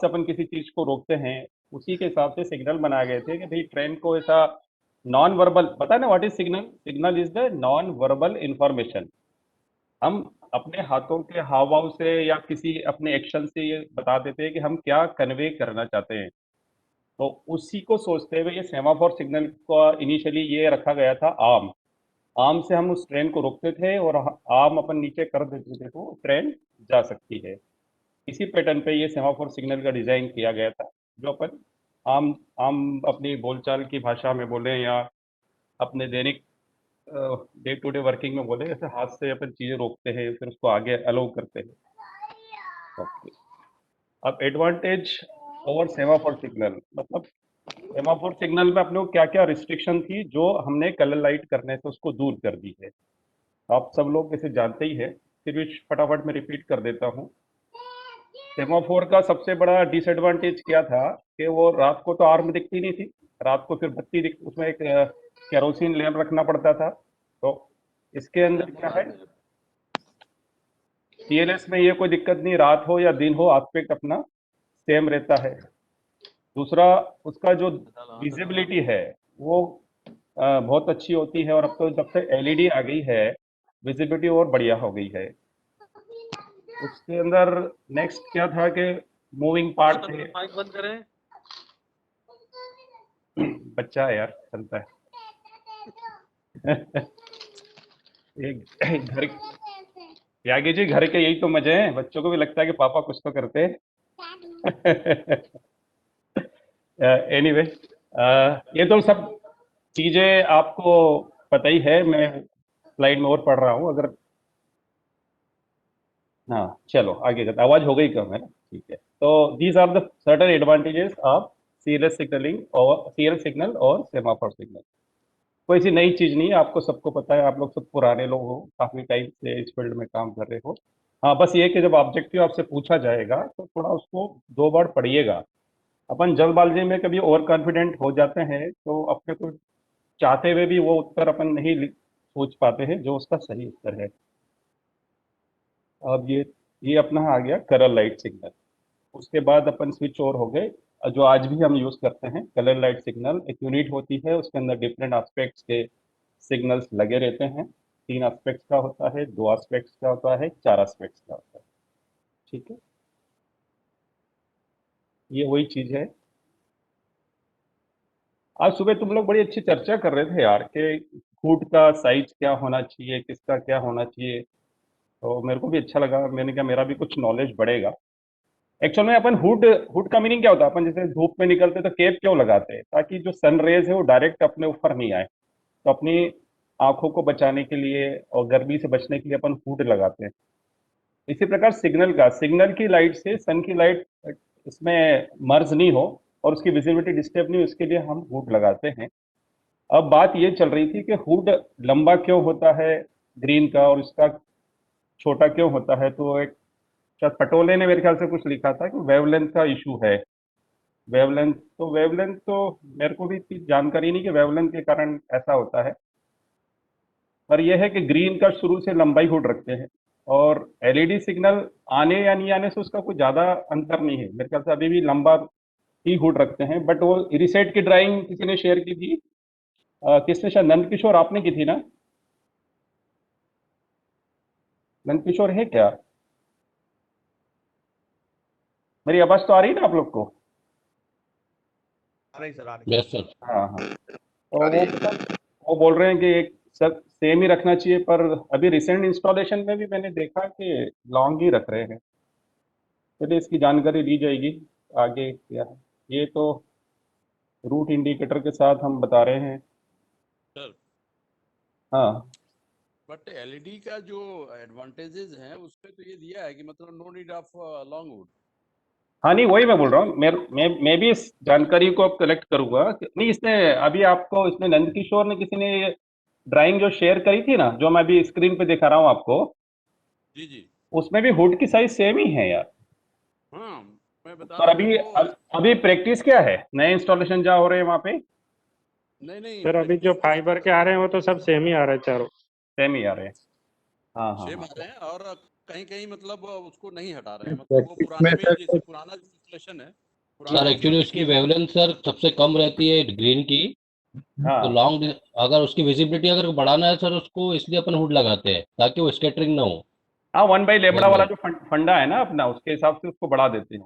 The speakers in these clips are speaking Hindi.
से अपन किसी चीज को रोकते हैं, उसी के हिसाब से सिग्नल बनाए गए थे कि भाई ट्रेन को ऐसा नॉन वर्बल, पता है ना what is signal? Signal is the non verbal information. हम अपने हाथों के हाव भाव से या किसी अपने एक्शन से ये बता देते हैं कि हम क्या कन्वे करना चाहते हैं। तो उसी को सोचते हुए ये सेमाफोर सिग्नल का इनिशियली ये रखा गया था आर्म। आर्म से हम उस ट्रेन को रोकते थे और आर्म अपन नीचे कर देते थे तो ट्रेन जा सकती है। इसी पैटर्न पे ये सेमाफोर सिग्नल का डिजाइन किया गया था, जो अपन आम आम अपनी बोलचाल की भाषा में बोले या अपने दैनिक डे टू डे वर्किंग में बोले, जैसे हाथ से अपन चीजें रोकते हैं फिर उसको आगे अलाउ करते हैं। ओके, अब एडवांटेज ओवर सेमाफोर सिग्नल, मतलब सेमाफोर सिग्नल में अपने को क्या क्या रिस्ट्रिक्शन थी जो हमने कलर लाइट करने से उसको दूर कर दी है। आप सब लोग इसे जानते ही है, फिर भी फटाफट मैं रिपीट कर देता हूँ। सेमाफोर का सबसे बड़ा डिसएडवांटेज क्या था कि वो रात को तो आर्म दिखती नहीं थी, रात को फिर बत्ती दिख, उसमें एक केरोसिन लैंप रखना पड़ता था। तो इसके अंदर क्या है, सीएलएस में ये कोई दिक्कत नहीं, रात हो या दिन हो एस्पेक्ट अपना सेम रहता है। दूसरा, उसका जो विजिबिलिटी है वो बहुत अच्छी होती है, और अब तो जब से एलईडी आ गई है विजिबिलिटी और बढ़िया हो गई है। उसके अंदर नेक्स्ट क्या था कि मूविंग पार्ट थे। माइक बंद करें। बच्चा है यार, चलता है। एक घर, यागी जी घर के यही तो मजे हैं, बच्चों को भी लगता है कि पापा कुछ तो करते हैं। एनीवे, ये तो सब चीजें आपको पता ही है, मैं स्लाइड में और पढ़ रहा हूँ अगर। हाँ चलो आगे करते, आवाज हो गई कम है ना, ठीक है। तो these are the certain advantages of serious signalling और सीरियल सिग्नल और सेमाफोर सिग्नल। कोई सी नई चीज नहीं है, आपको सबको पता है, आप लोग सब पुराने लोग हो, काफी टाइम से इस फील्ड में काम कर रहे हो। हाँ बस ये कि जब ऑब्जेक्टिव आपसे पूछा जाएगा तो थोड़ा उसको दो बार पढ़िएगा। अपन जल्दबाजी में कभी ओवर कॉन्फिडेंट हो जाते हैं तो अपने को चाहते हुए भी वो उत्तर अपन नहीं सोच पाते हैं जो उसका सही उत्तर है। अब ये अपना आ गया कलर लाइट सिग्नल। उसके बाद अपन स्विच ओवर हो गए, जो आज भी हम यूज करते हैं कलर लाइट सिग्नल। एक यूनिट होती है, उसके अंदर डिफरेंट एस्पेक्ट्स के सिग्नल्स लगे रहते हैं। 3 एस्पेक्ट्स का होता है, 2 एस्पेक्ट्स का होता है, 4 एस्पेक्ट्स का होता है। ठीक है, ये वही चीज है। आज सुबह तुम लोग बड़ी अच्छी चर्चा कर रहे थे यार कि हुड का साइज क्या होना चाहिए, किसका क्या होना चाहिए। तो मेरे को भी अच्छा लगा, मैंने कहा मेरा भी कुछ नॉलेज बढ़ेगा। एक्चुअल में अपन हुड हुड का मीनिंग क्या होता है, अपन जैसे धूप में निकलते तो कैप क्यों लगाते हैं, ताकि जो सन रेज है वो डायरेक्ट अपने ऊपर नहीं आए। तो अपनी आंखों को बचाने के लिए और गर्मी से बचने के लिए अपन हुड लगाते हैं। इसी प्रकार सिग्नल की लाइट से सन की लाइट इसमें मर्ज नहीं हो और उसकी विजिबिलिटी डिस्टर्ब नहीं हो, इसके लिए हम हुड लगाते हैं। अब बात ये चल रही थी कि हुड लंबा क्यों होता है ग्रीन का और इसका छोटा क्यों होता है। तो एक शायद पटोले ने मेरे ख्याल से कुछ लिखा था कि वेवलेंथ का इशू है। वेवलेंथ तो मेरे को भी इतनी जानकारी नहीं कि वेवलेंथ के कारण ऐसा होता है, पर यह है कि ग्रीन का शुरू से लंबाई हुड रखते हैं। और एलईडी सिग्नल आने या नहीं आने से उसका कोई ज्यादा अंतर नहीं है, मेरे ख्याल से अभी भी लंबा ही हुड रखते हैं। बट वो इरिसेट की ड्राइंग किसी ने शेयर की थी, किसने, शायद नंद किशोर आपने की थी ना? नंद किशोर है क्या? मेरी आवाज तो आ रही है ना आप लोग को? आ रही सर, आ रही। Yes sir. हाँ हाँ। तो वो बोल रहे हैं कि एक सब सेम ही रखना चाहिए, पर अभी रिसेंट इंस्टॉलेशन में भी मैंने देखा कि लॉन्ग ही रख रहे हैं। चलिए इसकी जानकारी दी जाएगी आगे क्या है। ये तो रूट इंडिकेटर के साथ हम बता रहे हैं। सर हाँ बट एलईडी का जो एडवांटेजेस हैं उसपे तो ये दिया है कि मतलब no need of long wood. हाँ, नहीं वही मैं बोल रहा हूँ, मैं भी इस जानकारी को अब कलेक्ट करूंगा नहीं, इसने अभी आपको, इसने नंद किशोर ने किसी ने ड्राइंग जो शेयर करी थी ना, जो मैं अभी स्क्रीन पे दिखा रहा हूँ आपको, जी जी। उसमें भी हुड की साइज सेम ही है यार। हाँ मैं बता पर रहा हूँ अभी वो। अभी प्रैक्टिस क्या है, नए इंस्टॉलेशन जहाँ हो रहे हैं वहाँ पे नहीं नहीं सर अभी जो फाइबर के आ रहे हैं वो तो सब सेम ही आ रहे हैं चारों। सेम ही आ रहे हैं। हाँ हाँ सेम हाँ। आ रहे हैं और कहीं कहीं मतलब उसको नहीं हटा रहे हैं, मतलब वो पुराने में ही, जैसे पुराना जो इंस्टॉलेशन है, पुराना सर जो एक्चुअली उसकी installation है, वेवलेंथ सर सबसे कम रहती है ग्रीन की। तो हाँ लॉन्ग अगर उसकी विजिबिलिटी अगर बढ़ाना है सर उसको, इसलिए अपन हुड लगाते हैं ताकि वो स्कैटरिंग ना हो हाँ, 1/λ वाला वेवलेंथ। जो फंडा है ना अपना, उसके हिसाब से उसको बढ़ा देते हैं।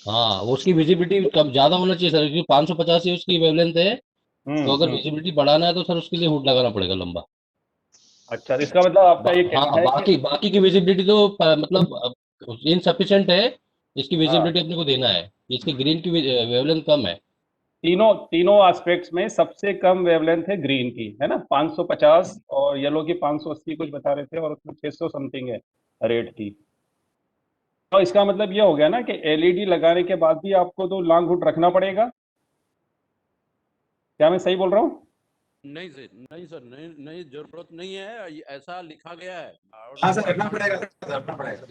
हाँ वो उसकी विजिबिलिटी कम ज़्यादा होना चाहिए सर, क्योंकि 550 ही उसकी वेवलेंथ है। तो अगर हम्म। विजिबिलिटी बढ़ाना है तो सर उसके लिए हुड लगाना पड़ेगा लंबा। अच्छा, तो इसका मतलब आपका ये कहना हाँ है कि बाकी बाकी की विजिबिलिटी तो मतलब इनसफिशिएंट है। इसकी हाँ, विजिबिलिटी अपने को देना है। इसकी ग्रीन की वेवलेंथ कम है। तीनों तीनों एस्पेक्ट्स में सबसे कम वेवलेंथ है ग्रीन की, है ना, 550, और येलो की 580 कुछ बता रहे थे, और उसमें 600 समथिंग है रेड की। तो इसका मतलब ये हो गया ना कि एलईडी लगाने के बाद भी आपको तो लॉन्ग हुड रखना पड़ेगा। क्या मैं सही बोल रहा हूँ? नहीं सर, नहीं सर, नहीं नहीं, जरूरत नहीं है, ऐसा लिखा गया है। हाँ सर, रखना पड़ेगा सर, रखना पड़ेगा।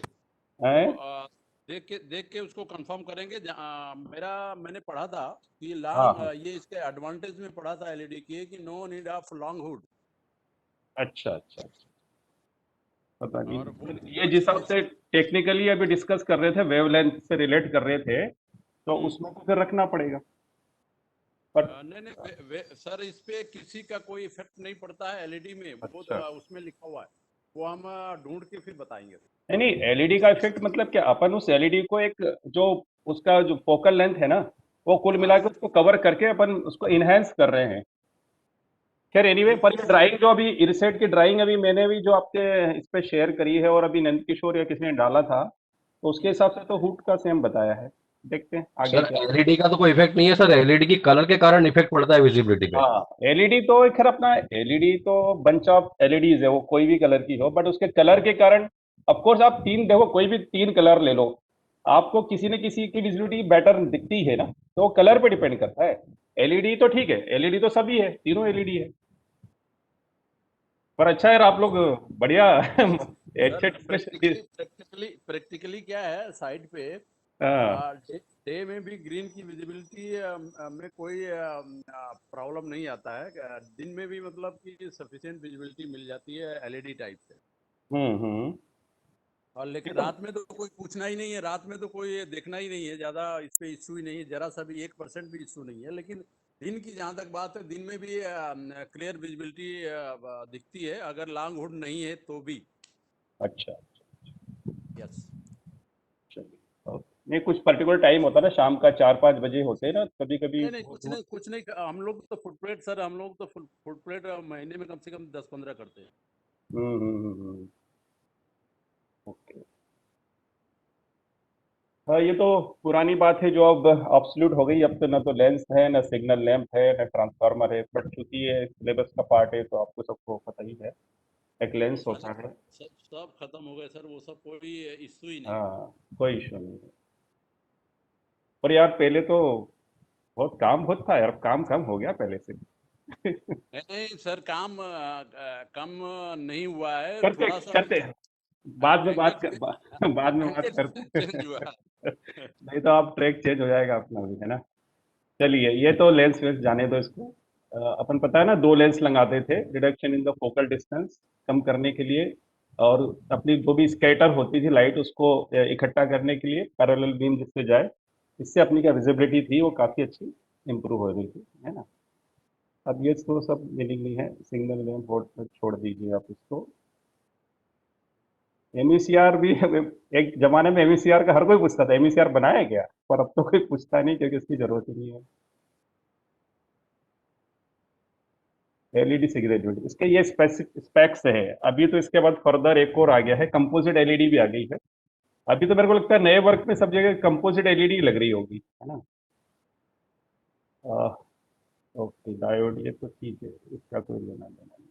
वो हैं? देख के उसको कंफर्म करेंगे। मैंने पढ़ा था कि हाँ लॉन्ग, हाँ। ये इसके एडवांटेज में पढ़ा था एलईडी की, कि no need of long hood. अच्छा अच्छा अच्छा। पता नहीं, और वो ये वो जिस हिसाब चीज, से टेक्निकली अभी डिस्कस कर रहे थे, वेवलेंथ से रिलेट कर रहे थे, तो उसमें तो फिर रखना पड़ेगा। पर नहीं नहीं, सर इस पे किसी का कोई इफेक्ट नहीं पड़ता है एलईडी में, वो अच्छा, उसमें लिखा हुआ है। वो हम ढूंढ के फिर बताएंगे। नहीं नहीं, एलईडी का इफेक्ट मतलब क्या, अपन उस एलईडी को एक, जो उसका जो फोकल लेंथ है ना, वो कुल मिला हाँ के उसको कवर करके अपन उसको इनहेंस कर रहे हैं। खैर एनीवे, पर ये ड्राइंग जो अभी इरसेट की ड्राइंग अभी मैंने भी जो आपके इस पे शेयर करी है, और अभी नंद किशोर या किसी ने डाला था, तो उसके हिसाब से तो हुड का सेम बताया है। देखते हैं आगे सर क्या होता एलईडी का तो कोई इफेक्ट नहीं है सर, एलईडी की कलर के कारण इफेक्ट पड़ता है विजिबिलिटी है। पे। हाँ, एलईडी तो खैर अपना, एलईडी तो बंच ऑफ एलईडीज है, वो कोई भी कलर की हो, बट उसके कलर के कारण, ऑफ कोर्स आप तीन देखो, कोई भी तीन कलर ले लो, आपको किसी न किसी की विजिबिलिटी बेटर दिखती है ना, तो वो कलर पे डिपेंड करता है। एलईडी तो ठीक है, एलईडी तो सभी है, तीनों एलईडी है। पर अच्छा यार, आप लोग बढ़िया सर अच्छे डिस्कशन। प्रैक्टिकली क्या है, साइड पे हाँ डे में भी ग्रीन की विजिबिलिटी में कोई प्रॉब्लम नहीं आता है। दिन में भी मतलब कि सफिशिएंट विजिबिलिटी मिल जाती है एलईडी टाइप से। हम्म। और ये लेकिन तो रात में तो कोई पूछना ही नहीं है, रात में तो कोई देखना ही नहीं है, ज्यादा इस पे इश्यू ही नहीं है, जरा सा भी 1% भी इश्यू नहीं है। लेकिन दिन की जहां तक बात है, दिन में भी क्लियर विजिबिलिटी दिखती है, अगर लॉन्ग हुड नहीं है तो भी। अच्छा, यस। चलिए नहीं, कुछ पर्टिकुलर टाइम होता है ना, शाम का 4-5 बजे होते हैं ना कभी कभी। नहीं नहीं, कुछ नहीं, हम लोग तो फुट प्लेट सर, हम लोग तो फुट प्लेट महीने में कम से कम 10-15 करते हैं। ओके। हाँ, ये तो पुरानी बात है जो अब ऑब्सोल्यूट हो गई। अब तो ना तो लेंस है, ना सिग्नल लैंप है, ना ट्रांसफार्मर है, बट चूंकि ये सिलेबस का पार्ट है तो आपको सबको पता ही है, एक वो लेंस सारे होता है। सब खत्म हो गए सर, वो सब कोई इश्यू ही नहीं। हाँ, कोई इशू नहीं है। पर यार पहले तो बहुत काम बहुत था यार, अब काम कम हो गया पहले से। नहीं सर, काम कम नहीं हुआ है, करते थोड़ा सा करते बाद में बात टेक्निक कर, बाद में बात करते चेंज हुआ है। नहीं तो आप ट्रैक चेंज हो जाएगा अपना भी, है ना। चलिए, ये तो लेंस वेंस जाने दो इसको। अपन पता है ना, दो लेंस लगाते थे reduction in the focal distance कम करने के लिए, और अपनी जो भी स्कैटर होती थी लाइट उसको इकट्ठा करने के लिए, पैरेलल बीम जिससे जाए, इससे अपनी क्या विजिबिलिटी थी वो काफी अच्छी इंप्रूव हो रही थी, है ना। अब ये तो सब मीनिंग नहीं है, सिंगल लैंप बोर्ड पर छोड़ दीजिए आप इसको। एमईसीआर भी एक जमाने में एमईसीआर का हर कोई पूछता था, एमईसीआर बनाया क्या, पर अब तो कोई पूछता नहीं क्योंकि इसकी जरूरत ही नहीं है। एलईडी सिगरेट, इसके ये स्पेक्स है। अभी तो इसके बाद फर्दर एक और आ गया है, कंपोजिट एलईडी भी आ गई है। अभी तो मेरे को लगता है नए वर्क में सब जगह कंपोजिट एलईडी लग रही होगी, है ना। ओके, डायोड ये तो ठीक है, इसका कोई लेना देना नहीं।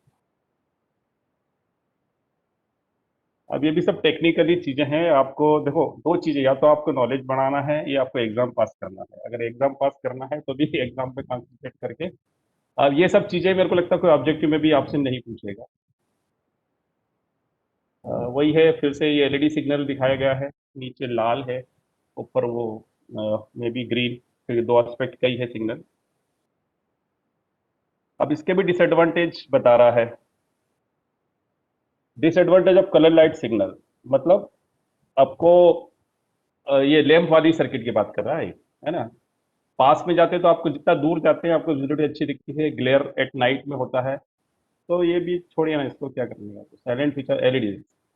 अब ये भी सब टेक्निकली चीजें हैं। आपको देखो, दो चीजें, या तो आपको नॉलेज बढ़ाना है या आपको एग्जाम पास करना है। अगर एग्जाम पास करना है तो भी एग्जाम पे कॉन्सेंट्रेट करके, अब ये सब चीजें मेरे को लगता है कोई ऑब्जेक्टिव में भी आपसे नहीं पूछेगा। वही है, फिर से ये एलईडी सिग्नल दिखाया गया है, नीचे लाल है, ऊपर वो मे बी ग्रीन, फिर दो एस्पेक्ट का ही है सिग्नल। अब इसके भी डिसएडवांटेज बता रहा है, disadvantage of colour light signal. मतलब आपको ये लैंप वाली सर्किट की बात कर रहा है ना। पास में जाते तो आपको जितना दूर जाते हैं आपको विजिबिलिटी अच्छी दिखती है, ग्लेयर एट नाइट में होता है। तो ये भी छोड़िए ना, इसको क्या करने का। Silent feature LED,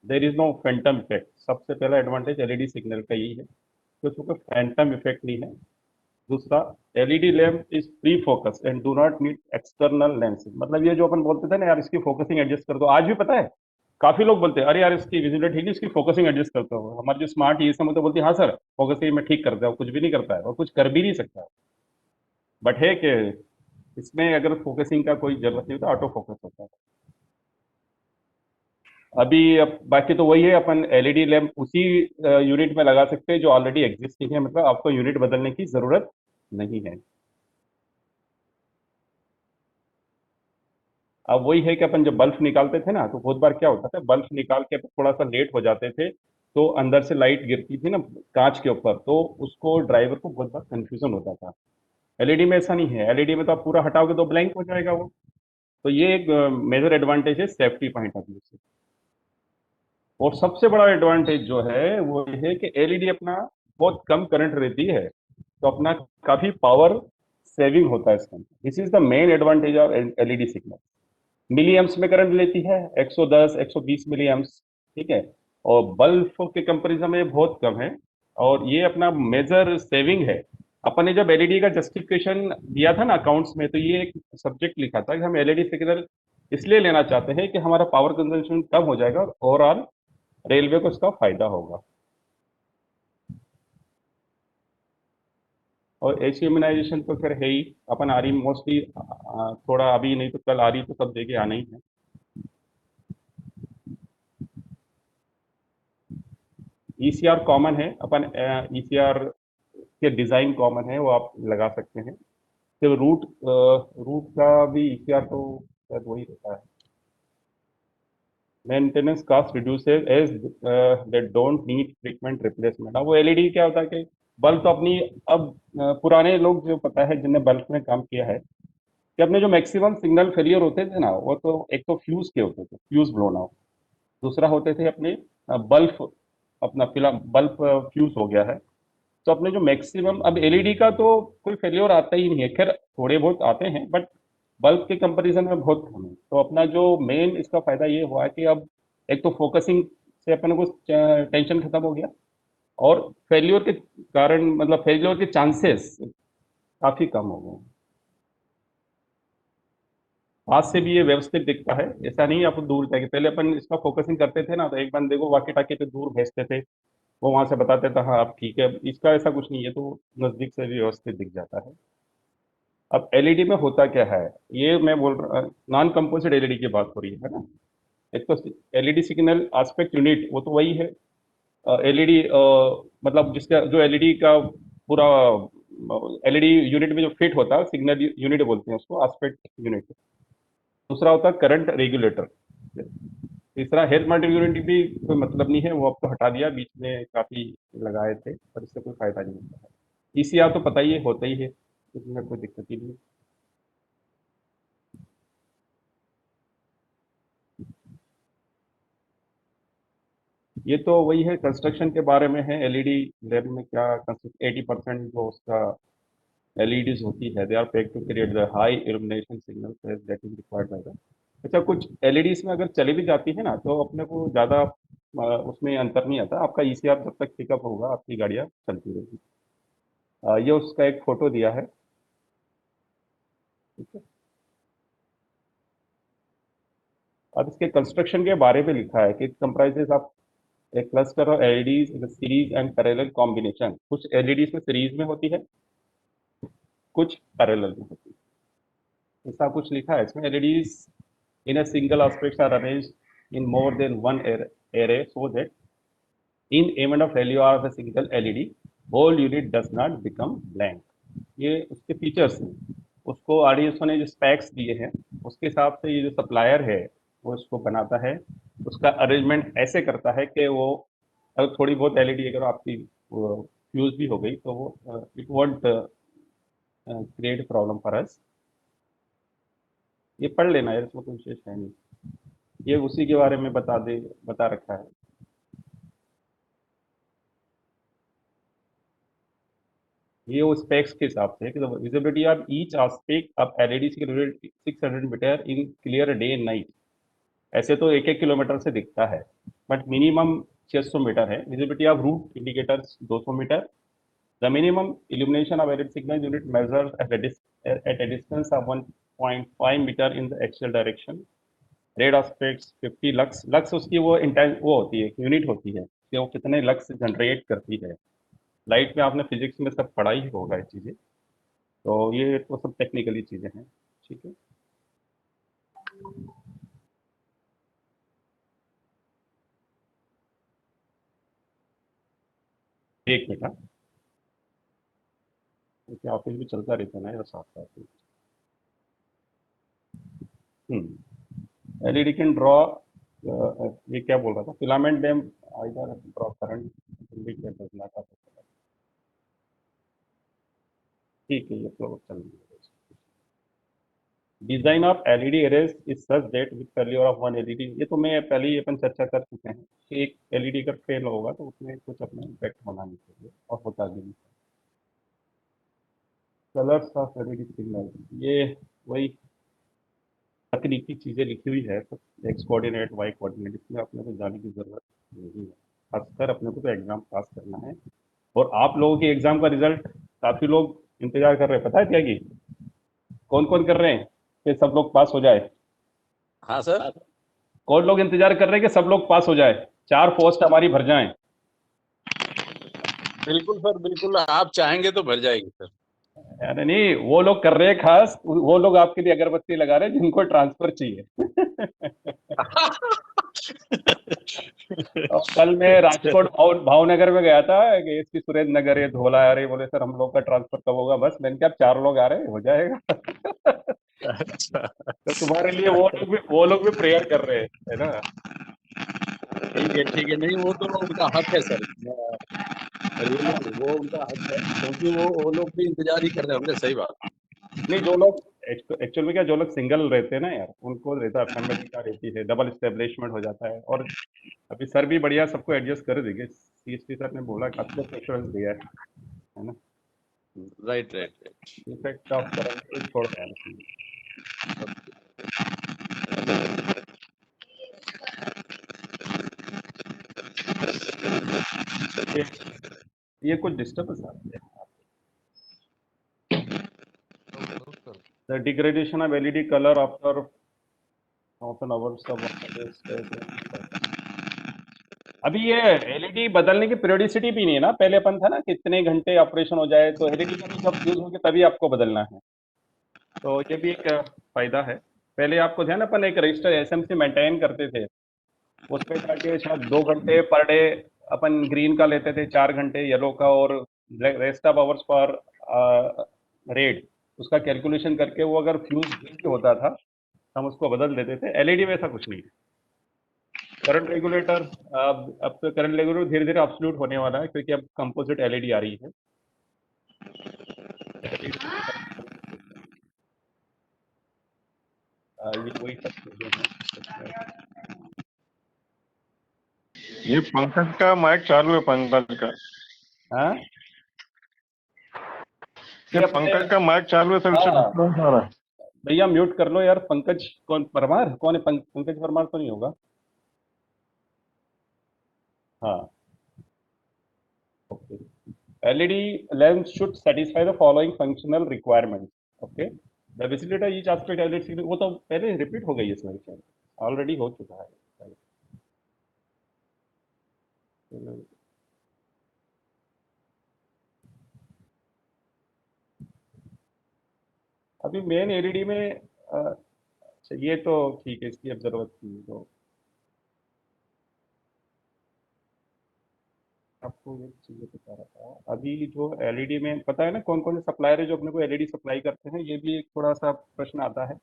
there is no phantom effect. सबसे पहला एडवांटेज एलईडी सिग्नल का यही है कि उसको कोई फैंटम इफेक्ट नहीं है। दूसरा, LED lamp is pre focus and do not need external lenses. मतलब ये जो अपन बोलते थे ना यार इसकी फोकसिंग एडजस्ट कर दो, आज भी पता है काफी लोग बोलते हैं अरे यार इसकी विजिबिलिटी ठीक है, इसकी फोकसिंग एडजस्ट करते हो। हमारे जो स्मार्ट ये समझते बोलते हैं हाँ सर फोकसिंग में ठीक करता है, वो कुछ भी नहीं करता है और कुछ कर भी नहीं सकता है। बट है कि इसमें अगर फोकसिंग का कोई जरूरत नहीं होता, ऑटो फोकस होता है। अभी बाकी तो वही है, अपन एलईडी लैंप उसी यूनिट में लगा सकते हैं जो ऑलरेडी एग्जिस्टिंग है, मतलब आपको यूनिट बदलने की जरूरत नहीं है। अब वही है कि अपन जब बल्ब निकालते थे ना तो बहुत बार क्या होता था, बल्ब निकाल के थोड़ा सा लेट हो जाते थे तो अंदर से लाइट गिरती थी ना कांच के ऊपर, तो उसको ड्राइवर को बहुत बार कंफ्यूजन होता था। एलईडी में ऐसा नहीं है, एलईडी में तो आप पूरा हटाओगे तो ब्लैंक हो जाएगा वो। तो ये एक मेजर एडवांटेज है सेफ्टी पॉइंट ऑफ व्यू से। और सबसे बड़ा एडवांटेज जो है वो ये है कि एलईडी अपना बहुत कम करंट रहती है, तो अपना काफी पावर सेविंग होता है इसमें। This is the main advantage of LED signal. Milliamps में करंट लेती है 110 120 मिली एम्प्स, ठीक है। और बल्ब के कंपैरिजन में ये बहुत कम है और ये अपना मेजर सेविंग है। अपन ने जब एलईडी का जस्टिफिकेशन दिया था ना अकाउंट्स में, तो ये एक सब्जेक्ट लिखा था कि हम एलईडी सिग्नल इसलिए लेना चाहते हैं कि हमारा पावर कंजम्पशन कम हो जाएगा और ओवरऑल रेलवे को इसका फायदा होगा। और एसी इम्यूनाइजेशन तो फिर है ही, अपन आ रही मोस्टली थोड़ा अभी नहीं तो कल आ रही तो सब जगह आना ही है। ईसीआर कॉमन है, अपन ईसीआर के डिजाइन कॉमन है वो आप लगा सकते हैं। सिर्फ रूट रूट का भी ईसीआर तो शायद वही रहता है। Maintenance cost reduces as they don't need frequent replacement. अब वो एलईडी क्या होता है कि बल्ब तो अपनी अब पुराने लोग जो पता है जिनने बल्ब में काम किया है कि अपने जो मैक्सिमम सिग्नल फेलियर होते थे ना वो तो एक तो फ्यूज के होते थे, फ्यूज ब्लोन आउट। दूसरा होते थे अपने बल्ब, अपना फिलहाल बल्ब फ्यूज हो गया है। तो अपने जो मैक्सिमम अब एलईडी का तो कोई फेलियर आता ही नहीं है, खैर थोड़े बहुत आते हैं बट बल्ब के कंपैरिजन में बहुत कम है। तो अपना जो मेन इसका फायदा ये हुआ है कि अब एक तो फोकसिंग से अपन को टेंशन खत्म हो गया और फेल्योर के कारण मतलब फेल्योर के चांसेस काफी कम हो गए। आज से भी ये व्यवस्थित दिखता है, ऐसा नहीं आप दूर जाके, पहले अपन इसका फोकसिंग करते थे ना तो एक बंदे को वाकी टाकी पे दूर भेजते थे, वो वहां से बताते थे हाँ आप ठीक है। इसका ऐसा कुछ नहीं है, तो नजदीक से भी व्यवस्थित दिख जाता है। अब एलईडी में होता क्या है, ये मैं बोल रहा नॉन कंपोजिट एलईडी की बात हो रही है ना। एक तो एलईडी सिग्नल एस्पेक्ट यूनिट वो तो वही है, एलईडी मतलब जिसका जो एलईडी का पूरा एलईडी यूनिट में जो फिट होता है सिग्नल यूनिट बोलते हैं उसको, एस्पेक्ट यूनिट। दूसरा होता है करंट रेगुलेटर। तीसरा हेल्थ मॉनिटरिंग यूनिट भी कोई मतलब नहीं है, वो अब तो हटा दिया, बीच में काफी लगाए थे पर इससे कोई फायदा नहीं होता है। ईसीआर तो पता ही है होता ही है, इसमें कोई दिक्कत ही नहीं। ये तो वही है कंस्ट्रक्शन के बारे में है। एलईडी लैब में क्या 80% जो उसका एलईडीज होती है they are paid to create the high illumination signal that is required by the. अच्छा कुछ एलईडीज में अगर चली भी जाती है ना तो अपने को ज्यादा उसमें अंतर नहीं आता, आपका ईसीआर जब तक पिकअप होगा आपकी गाड़ियाँ चलती रहेगी। ये उसका एक फोटो दिया है, ठीक है। अब इसके कंस्ट्रक्शन के बारे में लिखा है कि it comprises of A cluster of LEDs in series and parallel combination. कुछ एलईडीज में सीरीज में होती है, कुछ पैरेलल में होती है, ऐसा कुछ लिखा है इसमें। LEDs in a single aspect are arranged in more than one array so that in event of failure of a single LED whole unit does not become blank। ये उसके फीचर्स हैं, उसको आरडीएसओ ने जो स्पेक्स दिए हैं उसके हिसाब से ये जो सप्लायर है वो इसको बनाता है, उसका अरेंजमेंट ऐसे करता है कि वो अगर थोड़ी बहुत एलईडी अगर आपकी फ्यूज भी हो गई तो वो it won't create problem for us. ये पढ़ लेना यार, इसमें कोई विशेष है नहीं, ये उसी के बारे में बता रखा है। ये वो स्पेक्स के हिसाब से है कि visibility of each aspect of LED 600 metre in clear day and night. ऐसे तो 1-1 किलोमीटर से दिखता है, बट मिनिमम 600 मीटर है। Visibility of route indicators 200 metre. The minimum illumination of LED signal unit measures at a distance of 1.5 metre in the axial direction. Red aspects 50 lux. Lux उसकी वो इंटेंस वो होती है, यूनिट होती है कि वो कितने लक्स जनरेट करती है। लाइट में आपने फिजिक्स में सब पढ़ा ही होगा ये चीज़ें, तो ये तो सब टेक्निकली चीज़ें हैं। ठीक है, एक मिनट। हाँ, क्योंकि ऑफिस भी चलता रहता है ना यार साथ साथ। एलईडी कैन ड्रॉ, ये क्या बोल रहा था, filament dam either draw current. ठीक है, ये तो चल रही है। Design of LED arrays is such that with failure of one LED, ये तो मैं पहले ही अपन चर्चा कर चुके हैं कि एक एलईडी अगर फेल होगा तो उसमें कुछ अपना इम्पैक्ट होना नहीं चाहिए, और होता भी नहीं। कलर्स ऑफ एलईडी सिग्नल, ये वही तकनीकी चीजें लिखी हुई है, तो एक्स कोऑर्डिनेट वाई कोऑर्डिनेट, इसमें अपने को जाने की जरूरत नहीं है। खासकर अपने को तो एग्जाम पास करना है। और आप लोगों के एग्जाम का रिजल्ट काफी लोग इंतजार कर रहे हैं, पता है क्या कि कौन कौन कर रहे हैं कि सब लोग पास हो जाए? हाँ सर, कौन लोग इंतजार कर रहे हैं कि सब लोग पास हो जाए, 4 पोस्ट हमारी भर जाएं? बिल्कुल सर, बिल्कुल आप चाहेंगे तो भर जाएगी सर। अरे नहीं, वो लोग कर रहे हैं, खास वो लोग आपके लिए अगरबत्ती लगा रहे हैं जिनको ट्रांसफर चाहिए। और कल मैं राजकोट भावनगर में गया था, एसपी सुरेंद्र नगर, ये धोला आ रहे, बोले सर हम लोग का ट्रांसफर कब होगा? बस मैंने कहा 4 लोग आ रहे हैं, हो जाएगा। अच्छा, तो तुम्हारे लिए वो लोग भी प्रेयर कर रहे हैं, है ना? ठीक है, नहीं वो तो उनका हक है सर। रियली वो उनका हक है, क्योंकि वो लोग भी इंतजार ही कर रहे होंगे। सही बात। नहीं, जो लोग एक्चुअल में क्या, जो लोग सिंगल रहते हैं ना यार, उनको रहता है, फैमिली का रहती है, डबल स्टेब्लिशमेंट हो जाता है। और अभी सर भी बढ़िया सबको एडजस्ट कर देंगे, सीएसपी सर ने बोला, काफी एश्योरेंस दिया है ना? Right right right. Effect of current छोड़ रहा है। ये ये कुछ डिस्टर्बेंस आ रही है। The degradation of LED colour after half an hours. अभी ये एलईडी बदलने की पीरियोडिसिटी भी नहीं है ना, पहले अपन था ना कितने घंटे ऑपरेशन हो जाए, तो एलईडी का भी जब यूज होगी तभी आपको बदलना है। तो ये भी एक फायदा है। पहले आपको ध्यान, अपन एक रजिस्टर एसएमसी मेंटेन करते थे, उस पे जाके शायद 2 घंटे पर डे अपन ग्रीन का लेते थे, 4 घंटे येलो का, और rest of hours per red, उसका कैलकुलेशन करके वो अगर फ्यूज ग्रीन होता था हम उसको बदल देते थे। एलईडी में ऐसा कुछ नहीं है। करंट रेगुलेटर, अब तो करंट रेगुलेटर धीरे धीरे अब्सोल्यूट होने वाला है, क्योंकि अब कंपोजिट एलईडी आ रही है। ये वही सब चीजें हैं। ये पंकज का माइक चालू है, पंकज का। हाँ, ये ये अपने, पंकज का माइक चालू है, सर उससे हाँ डिस्टर्बेंस आ रहा है। भैया म्यूट कर लो यार। पंकज कौन, परमार कौन है? पंकज परमार तो नहीं होगा? हाँ, okay. LED lamp should satisfy the following functional requirement. Okay, the visibility each aspect LED, वो तो पहले रिपीट हो गई है इसमें, ऑलरेडी हो चुका है। अभी मेन एलईडी में अच्छा, ये तो ठीक है, इसकी अब जरूरत थी तो आपको ये चीजें बता रहा था। अभी जो एलईडी में पता है ना कौन कौन से सप्लायर है जो अपने को एलईडी सप्लाई करते हैं, ये भी एक थोड़ा सा प्रश्न आता है।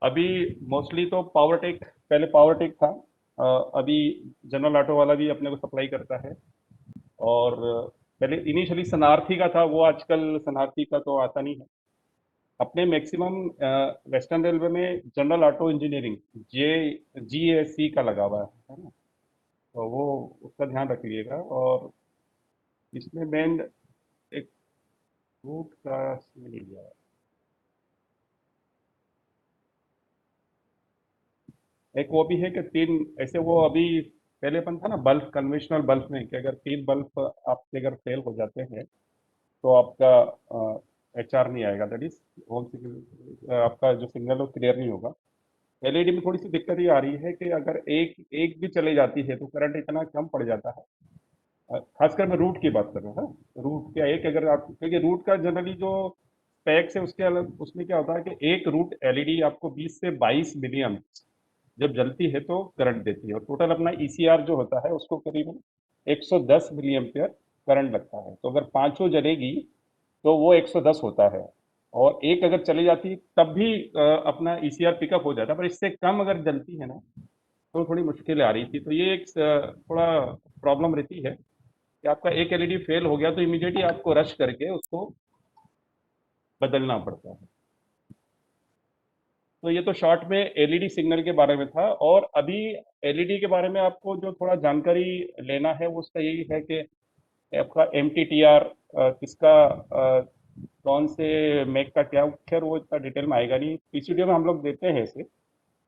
अभी मोस्टली तो पावरटेक, पहले पावरटेक था, अभी जनरल ऑटो वाला भी अपने को सप्लाई करता है। और पहले इनिशियली सनार्थी का था, वो आजकल सनार्थी का तो आता नहीं है। अपने मैक्सिमम वेस्टर्न रेलवे में जनरल ऑटो इंजीनियरिंग जे GAC का लगा हुआ है ना, तो वो उसका ध्यान रखिएगा। और इसमें मेन एक रूट का इसमें नहीं दिया है। एक वो भी है कि तीन ऐसे वो अभी पहले अपन था ना बल्ब कन्वेंशनल बल्ब में कि अगर तीन बल्ब आपके अगर फेल हो जाते हैं तो आपका HR नहीं आएगा, दैट इज होम आपका जो सिग्नल है वो क्लियर नहीं होगा। LED में थोड़ी सी दिक्कत ये आ रही है कि अगर एक एक भी चली जाती है तो करंट इतना कम पड़ जाता है। खासकर मैं रूट की बात कर रहा हूँ। रूट क्या एक अगर आप क्योंकि रूट का जनरली जो स्पेक्स है उसके अलग उसमें क्या होता है कि एक रूट LED आपको 20 से 22 मिलियन जब जलती है तो करंट देती है और टोटल अपना ECR जो होता है उसको करीबन 110 मिली एम्पियर करंट लगता है। तो अगर पांचों जलेगी तो वो 110 होता है और एक अगर चली जाती तब भी अपना ECR पिकअप हो जाता है, पर इससे कम अगर जलती है ना तो थोड़ी मुश्किल आ रही थी। तो ये एक थोड़ा प्रॉब्लम रहती है कि आपका एक LED फेल हो गया तो इमीडिएटली आपको रश करके उसको बदलना पड़ता है। तो ये तो शॉर्ट में LED सिग्नल के बारे में था। और अभी LED के बारे में आपको जो थोड़ा जानकारी लेना है वो उसका यही है कि आपका MTTR किसका कौन से मेक का क्या, खैर वो इतना डिटेल में आएगा नहीं, PCDO में हम लोग देते हैं इसे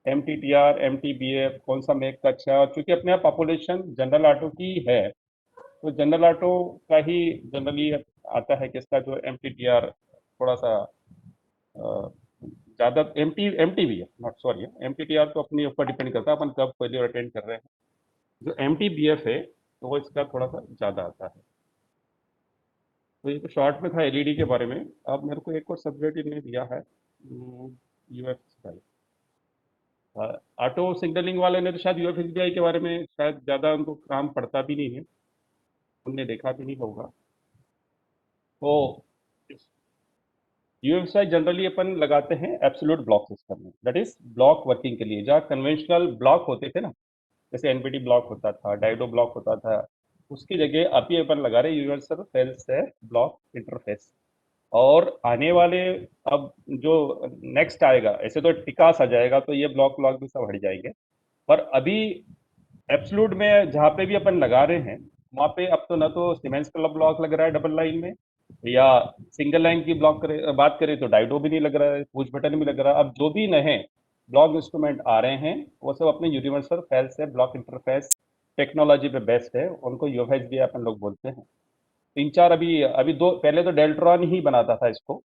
MTTR MTBF कौन सा मेक का अच्छा है। और चूंकि अपने यहाँ पॉपुलेशन जनरल ऑटो की है तो जनरल ऑटो का ही जनरली आता है कि इसका जो MTTR थोड़ा सा ज़्यादा MTV है, नॉट सॉरी, MTTR तो अपने ऊपर डिपेंड करता है अपन कब फेलियर अटेंड कर रहे हैं। जो MTBF है तो वो इसका थोड़ा सा ज़्यादा आता है। तो ये तो शॉर्ट में था LED के बारे में। अब मेरे को एक और सब्जेक्ट इन्होंने दिया है UFSI। ऑटो सिग्नलिंग वाले ने तो शायद UFSBI के बारे में शायद ज़्यादा उनको काम पड़ता भी नहीं है, उनने देखा भी नहीं होगा। तो UFSI जनरली अपन लगाते हैं एब्सोल्यूट ब्लॉक सिस्टम में, दैट इज ब्लॉक वर्किंग के लिए। जहाँ कन्वेंशनल ब्लॉक होते थे ना, जैसे एनपीटी ब्लॉक होता था, डायडो ब्लॉक होता था, उसकी जगह अभी अपन लगा रहे यूनिवर्सल सेल से ब्लॉक इंटरफेस। और आने वाले अब जो नेक्स्ट आएगा ऐसे तो टिकास आ जाएगा तो ये ब्लॉक ब्लॉक भी सब हट जाएंगे। पर अभी एब्सोल्यूट में जहाँ पे भी अपन लगा रहे हैं वहाँ पे अब तो ना तो सीमेंस का ब्लॉक लग रहा है डबल लाइन में, या सिंगल लाइन की ब्लॉक करे बात करें तो डाइडो भी नहीं लग रहा है, पुश बटन भी लग रहा है। अब जो भी नए ब्लॉक इंस्ट्रूमेंट आ रहे हैं वो सब अपने यूनिवर्सल फेल से ब्लॉक इंटरफेस टेक्नोलॉजी पे बेस्ड है, उनको यूएफएचबी अपन लोग बोलते हैं। तीन चार अभी अभी दो पहले तो डेल्ट्रॉन ही बनाता था इसको,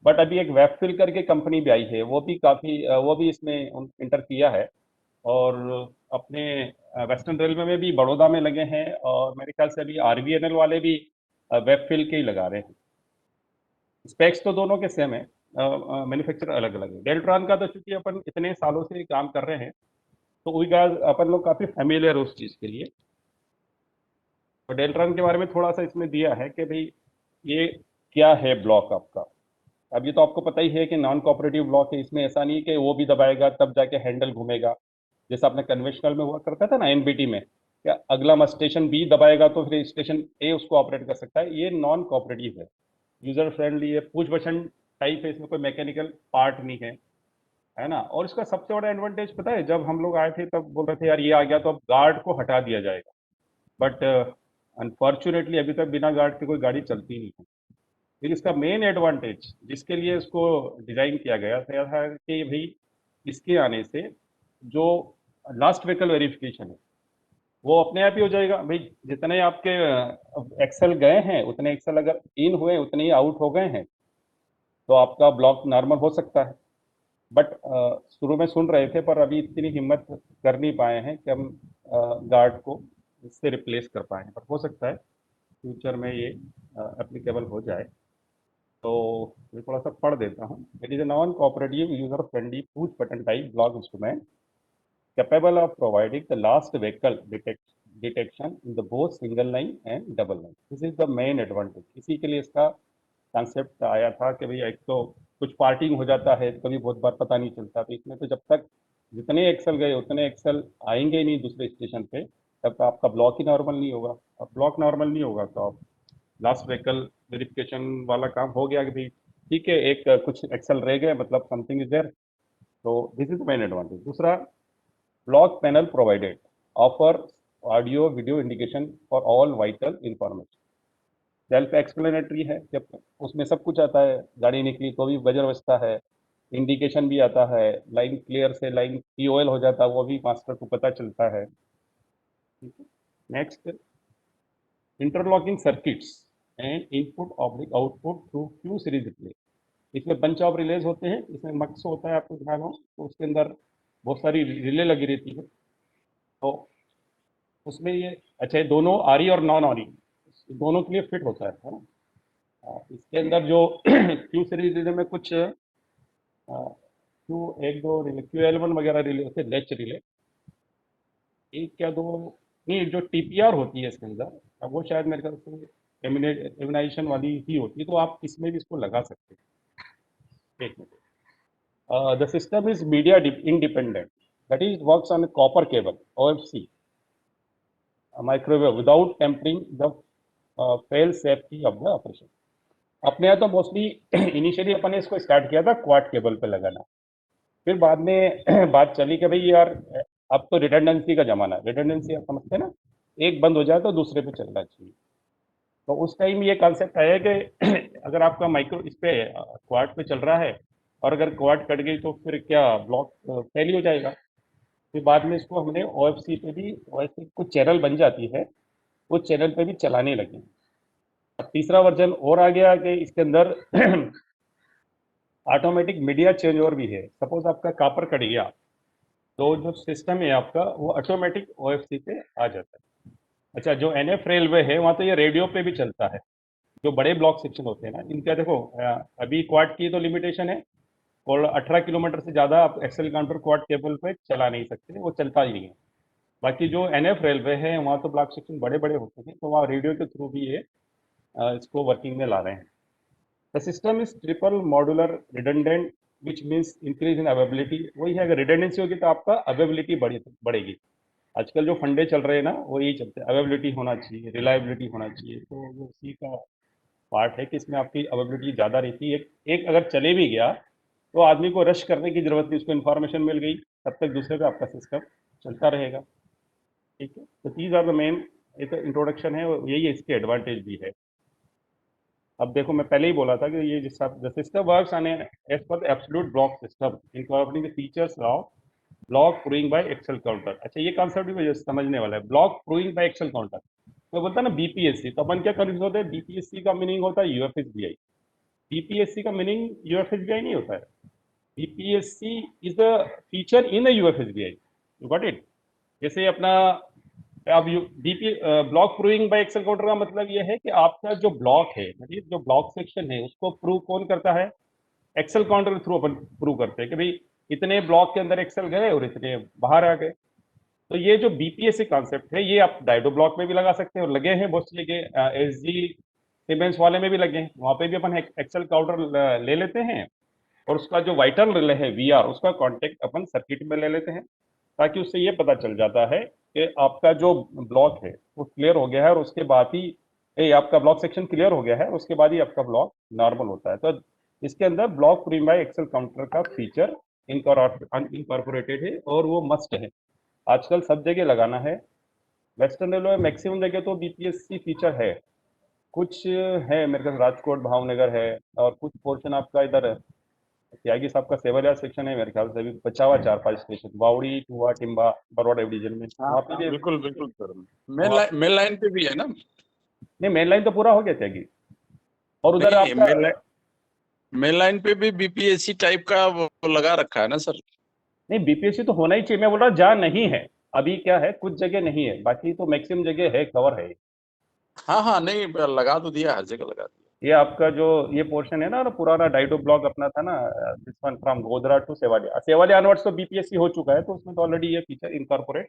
बट अभी एक वेबफिल करके कंपनी भी आई है, वो भी काफी वो भी इसमें इंटर किया है। और अपने वेस्टर्न रेलवे में भी बड़ौदा में लगे हैं और मेरे ख्याल से अभी RVNL वाले भी वेबफिल के ही लगा रहे हैं। स्पेक्स तो दोनों के सेम है, मैन्युफैक्चर अलग अलग है। डेल्ट्रॉन का तो चूंकि अपन इतने सालों से काम कर रहे हैं तो वही अपन लोग काफी फेमिलियर है उस चीज के लिए। तो डेल्ट्रॉन के बारे में थोड़ा सा इसमें दिया है कि भाई ये क्या है ब्लॉक आपका। अब ये तो आपको पता ही है कि नॉन कोऑपरेटिव ब्लॉक है, इसमें ऐसा नहीं कि वो भी दबाएगा तब जाके हैंडल घूमेगा जैसा आपने कन्वेंशनल में हुआ करता था ना एनबीटी में, क्या अगला स्टेशन बी दबाएगा तो फिर स्टेशन ए उसको ऑपरेट कर सकता है। ये नॉन कोऑपरेटिव है, यूजर फ्रेंडली है, पुश बटन टाइप है, इसमें कोई मैकेनिकल पार्ट नहीं है ना। और इसका सबसे बड़ा एडवांटेज पता है, जब हम लोग आए थे तब बोल रहे थे यार ये आ गया तो अब गार्ड को हटा दिया जाएगा, बट अनफॉर्चुनेटली अभी तक बिना गार्ड के कोई गाड़ी चलती नहीं है। फिर इसका मेन एडवांटेज जिसके लिए इसको डिजाइन किया गया था कि भाई इसके आने से जो लास्ट व्हीकल वेरिफिकेशन है वो अपने आप ही हो जाएगा। भाई जितने आपके एक्सेल गए हैं उतने एक्सेल अगर इन हुए उतने ही आउट हो गए हैं तो आपका ब्लॉक नॉर्मल हो सकता है। बट शुरू में सुन रहे थे पर अभी इतनी हिम्मत कर नहीं पाए हैं कि हम गार्ड को इससे रिप्लेस कर पाए हैं, पर हो सकता है फ्यूचर में ये एप्लीकेबल हो जाए। तो मैं थोड़ा सा पढ़ देता हूँ। It is a non cooperative user friendly push button type block instrument capable of providing the last vehicle detection in the both single line and double line. This is the main advantage. इसी के लिए इसका कंसेप्ट आया था कि भाई एक तो कुछ पार्टिंग हो जाता है कभी बहुत बार पता नहीं चलता, तो इसमें तो जब तक जितने एक्सेल गए उतने एक्सेल आएंगे ही नहीं दूसरे स्टेशन पे तब तक आपका ब्लॉक ही नॉर्मल नहीं होगा। अब ब्लॉक नॉर्मल नहीं होगा तो आप लास्ट व्हीकल वेरिफिकेशन वाला काम हो गया कि भाई ठीक है एक कुछ एक्सेल रह गए मतलब समथिंग इज देयर। तो this is the main advantage. दूसरा block panel provided offer audio video indication for all vital information। Self explanatory है, जब उसमें सब कुछ आता है, गाड़ी निकली तो भी बजर बजता है, इंडिकेशन भी आता है, लाइन क्लियर से लाइन POL हो जाता है, वो भी मास्टर को पता चलता है। Next, interlocking circuits and input oblique output through Q series relay. इसमें बंच ऑफ रिलेज होते हैं, इसमें मक्स होता है, आपको ध्यान हो तो उसके अंदर बहुत सारी रिले लगी रहती है। तो उसमें ये अच्छा, ये दोनों आरी और नॉन आरी दोनों के लिए फिट होता है ना। इसके अंदर जो क्यू सीरीज रिले में कुछ क्यू एक दो रिले QL1 वगैरह रिले होते हैं, लेच रिले, एक या दो नहीं, जो TPR होती है इसके अंदर, अब वो शायद मेरे ख्याल से एमिनाइजेशन वाली ही होती है, तो आप इसमें भी इसको लगा सकते हैं। एक minute, the system is media independent, that is works on copper cable OFC microwave without tampering the fail safety of the operation. अपने यहाँ तो मोस्टली इनिशियली अपन ने इसको स्टार्ट किया था क्वाड केबल पे लगाना, फिर बाद में बात चली कि भाई यार अब तो रिडंडेंसी का जमाना है, रिडंडेंसी आप समझते हैं ना, एक बंद हो जाए तो दूसरे पे चलना चाहिए। तो उस टाइम ये कॉन्सेप्ट आया कि अगर आपका माइक्रो इस पे क्वाड पे चल रहा है और अगर क्वाड कट गई तो फिर क्या ब्लॉक फेल हो जाएगा। फिर बाद में इसको हमने OFC पे भी, OFC कुछ चैनल बन जाती है, उस चैनल पे भी चलाने लगे। अब तीसरा वर्जन और आ गया कि इसके अंदर ऑटोमेटिक मीडिया चेंज ओवर भी है। सपोज आपका कापर कट गया तो जो सिस्टम है आपका वो ऑटोमेटिक OFC पे आ जाता है। अच्छा, जो NF रेलवे है वहाँ तो ये रेडियो पे भी चलता है। जो बड़े ब्लॉक सेक्शन होते हैं ना, इनका देखो अभी क्वाड की तो लिमिटेशन है और 18 किलोमीटर से ज़्यादा आप एक्सेल काउंटर क्वाड केबल पे चला नहीं सकते, वो चलता ही नहीं है। बाकी जो NF रेलवे है वहाँ तो ब्लॉक सेक्शन बड़े बड़े होते हैं, तो वहाँ रेडियो के थ्रू भी ये इसको वर्किंग में ला रहे हैं। The system is triple modular redundant which means increase in availability. वही है, अगर रिडंडेंसी होगी तो आपका अवेबिलिटी बढ़ेगी। आजकल जो फंडे चल रहे हैं ना वो यही चलते हैं, अवेबिलिटी होना चाहिए, रिलायबिलिटी होना चाहिए, तो वो उसी का पार्ट है कि इसमें आपकी अवेबिलिटी ज़्यादा रहती है। एक अगर चले भी गया तो आदमी को रश करने की जरूरत नहीं, उसको इन्फॉर्मेशन मिल गई, तब तक दूसरे पे आपका सिस्टम चलता रहेगा। ठीक है, तो दीज आर द मेन, ये तो इंट्रोडक्शन है, यही इसके एडवांटेज भी है। अब देखो, मैं पहले ही बोला था कि ये जिस the system works on as per absolute block system incorporating the features of block proving by axle counter. अच्छा, ये कॉन्सेप्ट भी मुझे समझने वाला है, block proving by axle counter. तो बोलता है ना BPSC, तो अपन क्या कंफ्यूज होते हैं, BPSC का मीनिंग होता है UFSBI, BPSC का मीनिंग UFSBI नहीं होता है। BPSC is the feature in the UFSBI, you got it. जैसे अपना अब block proving by axle counter का मतलब ये है कि आपका जो ब्लॉक है, मतलब जो ब्लॉक सेक्शन है, उसको प्रूव कौन करता है, एक्सेल काउंटर के थ्रू अपन प्रूव करते हैं कि भाई इतने ब्लॉक के अंदर एक्सेल गए और इतने बाहर आ गए। तो ये जो BPSC कॉन्सेप्ट है ये आप डायडो ब्लॉक में भी लगा सकते हैं, और लगे हैं बहुत सी जगह, SG सीमेंस वाले में भी लगे हैं, वहाँ पे भी अपन एक्सेल काउंटर ले लेते हैं और उसका जो वाइटल रिले है VR, उसका कॉन्टेक्ट अपन सर्किट में ले लेते हैं, ताकि उससे ये पता चल जाता है कि आपका जो ब्लॉक है वो क्लियर हो गया है, और उसके बाद ही आपका ब्लॉक सेक्शन क्लियर हो गया है, उसके बाद ही आपका ब्लॉक नॉर्मल होता है। तो इसके अंदर block proving by axle counter का फीचर इनकॉर्पोरेटेड है और वो मस्ट है, आजकल सब जगह लगाना है। वेस्टर्न रेलवे में मैक्सिमम जगह तो BPSC फीचर है, कुछ है मेरे ख्याल राजकोट भावनगर है, और कुछ पोर्शन आपका इधर त्यागी साहब का सेवलिया सेक्शन है, मेरे ख्याल से अभी बचा हुआ 4-5 स्टेशन, बावड़ी टुआ टिम्बा बरवाड़ा डिवीजन में, वहाँ पे भी बिल्कुल बिल्कुल सर, वहाँ- मेन लाइन पे भी है ना। नहीं, मेन लाइन तो पूरा हो गया त्यागी, और उधर नहीं, आपका मेन लाइन पे भी BPSC टाइप का वो लगा रखा है ना सर। नहीं, BPSC तो होना ही चाहिए, मैं बोल रहा जहाँ नहीं है अभी, क्या है कुछ जगह नहीं है, बाकी तो मैक्सिमम जगह है, कवर है। हाँ हाँ, नहीं लगा तो दिया, हर जगह लगा दिया। ये आपका जो ये पोर्शन है ना, पुराना डाइडो ब्लॉक अपना था ना, this one from Godhra to Sevalia, Sevalia onwards तो BPSC हो चुका है, तो उसमें तो ऑलरेडी ये फीचर इनकॉर्पोरेट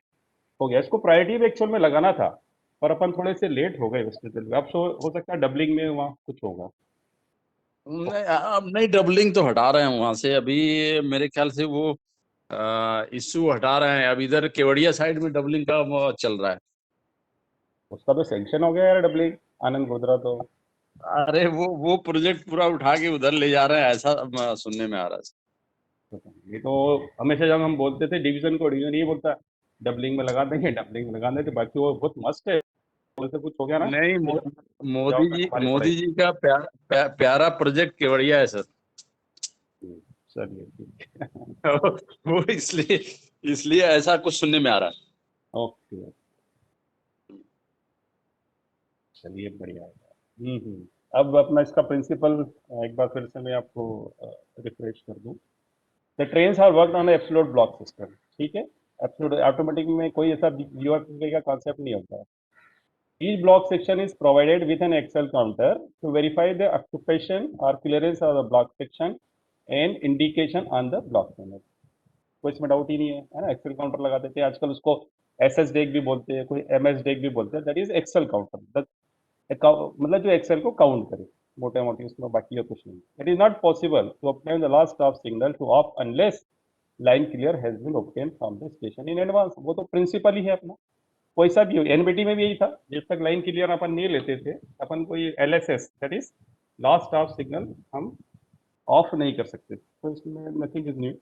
हो गया। इसको प्रायोरिटी में एक्चुअल में लगाना था, पर अपन थोड़े से लेट हो गए उसके दिल में। अब हो सकता है डबलिंग में वहाँ कुछ होगा। नहीं, अब नहीं, डबलिंग तो हटा रहे हैं वहां से अभी, मेरे ख्याल से वो इश्यू हटा रहे हैं। अब इधर केवड़िया साइड में डबलिंग का वो चल रहा है। उसका तो सैंक्शन हो गया यार डबलिंग, आनंद गोधरा तो। अरे वो प्रोजेक्ट पूरा उठा के उधर ले जा रहे हैं, ऐसा सुनने में आ रहा है। ये तो हमेशा जब हम बोलते थे डिवीजन को, डिवीजन ये बोलता डबलिंग में लगा देंगे, डबलिंग में लगा देंगे, बाकी वो बहुत मस्त है से कुछ हो गया ना, नहीं, जाओ फिर हमारी मोदी पढ़ाई। जी का प्यारा प्रोजेक्ट केवड़िया है सर। चलिए ठीक है। वो इसलिए इसलिए ऐसा कुछ सुनने में आ रहा है। ओके, चलिए बढ़िया है। अब अपना इसका प्रिंसिपल एक बार फिर से मैं आपको रिफ्रेश कर दूं। The trains are worked on absolute block system, ठीक है। एब्सोल्यूट ऑटोमेटिक में कोई ऐसा यूआरपी का कॉन्सेप्ट नहीं होता है। Each block section is provided with an Excel counter to verify the occupation or clearance of the block section and indication on the block panel. कोई इसमें डाउट ही नहीं है ना। एक्सेल काउंटर लगा देते हैं आजकल, उसको एसएस डेक भी बोलते हैं, कोई एमएस डेक भी बोलते हैं। दैट इज एक्सेल काउंटर, मतलब जो एक्सेल को काउंट करे मोटे मोटी, उसमें बाकी और कुछ नहीं। It is not possible to obtain the last of signal to off unless line clear has been obtain from the station in advance. वो तो प्रिंसिपल ही है अपना, कोई सा भी हो। एनबीटी में भी यही था, जब तक लाइन क्लियर अपन नहीं लेते थे, अपन कोई LSS that is last of signal हम ऑफ नहीं कर सकते। तो इसमें nothing is new.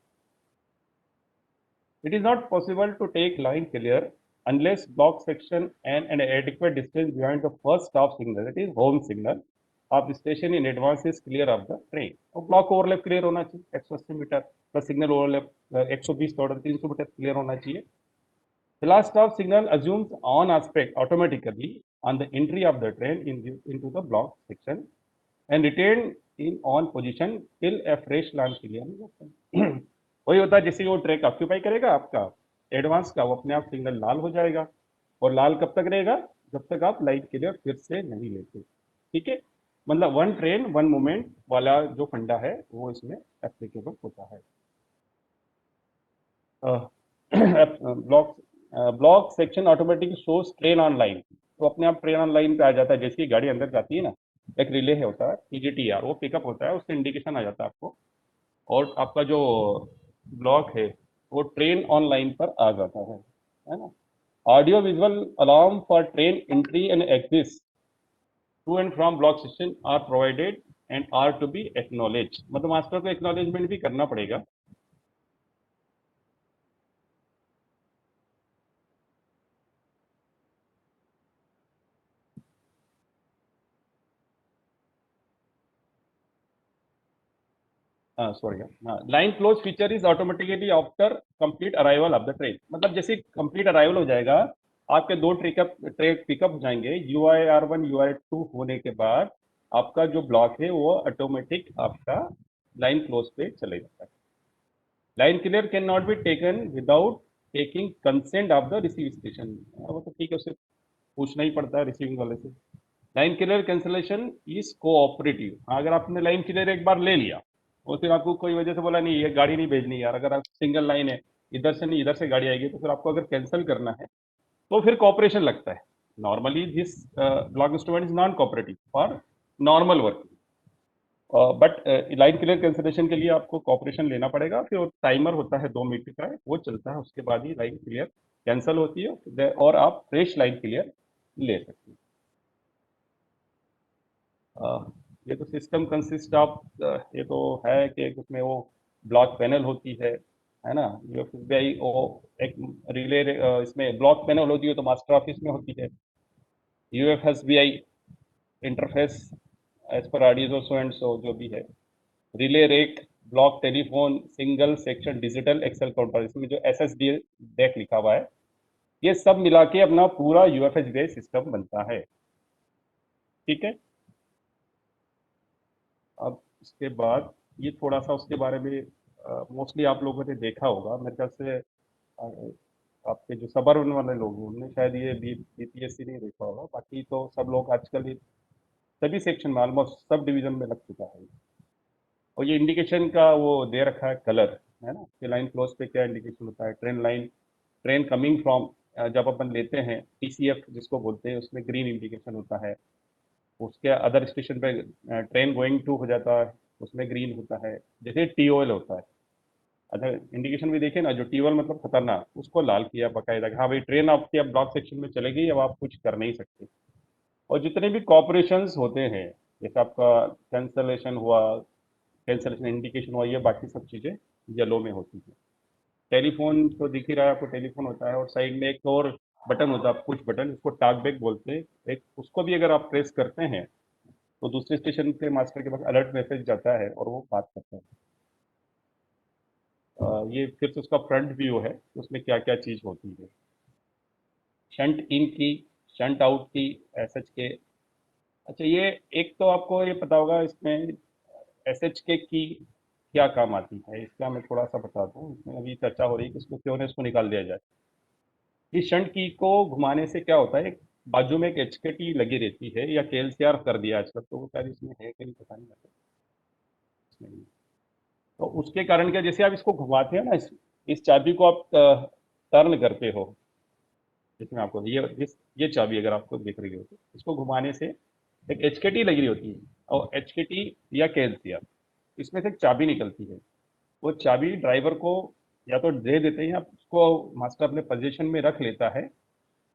It is not possible to take line clear unless block section and an adequate distance behind the first stop signal, that is home signal, of the station in advance is clear of the train. और ब्लॉक ओवरलैप क्लियर होना चाहिए 180 metre, plus signal overlap 120 order 300 metre clear होना चाहिए। The last stop signal assumes on aspect automatically on the entry of the train into the block section and retained in on position till a fresh line clear is open. वही होता है, जैसे वो ट्रैक ऑक्यूपाई करेगा आपका एडवांस का, वो अपने आप सिग्नल लाल हो जाएगा। और लाल कब तक रहेगा? जब तक आप लाइन क्लियर फिर से नहीं लेते, ठीक है। मतलब वन ट्रेन वन मोमेंट वाला जो फंडा है वो इसमें एप्लीकेबल होता है। Block block section automatic shows train on line, तो अपने आप ट्रेन ऑन लाइन पे आ जाता है। जैसे ही गाड़ी अंदर जाती है ना, एक रिले है होता है टीजीटीआर, वो पिकअप होता है, उससे इंडिकेशन आ जाता है आपको, और आपका जो ब्लॉक है वो ट्रेन ऑन लाइन पर आ जाता है ना। Audio visual alarm for train entry and exit to and from block section are provided and are to be acknowledge, मतलब मास्टर को एक्नॉलेजमेंट भी करना पड़ेगा। Sorry, line close feature is automatically after complete arrival of the train, मतलब जैसे कंप्लीट अराइवल हो जाएगा, आपके दो ट्रेन पिकअप हो जाएंगे, UIR1 UIR2 होने के बाद आपका जो ब्लॉक है वो ऑटोमेटिक आपका लाइन क्लोज पे चले जाता है। Line clear can not be taken without taking consent of the receive station, वो तो ठीक है, उसे पूछना ही पड़ता है रिसीविंग वाले से। Line clear cancellation is cooperative, अगर आपने लाइन क्लियर एक बार ले लिया और फिर आपको कोई वजह से बोला नहीं ये गाड़ी नहीं भेजनी यार, अगर आप सिंगल लाइन है, इधर से नहीं इधर से गाड़ी आएगी, तो फिर आपको अगर कैंसिल करना है तो फिर कॉपरेशन लगता है। Normally this block instrument is non cooperative for normal work, but line clear cancellation के लिए आपको कॉपरेशन लेना पड़ेगा। फिर टाइमर होता है 2 मिनट का, वो चलता है, उसके बाद ही लाइन क्लियर कैंसिल होती है और आप फ्रेश लाइन क्लियर ले सकते हैं। ये तो सिस्टम कंसिस्ट ऑफ, ये तो है कि उसमें वो ब्लॉक पैनल होती है ना। यूएफएसबीआई वो एक रिले, इसमें ब्लॉक पैनल होती है तो मास्टर ऑफिस में होती है। यूएफएसबीआई इंटरफेस एज पर आरडीएसओ सो एंड सो जो भी है, relay rack, block telephone, single section digital axle counter, इसमें जो एसएसडी डेक लिखा हुआ है, ये सब मिला के अपना पूरा यूएफएसबीआई सिस्टम बनता है, ठीक है। अब इसके बाद ये थोड़ा सा उसके बारे में मोस्टली आप लोगों ने देखा होगा मेरे ख्याल से, आपके जो सबर्बन वाले लोग हैं उन्होंने शायद ये बीपीएससी नहीं देखा होगा, बाकी तो सब लोग आजकल सभी सेक्शन में ऑलमोस्ट सब डिवीजन में लग चुका है। और ये इंडिकेशन का वो दे रखा है कलर, है ना, कि लाइन क्लोज पे क्या इंडिकेशन होता है। ट्रेन कमिंग फ्रॉम, जब अपन लेते हैं टीसीएफ जिसको बोलते हैं, उसमें ग्रीन इंडिकेशन होता है। उसके अदर स्टेशन पे ट्रेन गोइंग टू हो जाता है, उसमें ग्रीन होता है। जैसे टीओएल होता है, अच्छा इंडिकेशन भी देखें ना, जो टीओएल मतलब खतरनाक, उसको लाल किया बाकायदा, हाँ भाई ट्रेन आपके अब ब्लॉक सेक्शन में चलेगी, अब आप कुछ कर नहीं सकते। और जितने भी कॉपरेशंस होते हैं, जैसे आपका कैंसलेशन हुआ, कैंसलेशन इंडिकेशन हुआ, ये बाकी सब चीज़ें येलो में होती हैं। टेलीफोन तो दिख ही रहा है आपको, टेलीफोन होता है, और साइड में एक और बटन होता है, पुश बटन, उसको टॉक बैक बोलते हैं। एक उसको भी अगर आप प्रेस करते हैं तो दूसरे स्टेशन पे मास्टर के पास अलर्ट मैसेज जाता है और वो बात करता है। ये फिर से उसका फ्रंट व्यू है, उसमें क्या क्या चीज होती है। शंट इन की, शंट आउट की, एसएच के। अच्छा, ये एक तो आपको ये पता होगा इसमें एसएच के की क्या काम आती है, इसका मैं थोड़ा सा बता दूं। इसमें अभी चर्चा हो रही है कि इसको क्यों ना इसको निकाल दिया जाए। इस शंट की को घुमाने से क्या होता है, एक बाजू में एक एचकेटी लगी रहती है, या केएलसीआर कर दिया आजकल, तो वो शायद इसमें है कि नहीं पता नहीं इसमें नहीं। तो उसके कारण क्या, जैसे आप इसको घुमाते हैं ना, इस चाबी को आप टर्न करते हो, जिसमें आपको ये चाबी अगर आपको दिख रही हो तो इसको घुमाने से एक एचकेटी लगी होती है, और एचकेटी या केएलसीआर, इसमें से एक चाबी निकलती है। वो चाबी ड्राइवर को या तो दे देते हैं, या उसको मास्टर अपने पोजीशन में रख लेता है,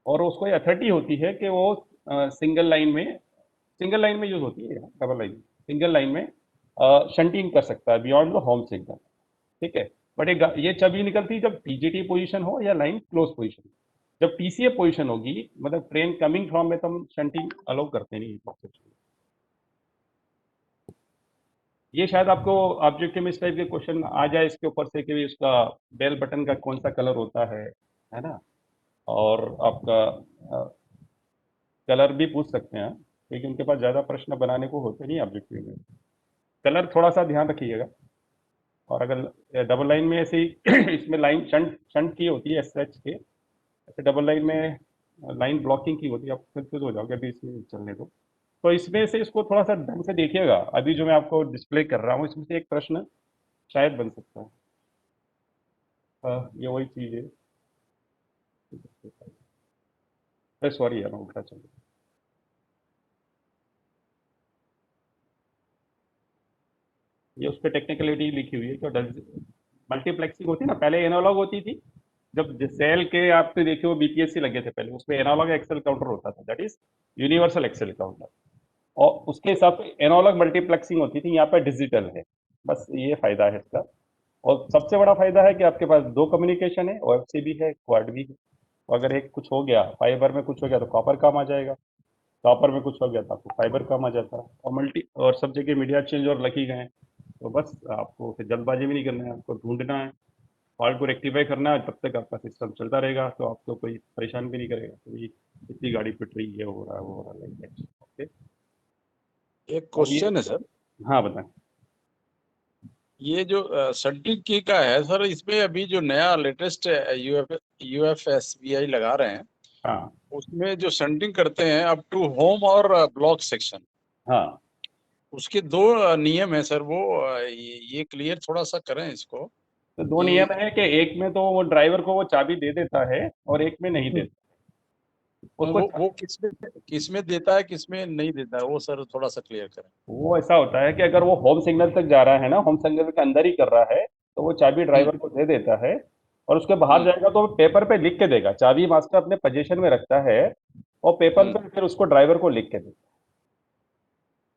और उसको ये अथॉरिटी होती है कि वो सिंगल लाइन में यूज होती है, डबल लाइन, सिंगल लाइन में शंटिंग कर सकता है बियॉन्ड द होम सिग्नल। ठीक है, बट ये चाबी निकलती है जब टीजीटी पोजीशन हो या लाइन क्लोज पोजीशन। जब टीसीए पोजीशन होगी, मतलब ट्रेन कमिंग फ्रॉम में, तो हम शंटिंग अलाउ करते नहीं। ये शायद आपको ऑब्जेक्टिव में इस टाइप के क्वेश्चन आ जाए इसके ऊपर से कि उसका बेल बटन का कौन सा कलर होता है ना, और आपका कलर भी पूछ सकते हैं, क्योंकि उनके पास ज़्यादा प्रश्न बनाने को होते नहीं ऑब्जेक्टिव में। कलर थोड़ा सा ध्यान रखिएगा। और अगर डबल लाइन में ऐसे ही इसमें लाइन शंट शंट की होती है एसएच के, ऐसे डबल लाइन में लाइन ब्लॉकिंग की होती है, आप कंफ्यूज हो जाओगे, अभी इसमें चलने दो। तो इसमें से इसको थोड़ा सा ढंग से देखिएगा, अभी जो मैं आपको डिस्प्ले कर रहा हूँ इसमें से एक प्रश्न शायद बन सकता है। ये वही चीज़ है, सॉरी यार मैं उल्टा चल गया। ये उस पर टेक्निकलिटी लिखी हुई है कि मल्टीप्लेक्सिंग होती है ना, पहले एनालॉग होती थी। जब सेल के आपने देखे वो बीपीएससी लगे थे पहले, उसमें एनालॉग एक्सेल काउंटर होता था, that is universal axle counter, और उसके हिसाब से एनालॉग मल्टीप्लेक्सिंग होती थी। यहाँ पे डिजिटल है, बस ये फायदा है इसका। और सबसे बड़ा फायदा है कि आपके पास दो कम्युनिकेशन है, ओएफसी भी है, क्वाड भी है। तो अगर एक कुछ हो गया, फाइबर में कुछ हो गया तो कॉपर काम आ जाएगा, कॉपर में कुछ हो गया तो आपको फाइबर काम आ जाता है। और सब जगह मीडिया चेंज और लगी गए हैं, तो बस आपको फिर जल्दबाजी भी नहीं करना है, आपको ढूंढना है, फॉल्ट को रेक्टिफाई करना है, तब तक आपका सिस्टम चलता रहेगा, तो आपको कोई परेशान भी नहीं करेगा। तो ये इतनी गाड़ी पिट रही है, हो रहा है, वो हो रहा है, लाइक दैट। ओके, एक अब ये, क्वेश्चन है सर, हाँ बताएं। ये जो शंटिंग की का है सर, इसमें अभी जो नया लेटेस्ट यूएफएसबीआई लगा रहे हैं, हाँ उसमें जो शंटिंग करते हैं अप टू होम और ब्लॉक सेक्शन, हाँ, उसके दो नियम है सर, वो ये क्लियर थोड़ा सा करें इसको तो दो कि नियम है कि एक में तो वो ड्राइवर को वो चाबी दे देता है, और एक में नहीं देता उसको। वो किसमें देता है किसमें नहीं देता है, वो सर थोड़ा सा क्लियर करें। वो ऐसा होता है कि अगर वो होम सिग्नल तक जा रहा है ना, होम सिग्नल के अंदर ही कर रहा है, तो वो चाबी हम्म ड्राइवर को दे देता है, और उसके बाहर हम्म जाएगा तो वो पेपर पे लिख के देगा। चाबी मास्टर अपने पोजीशन में रखता है, और पेपर हम्म, पे फिर उसको ड्राइवर को लिख के देता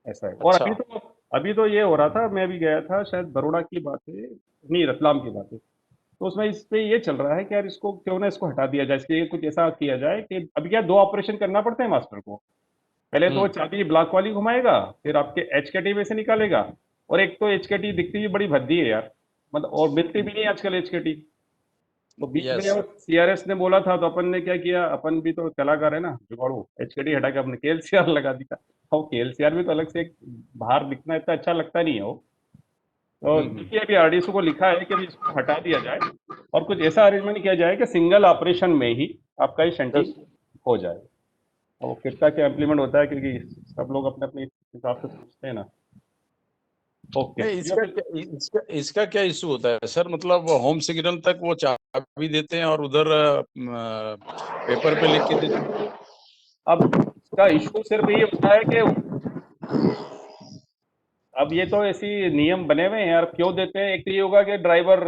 है, ऐसा है। और अच्छा। अभी तो ये हो रहा था, मैं भी गया था, शायद बरोड़ा की बात है, नहीं रतलाम की बात है, तो उसमें इस पे ये चल रहा है कि यार इसको क्यों ना इसको हटा दिया जाए, इसलिए कुछ ऐसा किया जाए कि अभी क्या दो ऑपरेशन करना पड़ते हैं मास्टर को। पहले तो वो हम्म चाबी ब्लॉक वाली घुमाएगा, फिर आपके एच के टी में से निकालेगा। और एक तो एच के टी दिखती भी बड़ी भद्दी है यार, मतलब, और मिलती भी नहीं आजकल एच के टी। तो बीच में यस। सीआरएस ने बोला था, तो अपन ने क्या किया, अपन भी तो कलाकार है ना, जुगाड़ू, एच के टी हटा के अपने केएलसीआर लगा दिया। और केएलसीआर भी तो अलग से एक बाहर दिखना इतना अच्छा लगता नहीं है वो। तो हम्म। देखिए अभी आरडीएसओ को लिखा है कि अभी इसको हटा दिया जाए, और कुछ ऐसा अरेंजमेंट किया जाए कि सिंगल ऑपरेशन में ही आपका ये शंटिंग हो जाए। और वो कितना क्या इम्प्लीमेंट होता है, क्योंकि सब लोग अपने अपने हिसाब से सोचते हैं ना। ओके, नहीं, इसका क्या इशू होता है सर, मतलब होम सिग्नल तक वो चाबी देते हैं और उधर पेपर पे लिख के देते हैं। अब इसका इशू सिर्फ ये होता है कि अब ये तो ऐसी नियम बने हुए हैं यार, क्यों देते हैं। एक तो ये होगा कि ड्राइवर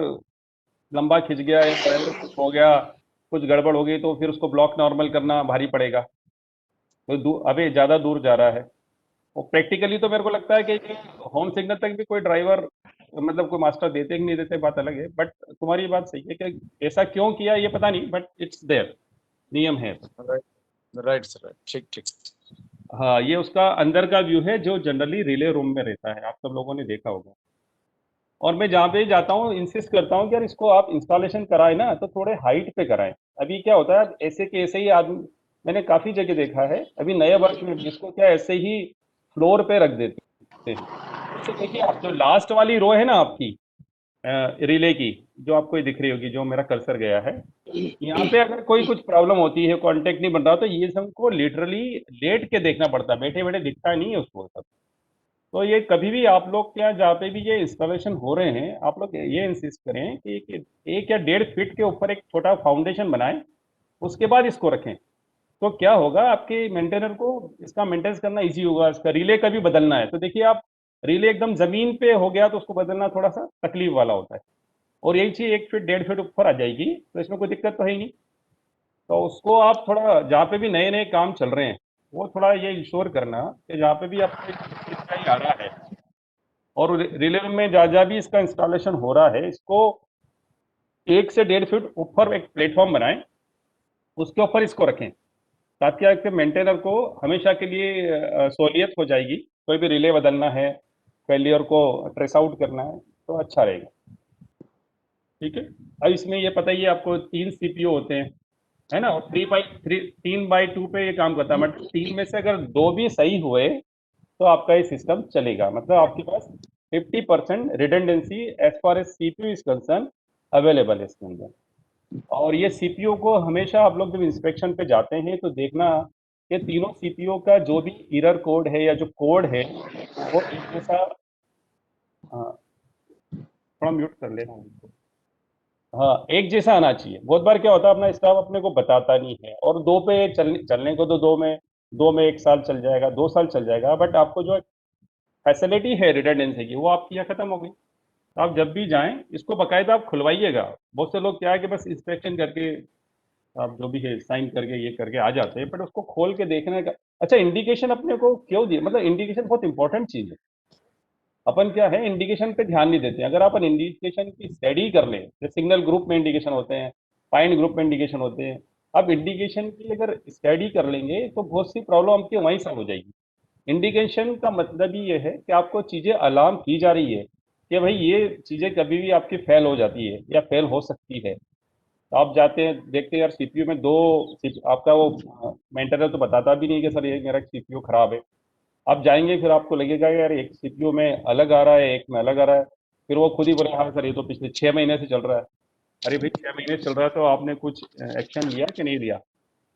लंबा खिंच गया, या ड्राइवर कुछ हो गया, कुछ गड़बड़ हो गई, तो फिर उसको ब्लॉक नॉर्मल करना भारी पड़ेगा, तो अभी ज़्यादा दूर जा रहा है। वो प्रैक्टिकली तो मेरे को लगता है कि होम सिग्नल तक भी कोई ड्राइवर, मतलब कोई मास्टर देते कि नहीं देते बात अलग है, बट तुम्हारी बात सही है कि ऐसा क्यों किया ये पता नहीं, बट इट्स देयर। नियम है। राइट सर, राइट, ठीक ठीक। हाँ, ये उसका अंदर का व्यू है जो जनरली रिले रूम में रहता है, आप सब लोगों ने देखा होगा। और मैं जहाँ पे जाता हूँ इंसिस्ट करता हूँ कि यार इसको आप इंस्टॉलेशन कराए ना तो थोड़े हाइट पे कराएं। अभी क्या होता है, ऐसे के ऐसे ही आदमी, मैंने काफी जगह देखा है अभी नए वर्ष में भी इसको क्या ऐसे ही फ्लोर पे रख देते हैं। जैसे देखिए आप जो लास्ट वाली रो है ना आपकी रिले की, जो आपको ये दिख रही होगी, जो मेरा कर्सर गया है, यहाँ पे अगर कोई कुछ प्रॉब्लम होती है, कांटेक्ट नहीं बन रहा, तो ये सबको लिटरली लेट के देखना पड़ता है, बैठे बैठे दिखता नहीं है उसको सब। तो ये कभी भी आप लोग क्या, जहाँ पे भी ये इंस्टॉलेशन हो रहे हैं, आप लोग ये इंसिस्ट करें कि 1 या 1.5 फीट के ऊपर एक छोटा फाउंडेशन बनाएं, उसके बाद इसको रखें। तो क्या होगा, आपके मेंटेनर को इसका मेंटेनेंस करना इजी होगा। इसका रिले कभी बदलना है तो देखिए आप, रिले एकदम जमीन पे हो गया तो उसको बदलना थोड़ा सा तकलीफ वाला होता है, और यही चीज 1 फीट 1.5 फीट ऊपर आ जाएगी तो इसमें कोई दिक्कत तो है ही नहीं। तो उसको आप थोड़ा, जहाँ पे भी नए नए काम चल रहे हैं, वो थोड़ा ये इंश्योर करना कि जहाँ पे भी आपको इसका ही आ रहा है, और रिले में जहाँ जहाँ भी इसका इंस्टॉलेशन हो रहा है, इसको 1 से 1.5 फीट ऊपर एक प्लेटफॉर्म बनाएं, उसके ऊपर इसको रखें, ताकि आपके मेंटेनर को हमेशा के लिए सहूलियत हो जाएगी। कोई भी रिले बदलना है, फेलियर को ट्रेस आउट करना है, तो अच्छा रहेगा। ठीक है। अब इसमें ये पता ही है आपको, 3 CPU होते हैं, है ना, और 3x2 पे ये काम करता है, मतलब 3 में से अगर 2 भी सही हुए तो आपका ये सिस्टम चलेगा। मतलब आपके पास 50% redundancy as far as CPU is concern available है इसके अंदर। और ये सीपीयू को हमेशा आप लोग जब इंस्पेक्शन पे जाते हैं तो देखना कि तीनों सीपीयू का जो भी एरर कोड है या जो कोड है वो एक जैसा, हाँ, थोड़ा म्यूट कर लेना उनको। हाँ, एक जैसा आना चाहिए। बहुत बार क्या होता है, अपना स्टाफ अपने को बताता नहीं है, और 2 पे चलने को तो 2 में 1 साल चल जाएगा, 2 साल चल जाएगा, बट आपको जो फैसिलिटी है रिडंडेंसी की, वो आपकी यहाँ खत्म हो गई। तो आप जब भी जाएं इसको बकायदा आप खुलवाइएगा। बहुत से लोग क्या है कि बस इंस्पेक्शन करके, आप जो भी है साइन करके ये करके आ जाते हैं, बट उसको खोल के देखने का, अच्छा इंडिकेशन अपने को क्यों दिए, मतलब इंडिकेशन बहुत इंपॉर्टेंट चीज है। अपन क्या है, इंडिकेशन पे ध्यान नहीं देते। अगर अपन इंडिकेशन की स्टडी कर लें, जैसे सिग्नल ग्रुप में इंडिकेशन होते हैं, पाइन ग्रुप में इंडिकेशन होते हैं, अब इंडिकेशन की अगर स्टडी कर लेंगे तो बहुत सी प्रॉब्लम आपकी वहीं से हो जाएगी। इंडिकेशन का मतलब ही ये है कि आपको चीजें अलार्म की जा रही है कि भाई ये चीजें कभी भी आपकी फेल हो जाती है या फेल हो सकती है। तो आप जाते हैं देखते हैं यार सीपीयू में आपका वो मेंटेनर तो बताता भी नहीं कि सर ये मेरा सीपीयू खराब है। आप जाएंगे फिर आपको लगेगा यार एक सीपीयू में अलग आ रहा है, एक में अलग आ रहा है, फिर वो खुद ही बोले हाँ सर ये तो पिछले 6 महीने से चल रहा है। अरे भाई 6 महीने से चल रहा है तो आपने कुछ एक्शन लिया कि नहीं लिया?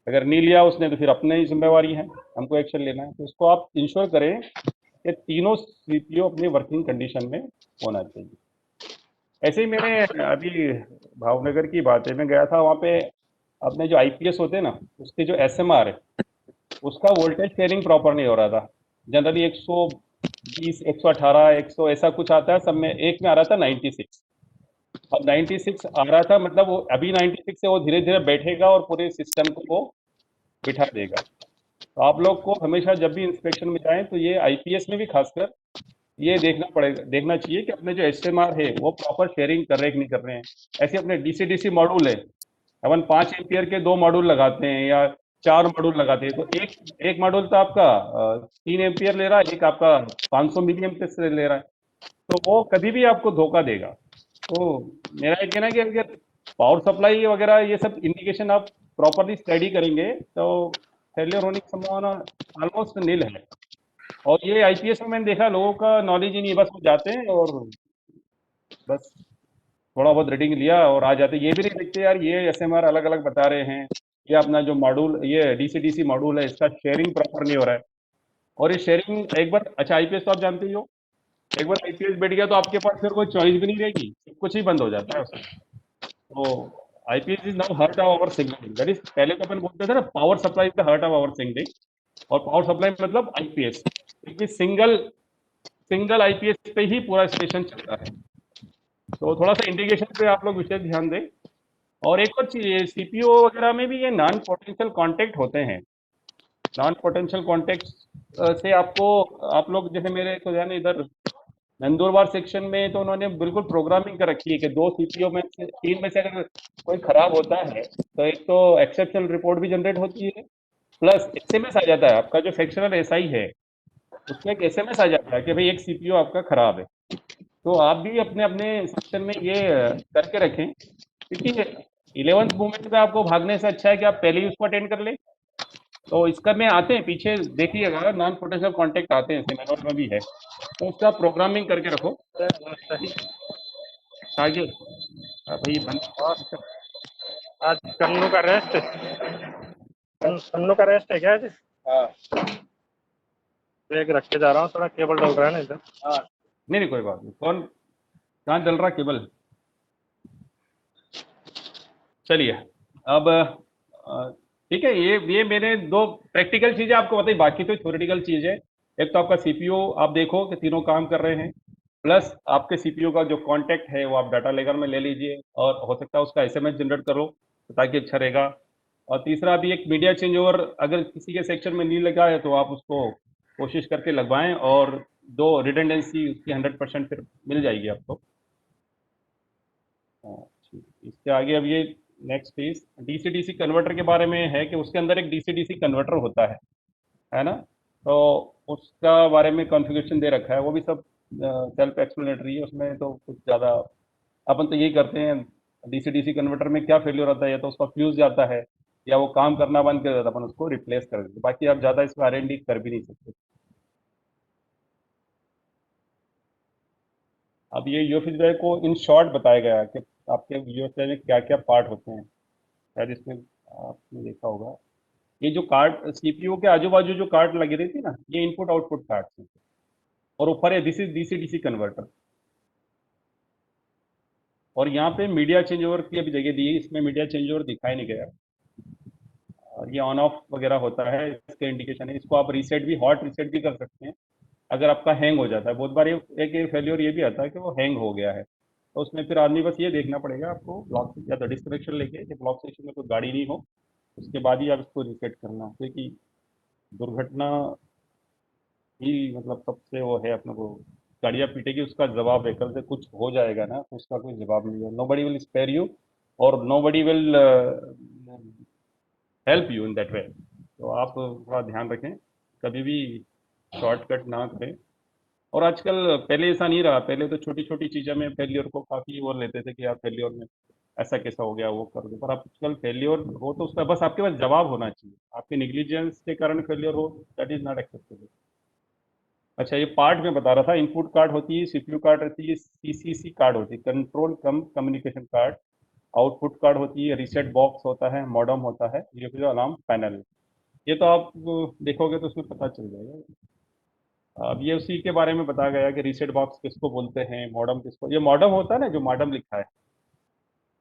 अगर नहीं लिया उसने तो फिर अपनी ही जिम्मेवारी है, हमको एक्शन लेना है। तो इसको आप इंश्योर करें कि तीनों सीपीयू अपनी वर्किंग कंडीशन में होना चाहिए। ऐसे ही मैंने अभी भावनगर की बात है, मैं गया था वहाँ पे, अपने जो आईपीएस होते हैं ना, उसके जो एसएमआर है, उसका वोल्टेज शेयरिंग प्रॉपर नहीं हो रहा था। जनरली 120 118 100 ऐसा कुछ आता है, सब में एक में आ रहा था 96। अब 96 आ रहा था, मतलब वो अभी 96 से वो धीरे धीरे बैठेगा और पूरे सिस्टम को वो बिठा देगा। तो आप लोग को हमेशा जब भी इंस्पेक्शन में जाएं तो ये आईपीएस में भी खासकर ये देखना चाहिए कि अपने जो एसएमआर है वो प्रॉपर शेयरिंग कर रहे हैं कि नहीं कर रहे हैं। ऐसे अपने डीसी डीसी मॉड्यूल है, अपन 5 एम्पियर के 2 मॉड्यूल लगाते हैं या 4 मॉड्यूल लगाते हैं, तो एक एक मॉड्यूल तो आपका 3 एम्पियर ले रहा है, एक आपका 500 मिली एम्पियर से ले रहा है, तो वो कभी भी आपको धोखा देगा। तो मेरा ये कहना है कि अगर पावर सप्लाई वगैरह ये सब इंडिकेशन आप प्रॉपरली स्टडी करेंगे तो फेलियर होने की संभावना ऑलमोस्ट नील है। और ये आईपीएस में मैंने देखा लोगों का नॉलेज ही नहीं है, बस वो जाते हैं और बस थोड़ा बहुत रीडिंग लिया और आ जाते, ये भी नहीं देखते यार ये एसएमआर अलग अलग बता रहे हैं, ये अपना जो मॉड्यूल, ये डीसी डीसी मॉड्यूल है, इसका शेयरिंग प्रॉपर नहीं हो रहा है। और ये शेयरिंग एक बार, अच्छा आईपीएस तो आप जानते ही हो, एक बार आईपीएस बैठ गया तो आपके पास फिर कोई चॉइस भी नहीं रहेगी, सब कुछ ही बंद हो जाता है उसमें। तो IPS is now heart of our signalling, that is, पहले तो अपन बोलते थे ना power supply is the heart of our signalling, और पावर सप्लाई मतलब आईपीएस, क्योंकि सिंगल सिंगल आईपीएस पे ही पूरा स्टेशन चलता है। तो थोड़ा सा इंडिकेशन पे आप लोग विशेष ध्यान दें। और एक और चीज, सीपीयू वगैरह में भी ये नॉन पोटेंशियल कांटेक्ट होते हैं। नॉन पोटेंशियल कांटेक्ट से आपको, आप लोग जैसे मेरे तो जाने इधर नंदुरबार सेक्शन में तो उन्होंने बिल्कुल प्रोग्रामिंग कर रखी है कि 2 सीपीयू में से 3 में से अगर कोई खराब होता है तो एक तो एक्सेप्शनल रिपोर्ट भी जनरेट होती है, प्लस एसएमएस आ जाता है। आपका जो सेक्शनल एसआई है उसमें एक एसएमएस आ जाता है कि भाई एक सीपीयू आपका खराब है। तो आप भी अपने अपने सेक्शन में ये करके रखें, क्योंकि 11th मूवमेंट में आपको भागने से अच्छा है कि आप पहले ही उसको अटेंड कर लें। तो इसका में आते हैं, पीछे देखिएगा नॉन पोटेंशियल कॉन्टेक्ट आते हैं, मैनुअल में भी है, तो उसका प्रोग्रामिंग करके रखो ताकि भाई बंद। आज कन्नू का रेस्ट कन्नू का रेस्ट है क्या आज? हाँ। बैग रख के जा रहा हूँ, थोड़ा केबल डल रहा है ना इधर। नहीं नहीं कोई बात नहीं। कौन कहाँ चल रहा केबल? चलिए अब ठीक है, ये मैंने 2 प्रैक्टिकल चीजें आपको बताई, बाकी तो थ्योरेटिकल चीज है। एक तो आपका सीपीयू आप देखो कि तीनों काम कर रहे हैं, प्लस आपके सीपीयू का जो कांटेक्ट है वो आप डाटा लेगर में ले लीजिए, और हो सकता है उसका एसएमएस जनरेट करो ताकि अच्छा रहेगा। और तीसरा भी एक मीडिया चेंज ओवर अगर किसी के सेक्शन में नहीं लगा है तो आप उसको कोशिश करके लगवाएं, और 2 रिडंडेंसी उसकी 100% फिर मिल जाएगी आपको। ठीक, इसके आगे अब ये next is DC DC converter के बारे में है कि उसके अंदर एक डीसी डीसी कन्वर्टर होता है ना? तो उसका बारे में कॉन्फ़िगरेशन दे रखा है, वो भी सब सेल्फ एक्सप्लेनेटरी है, उसमें तो कुछ ज़्यादा अपन तो यही करते हैं। डीसी डीसी कन्वर्टर में क्या फेलियर होता है, या तो उसका फ्यूज जाता है या वो काम करना बंद कर देता है, अपन उसको रिप्लेस कर देते हैं। बाकी आप ज़्यादा इसमें R&D कर भी नहीं सकते। अब ये यूएफएस ड्राइव को इन शॉर्ट बताया गया है कि आपके यूएफएस ड्राइव में क्या क्या पार्ट होते हैं, शायद इसमें आपने देखा होगा। ये जो कार्ड सीपीयू के आजू बाजू जो कार्ड लगी रहती है ना, ये इनपुट आउटपुट कार्ड है, और ऊपर है this is DC DC converter. और यहाँ पे मीडिया चेंज ओवर की अभी जगह दी है, इसमें मीडिया चेंज ओवर दिखाई नहीं गया। और ये ऑन ऑफ वगैरह होता है, इसके इंडिकेशन है। इसको आप रीसेट भी, हॉट रीसेट भी कर सकते हैं अगर आपका हैंग हो जाता है। बहुत बार एक फेल्योर ये भी आता है कि वो हैंग हो गया है, तो उसमें फिर आदमी बस ये देखना पड़ेगा आपको, ब्लॉक या तो डिस्कनेक्शन लेके कि ब्लॉक सेक्शन में कोई गाड़ी नहीं हो, उसके बाद ही आप इसको रीसेट करना, क्योंकि दुर्घटना ही मतलब सबसे वो है अपने को। गाड़ियाँ पीटेगी उसका जवाब है, कल से कुछ हो जाएगा ना तो उसका कोई जवाब नहीं है। Nobody will spare you, और nobody will help you in that way. तो आप थोड़ा ध्यान रखें, कभी भी शॉर्टकट ना करें। और आजकल, पहले ऐसा नहीं रहा, पहले तो छोटी छोटी चीज़ों में फेलियर को काफ़ी वो लेते थे कि यार फेलियर में ऐसा कैसा हो गया, वो कर दो। पर आजकल फेलियर हो तो उसका बस आपके पास जवाब होना चाहिए। आपके निग्लिजेंस के कारण फेलियर हो, दैट इज नॉट एक्सेप्टेबल। अच्छा, ये पार्ट में बता रहा था, इनपुट कार्ड होती है, सीपीयू कार्ड रहती है, सीसीसी कार्ड होती है, कंट्रोल कम कम्युनिकेशन कार्ड। आउटपुट कार्ड होती है, रीसेट बॉक्स होता है, मॉडम होता है, ये जो अलार्म पैनल। ये तो आप देखोगे तो उसमें पता चल जाएगा। अब ये उसी के बारे में बताया गया कि रीसेट बॉक्स किसको बोलते हैं, मॉडम किसको। ये मॉडम होता है ना, जो मॉडम लिखा है,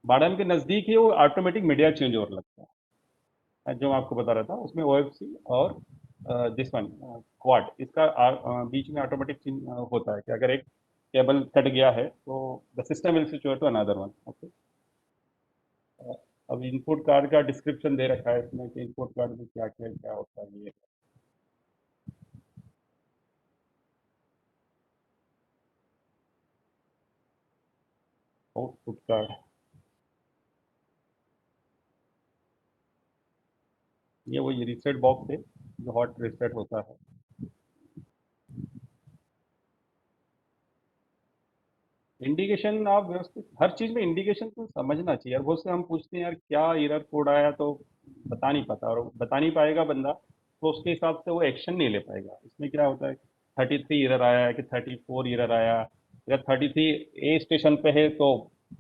मॉडम के नज़दीक ही वो ऑटोमेटिक मीडिया चेंज ओवर लगता है, जो मैं आपको बता रहा था। उसमें ओएफसी और दिस वन क्वाड, इसका बीच में ऑटोमेटिक होता है कि अगर एक केबल कट गया है तो the system will switch over to another one. Okay, अब इनपुट कार्ड का डिस्क्रिप्शन दे रखा है इसमें कि इनपुट कार्ड में क्या क्या क्या होता है। ये आउटपुट कार्ड, ये वही रीसेट बॉक्स है जो हॉट रीसेट होता है। इंडिकेशन आप व्यवस्थित, हर चीज़ में इंडिकेशन तो समझना चाहिए यार। बहुत से हम पूछते हैं यार क्या एरर कोड आया, तो बता नहीं पाता, और बता नहीं पाएगा बंदा तो उसके हिसाब से वो एक्शन नहीं ले पाएगा। इसमें क्या होता है, 33 एरर आया है कि 34 एरर आया, या 33 ए स्टेशन पे है तो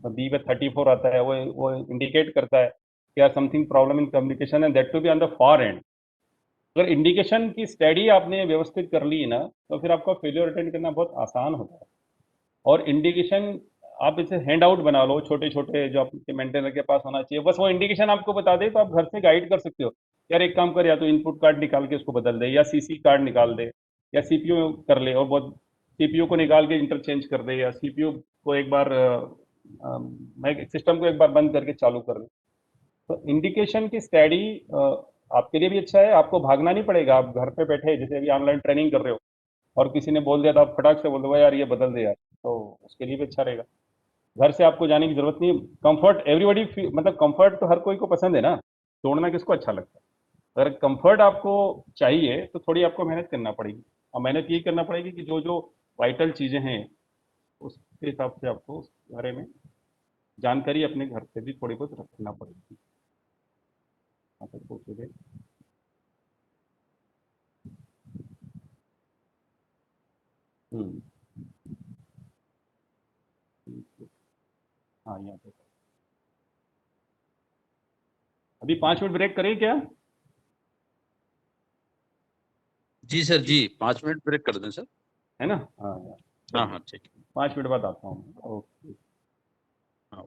बी पे 34 आता है, वो इंडिकेट करता है क्या something problem in communication and that to be on the far end. अगर इंडिकेशन की स्टडी आपने व्यवस्थित कर ली ना, तो फिर आपका फेलियर अटेंड करना बहुत आसान होता है। और इंडिकेशन आप इसे हैंड आउट बना लो, छोटे छोटे जो आपके मेंटेनर के पास होना चाहिए, बस वो इंडिकेशन आपको बता दे तो आप घर से गाइड कर सकते हो। यार एक काम कर, या तो इनपुट कार्ड निकाल के उसको बदल दे, या सीसी कार्ड निकाल दे, या सीपीयू कर ले, और बहुत सीपीयू को निकाल के इंटरचेंज कर दे, या सीपीयू को एक बार मैं सिस्टम को एक बार बंद करके चालू कर दे। तो इंडिकेशन की स्टडी आपके लिए भी अच्छा है, आपको भागना नहीं पड़ेगा। आप घर पे बैठे जैसे अभी ऑनलाइन ट्रेनिंग कर रहे हो, और किसी ने बोल दिया तो आप फटाक से बोल दो यार ये बदल दे यार, तो उसके लिए भी अच्छा रहेगा। घर से आपको जाने की जरूरत नहीं है। कंफर्ट एवरीबॉडी, मतलब कंफर्ट तो हर कोई को पसंद है ना, तोड़ना किसको अच्छा लगता है। अगर कंफर्ट आपको चाहिए तो थोड़ी आपको मेहनत करना पड़ेगी, और मेहनत ये करना पड़ेगी कि जो जो वाइटल चीजें हैं उसके हिसाब से आपको उस बारे में जानकारी अपने घर से भी थोड़ी बहुत रखना पड़ेगी। हाँ, तो पूछोगे। हम्म। हाँ, यहाँ पे अभी 5 मिनट ब्रेक करें क्या? जी सर, जी 5 मिनट ब्रेक कर दें सर। है ना? हाँ हाँ चलिए, हाँ ठीक है। 5 मिनट बाद आता हूँ। ओके। हाँ।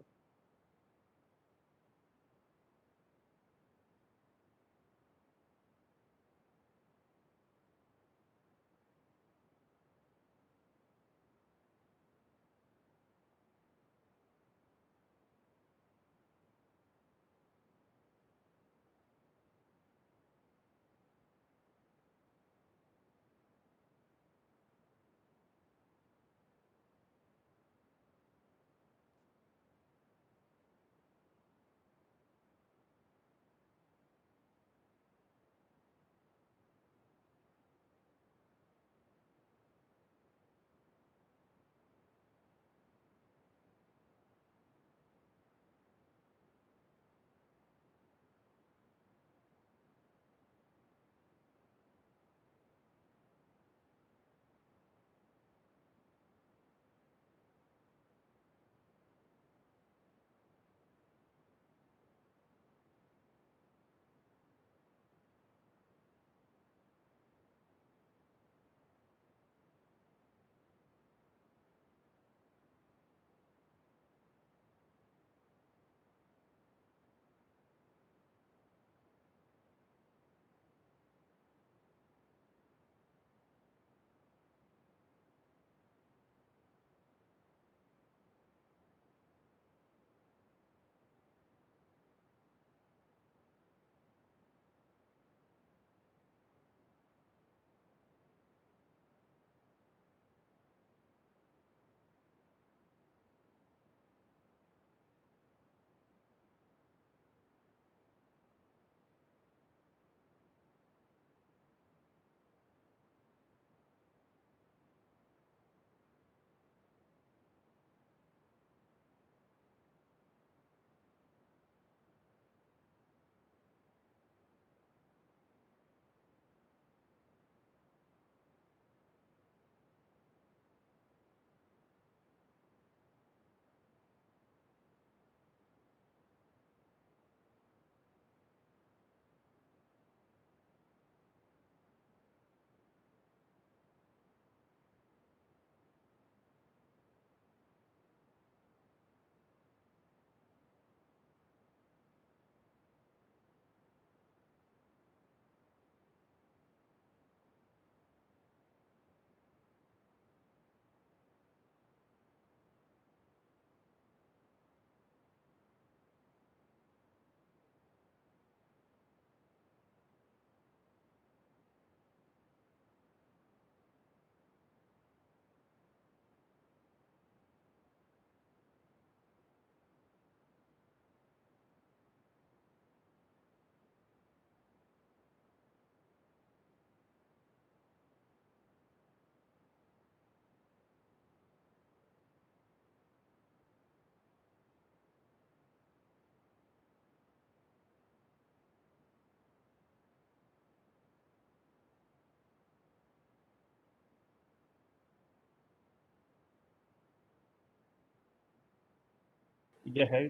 ये है,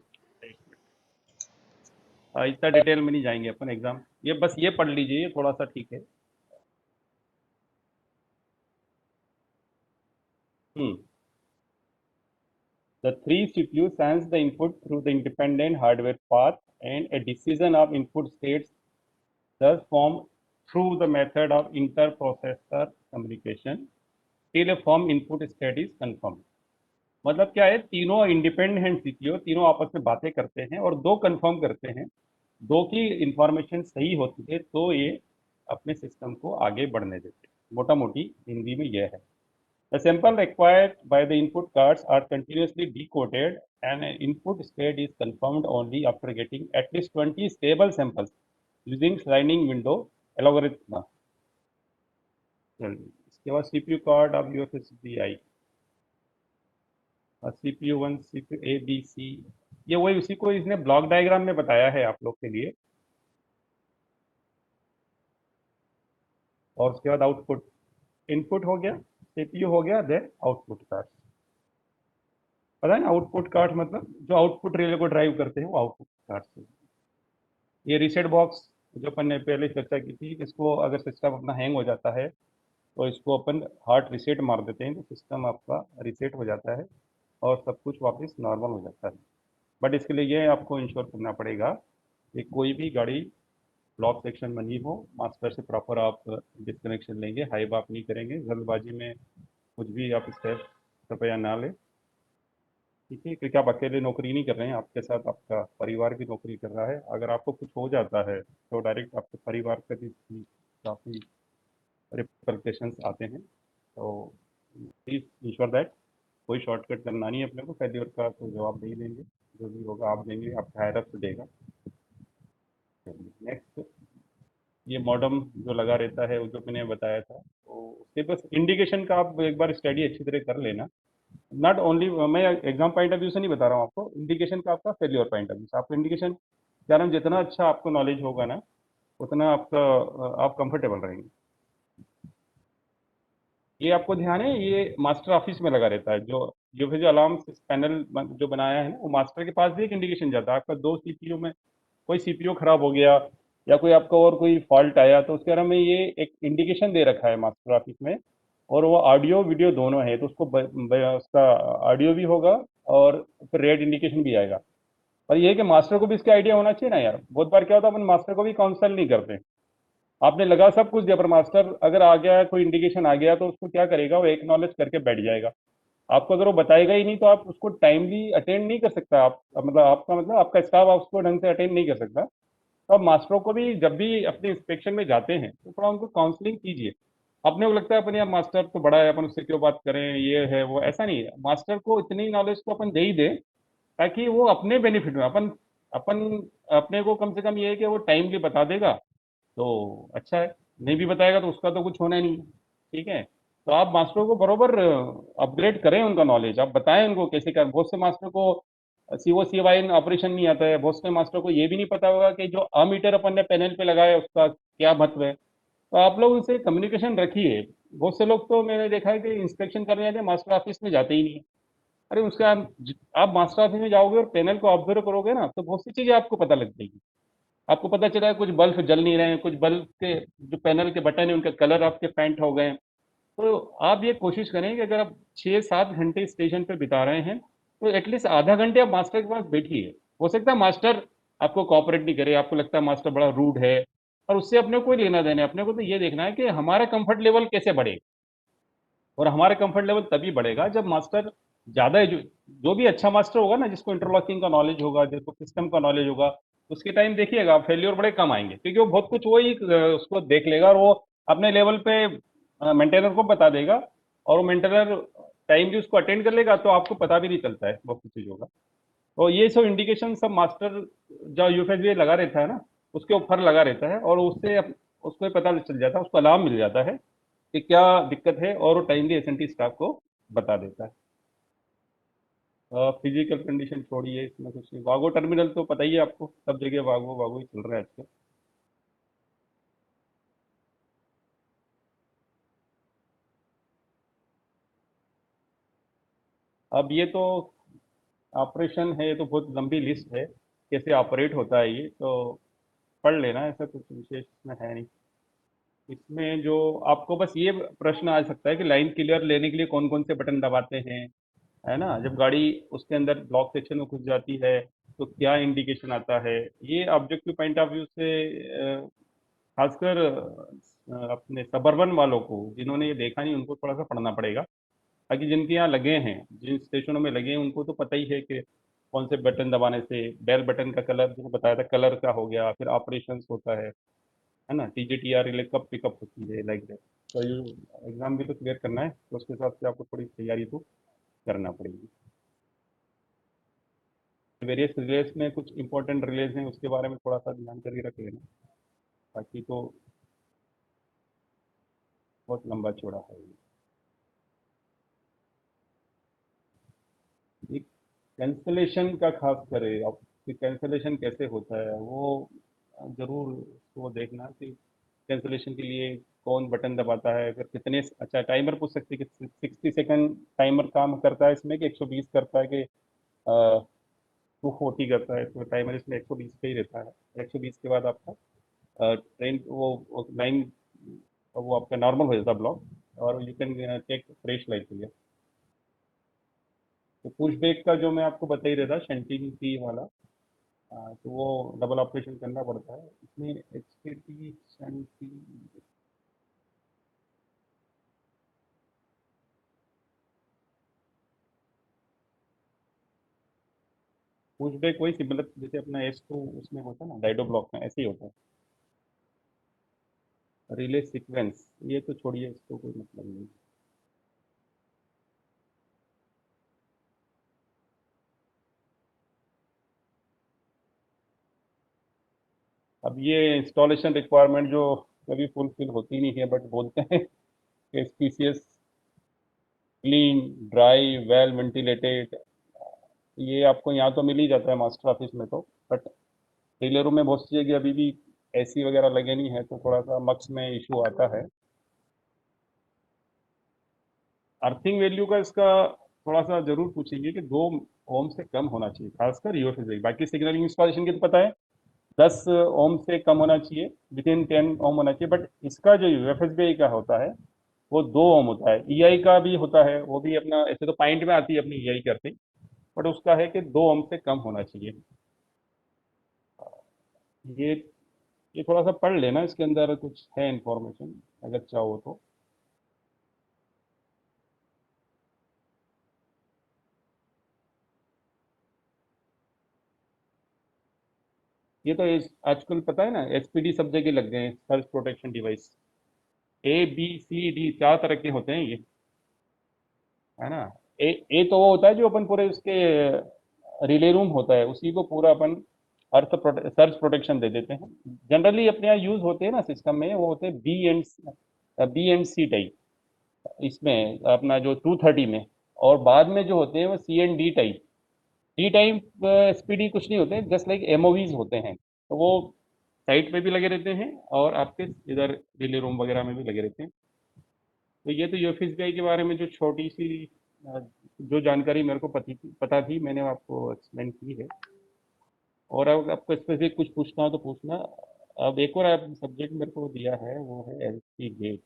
इतना डिटेल में नहीं जाएंगे अपन एग्जाम, ये बस ये पढ़ लीजिए, ये थोड़ा सा ठीक है। हम्म। The three CPU sends the input through the independent hardware path, and a decision of input states thus formed through the method of inter-processor communication till a form input state is confirmed। मतलब क्या है, तीनों इंडिपेंडेंट सीपीयू तीनों आपस में बातें करते हैं और दो कंफर्म करते हैं, दो की इंफॉर्मेशन सही होती है तो ये अपने सिस्टम को आगे बढ़ने देते हैं। मोटा मोटी हिंदी में यह है। The sample required by the input cards are continuously decoded and an input state is confirmed only after getting at least 20 stable samples using sliding window algorithm. इसके बाद CPU कार्ड अब UFSBI CPU 1 CPU A B C, ये वही उसी को इसने ब्लॉक डायग्राम में बताया है आप लोग के लिए। और उसके बाद आउटपुट, इनपुट हो गया, CPU हो गया, देन आउटपुट कार्ड। पता है ना आउटपुट कार्ड मतलब जो आउटपुट रिले को ड्राइव करते हैं वो आउटपुट कार्ड से। ये रीसेट बॉक्स जो अपन ने पहले चर्चा की थी, इसको अगर सिस्टम अपना हैंग हो जाता है तो इसको अपन हार्ड रीसेट मार देते हैं तो सिस्टम आपका रीसेट हो जाता है और सब कुछ वापस नॉर्मल हो जाता है। बट इसके लिए ये आपको इंश्योर करना पड़ेगा कि कोई भी गाड़ी ब्लॉक सेक्शन बनी हो, मास्टर से प्रॉपर आप डिस्कनेक्शन लेंगे, हाई बाप नहीं करेंगे, जल्दबाजी में कुछ भी आप स्टेप कृपया ना लें, ठीक है? क्योंकि आप अकेले नौकरी नहीं कर रहे हैं, आपके साथ आपका परिवार भी नौकरी कर रहा है। अगर आपको कुछ हो जाता है तो डायरेक्ट आपके परिवार पर भी काफ़ी रिपरकशंस आते हैं। तो प्लीज़ इंश्योर दैट कोई शॉर्टकट करना नहीं है अपने को, फेल्योर का तो जवाब नहीं देंगे, जो भी होगा आप देंगे, आपका हायर अप देगा। नेक्स्ट, ये मॉडम जो लगा रहता है वो जो मैंने बताया था, तो उसके बस इंडिकेशन का आप एक बार स्टडी अच्छी तरह कर लेना। नॉट ओनली, मैं एग्जाम पॉइंट ऑफ व्यू से नहीं बता रहा हूँ आपको, इंडिकेशन का आपका फेल्योर पॉइंट ऑफ व्यू से। आपको इंडिकेशन कारण जितना अच्छा आपको नॉलेज होगा ना उतना आपका आप कंफर्टेबल रहेंगे। ये आपको ध्यान है, ये मास्टर ऑफिस में लगा रहता है, जो फिर जो अलार्म पैनल जो बनाया है ना, वो मास्टर के पास भी एक इंडिकेशन जाता है। आपका दो सीपीयू में कोई सीपीयू खराब हो गया या कोई आपका और कोई फॉल्ट आया तो उसके बारे में ये एक इंडिकेशन दे रखा है मास्टर ऑफिस में, और वो ऑडियो वीडियो दोनों है, तो उसको उसका ऑडियो भी होगा और फिर रेड इंडिकेशन भी आएगा। पर ये है कि मास्टर को भी इसका आइडिया होना चाहिए ना यार। बहुत बार क्या होता है अपन मास्टर को भी काउंसल नहीं करते, आपने लगा सब कुछ दिया पर मास्टर अगर आ गया कोई इंडिकेशन आ गया तो उसको क्या करेगा, वो एक्नॉलेज करके बैठ जाएगा। आपको अगर वो बताएगा ही नहीं तो आप उसको टाइमली अटेंड नहीं कर सकता, आप मतलब आपका मतलब आपका स्टाफ आप उसको ढंग से अटेंड नहीं कर सकता। तो आप मास्टरों को भी जब भी अपने इंस्पेक्शन में जाते हैं तो थोड़ा उनको काउंसलिंग कीजिए। अपने को लगता है अपन यार मास्टर तो बड़ा है, अपन उससे क्यों बात करें, ये है वो, ऐसा नहीं है। मास्टर को इतनी नॉलेज तो अपन दे ही दे ताकि वो अपने बेनिफिट में, अपन अपन अपने को कम से कम ये है कि वो टाइमली बता देगा तो अच्छा है, नहीं भी बताएगा तो उसका तो कुछ होना नहीं है, ठीक है? तो आप मास्टरों को बरोबर अपग्रेड करें, उनका नॉलेज आप बताएं उनको कैसे कर। बहुत से मास्टर को सीओ सी वाई ऑपरेशन नहीं आता है, बहुत से मास्टर को ये भी नहीं पता होगा कि जो अमीटर अपन ने पैनल पे लगाया उसका क्या महत्व है। तो आप लोग उनसे कम्युनिकेशन रखिए। बहुत से लोग तो मैंने देखा है कि इंस्पेक्शन करने जाते हैं मास्टर ऑफिस में जाते ही नहीं है। अरे उसका आप मास्टर ऑफिस में जाओगे और पैनल को ऑब्जर्व करोगे ना तो बहुत सी चीजें आपको पता लग जाएगी। आपको पता चला है कुछ बल्ब जल नहीं रहे हैं, कुछ बल्ब के जो पैनल के बटन है उनका कलर आपके फेंट हो गए हैं। तो आप ये कोशिश करें कि अगर आप 6-7 घंटे स्टेशन पे बिता रहे हैं तो एटलीस्ट आधा घंटे आप मास्टर के पास बैठिए। हो सकता है मास्टर आपको कोऑपरेट नहीं करे, आपको लगता है मास्टर बड़ा रूड है, और उससे अपने को कोई लेना देना है। अपने को तो ये देखना है कि हमारा कंफर्ट लेवल कैसे बढ़े, और हमारा कंफर्ट लेवल तभी बढ़ेगा जब मास्टर ज़्यादा जो भी अच्छा मास्टर होगा ना, जिसको इंटरलॉकिंग का नॉलेज होगा, जिसको सिस्टम का नॉलेज होगा, उसके टाइम देखिएगा फेल्योर बड़े कम आएंगे, क्योंकि वो बहुत कुछ वही उसको देख लेगा और वो अपने लेवल पे मेंटेनर को बता देगा, और वो मेंटेनर टाइम भी उसको अटेंड कर लेगा तो आपको पता भी नहीं चलता है बहुत कुछ चीज़ों का। तो ये सब इंडिकेशन सब मास्टर जो यूएफएसबी लगा रहता है ना उसके ऊपर लगा रहता है, और उससे उसको पता चल जाता है, उसको अलार्म मिल जाता है कि क्या दिक्कत है, और वो टाइमली एसएनटी स्टाफ को बता देता है। फिजिकल कंडीशन छोड़िए, इसमें कुछ नहीं। वागो टर्मिनल तो पता ही है आपको, सब जगह वागो वागो ही चल रहा है आजकल। अब ये तो ऑपरेशन है, ये तो बहुत लंबी लिस्ट है कैसे ऑपरेट होता है, ये तो पढ़ लेना, ऐसा कुछ विशेष इसमें है नहीं। इसमें जो आपको बस ये प्रश्न आ सकता है कि लाइन क्लियर लेने के लिए कौन कौन से बटन दबाते हैं, है ना? जब गाड़ी उसके अंदर ब्लॉक सेक्शन में घुस जाती है तो क्या इंडिकेशन आता है, ये ऑब्जेक्टिव पॉइंट ऑफ व्यू से खासकर अपने सबर्बन वालों को जिन्होंने ये देखा नहीं उनको थोड़ा सा पढ़ना पड़ेगा। बाकी जिनके यहाँ लगे हैं, जिन स्टेशनों में लगे हैं, उनको तो पता ही है कि कौन से बटन दबाने से बेल बटन का कलर जो बताया था कलर का हो गया, फिर ऑपरेशंस होता है ना, टीजीटीआर रिले कब पिकअप होती है, लाइक दैट। तो एग्जाम भी तो क्लियर करना है, तो उसके हिसाब से आपको थोड़ी तैयारी तो करना पड़ेगी। वेरियस रिलेज में कुछ इंपॉर्टेंट रिलेज हैं, उसके बारे में थोड़ा सा जानकारी रख लेना, बाकी तो बहुत लंबा चौड़ा है ये। कैंसलेशन का खास करे अब, कि कैंसलेशन कैसे होता है वो जरूर वो देखना कि कैंसलेशन के लिए कौन बटन दबाता है, फिर कितने, अच्छा टाइमर पूछ सकते हैं कि 60 सेकंड टाइमर काम करता है इसमें कि 120 करता है कि 240 करता है, तो टाइमर इसमें 120 पे ही रहता है। 120 के बाद आपका ट्रेन वो लाइन वो आपका नॉर्मल हो जाता है ब्लॉक, और you can take fresh line के लिए। तो पुश बैक का जो मैं आपको बता ही रहा था शंटिंग की वाला, तो वो डबल ऑपरेशन करना पड़ता है इसमें। HKT शंटिंग पुश बैक वही सिमिलर जैसे अपना S2 उसमें होता है ना, डायडो ब्लॉक में ऐसे ही होता है। रिले सीक्वेंस ये तो छोड़िए, इसको कोई मतलब नहीं। अब ये इंस्टॉलेशन रिक्वायरमेंट जो कभी फुलफिल होती नहीं है, बट बोलते हैं कि SPCS clean dry well ventilated, ये आपको यहाँ तो मिल ही जाता है मास्टर ऑफिस में तो, बट डीलरों में बहुत सी जगह अभी भी AC वगैरह लगे नहीं है, तो थोड़ा सा मक्स में इशू आता है। अर्थिंग वैल्यू का इसका थोड़ा सा जरूर पूछेंगे कि 2 ओम से कम होना चाहिए, खासकर UFS। बाकी सिग्नलिंग इंस्टॉलेशन की तो पता है 10 ओम से कम होना चाहिए, विद इन 10 ओम होना चाहिए, बट इसका जो UFSBI का होता है वो 2 ओम होता है। EI का भी होता है, वो भी अपना ऐसे तो पॉइंट में आती है अपनी EI करते, बट उसका है कि 2 ओम से कम होना चाहिए। ये ये थोड़ा सा पढ़ लेना, इसके अंदर कुछ है इंफॉर्मेशन अगर चाहो तो। ये तो आजकल पता है ना, SPD सब जगह लग गए हैं, सर्च प्रोटेक्शन डिवाइस। ABCD 4 तरह के होते हैं ये, है ना। ए तो वो होता है जो अपन पूरे उसके रिले रूम होता है उसी को पूरा अपन सर्च प्रोटेक्शन दे देते हैं। जनरली अपने यहाँ यूज होते हैं ना सिस्टम में, वो होते हैं B एंड C टाइप इसमें अपना जो 230 में, और बाद में जो होते हैं वो C and D type. D type SPD कुछ नहीं होते, जस्ट लाइक MOVs होते हैं, तो वो साइट पे भी लगे रहते हैं और आपके इधर रिले रूम वगैरह में भी लगे रहते हैं। तो ये तो UFSBI के बारे में जो छोटी सी जो जानकारी मेरे को पता थी मैंने आपको एक्सप्लेन की है। और अब आपको स्पेसिफिक कुछ पूछना हो तो पूछना। अब एक और आप सब्जेक्ट मेरे को दिया है, वो है LC गेट।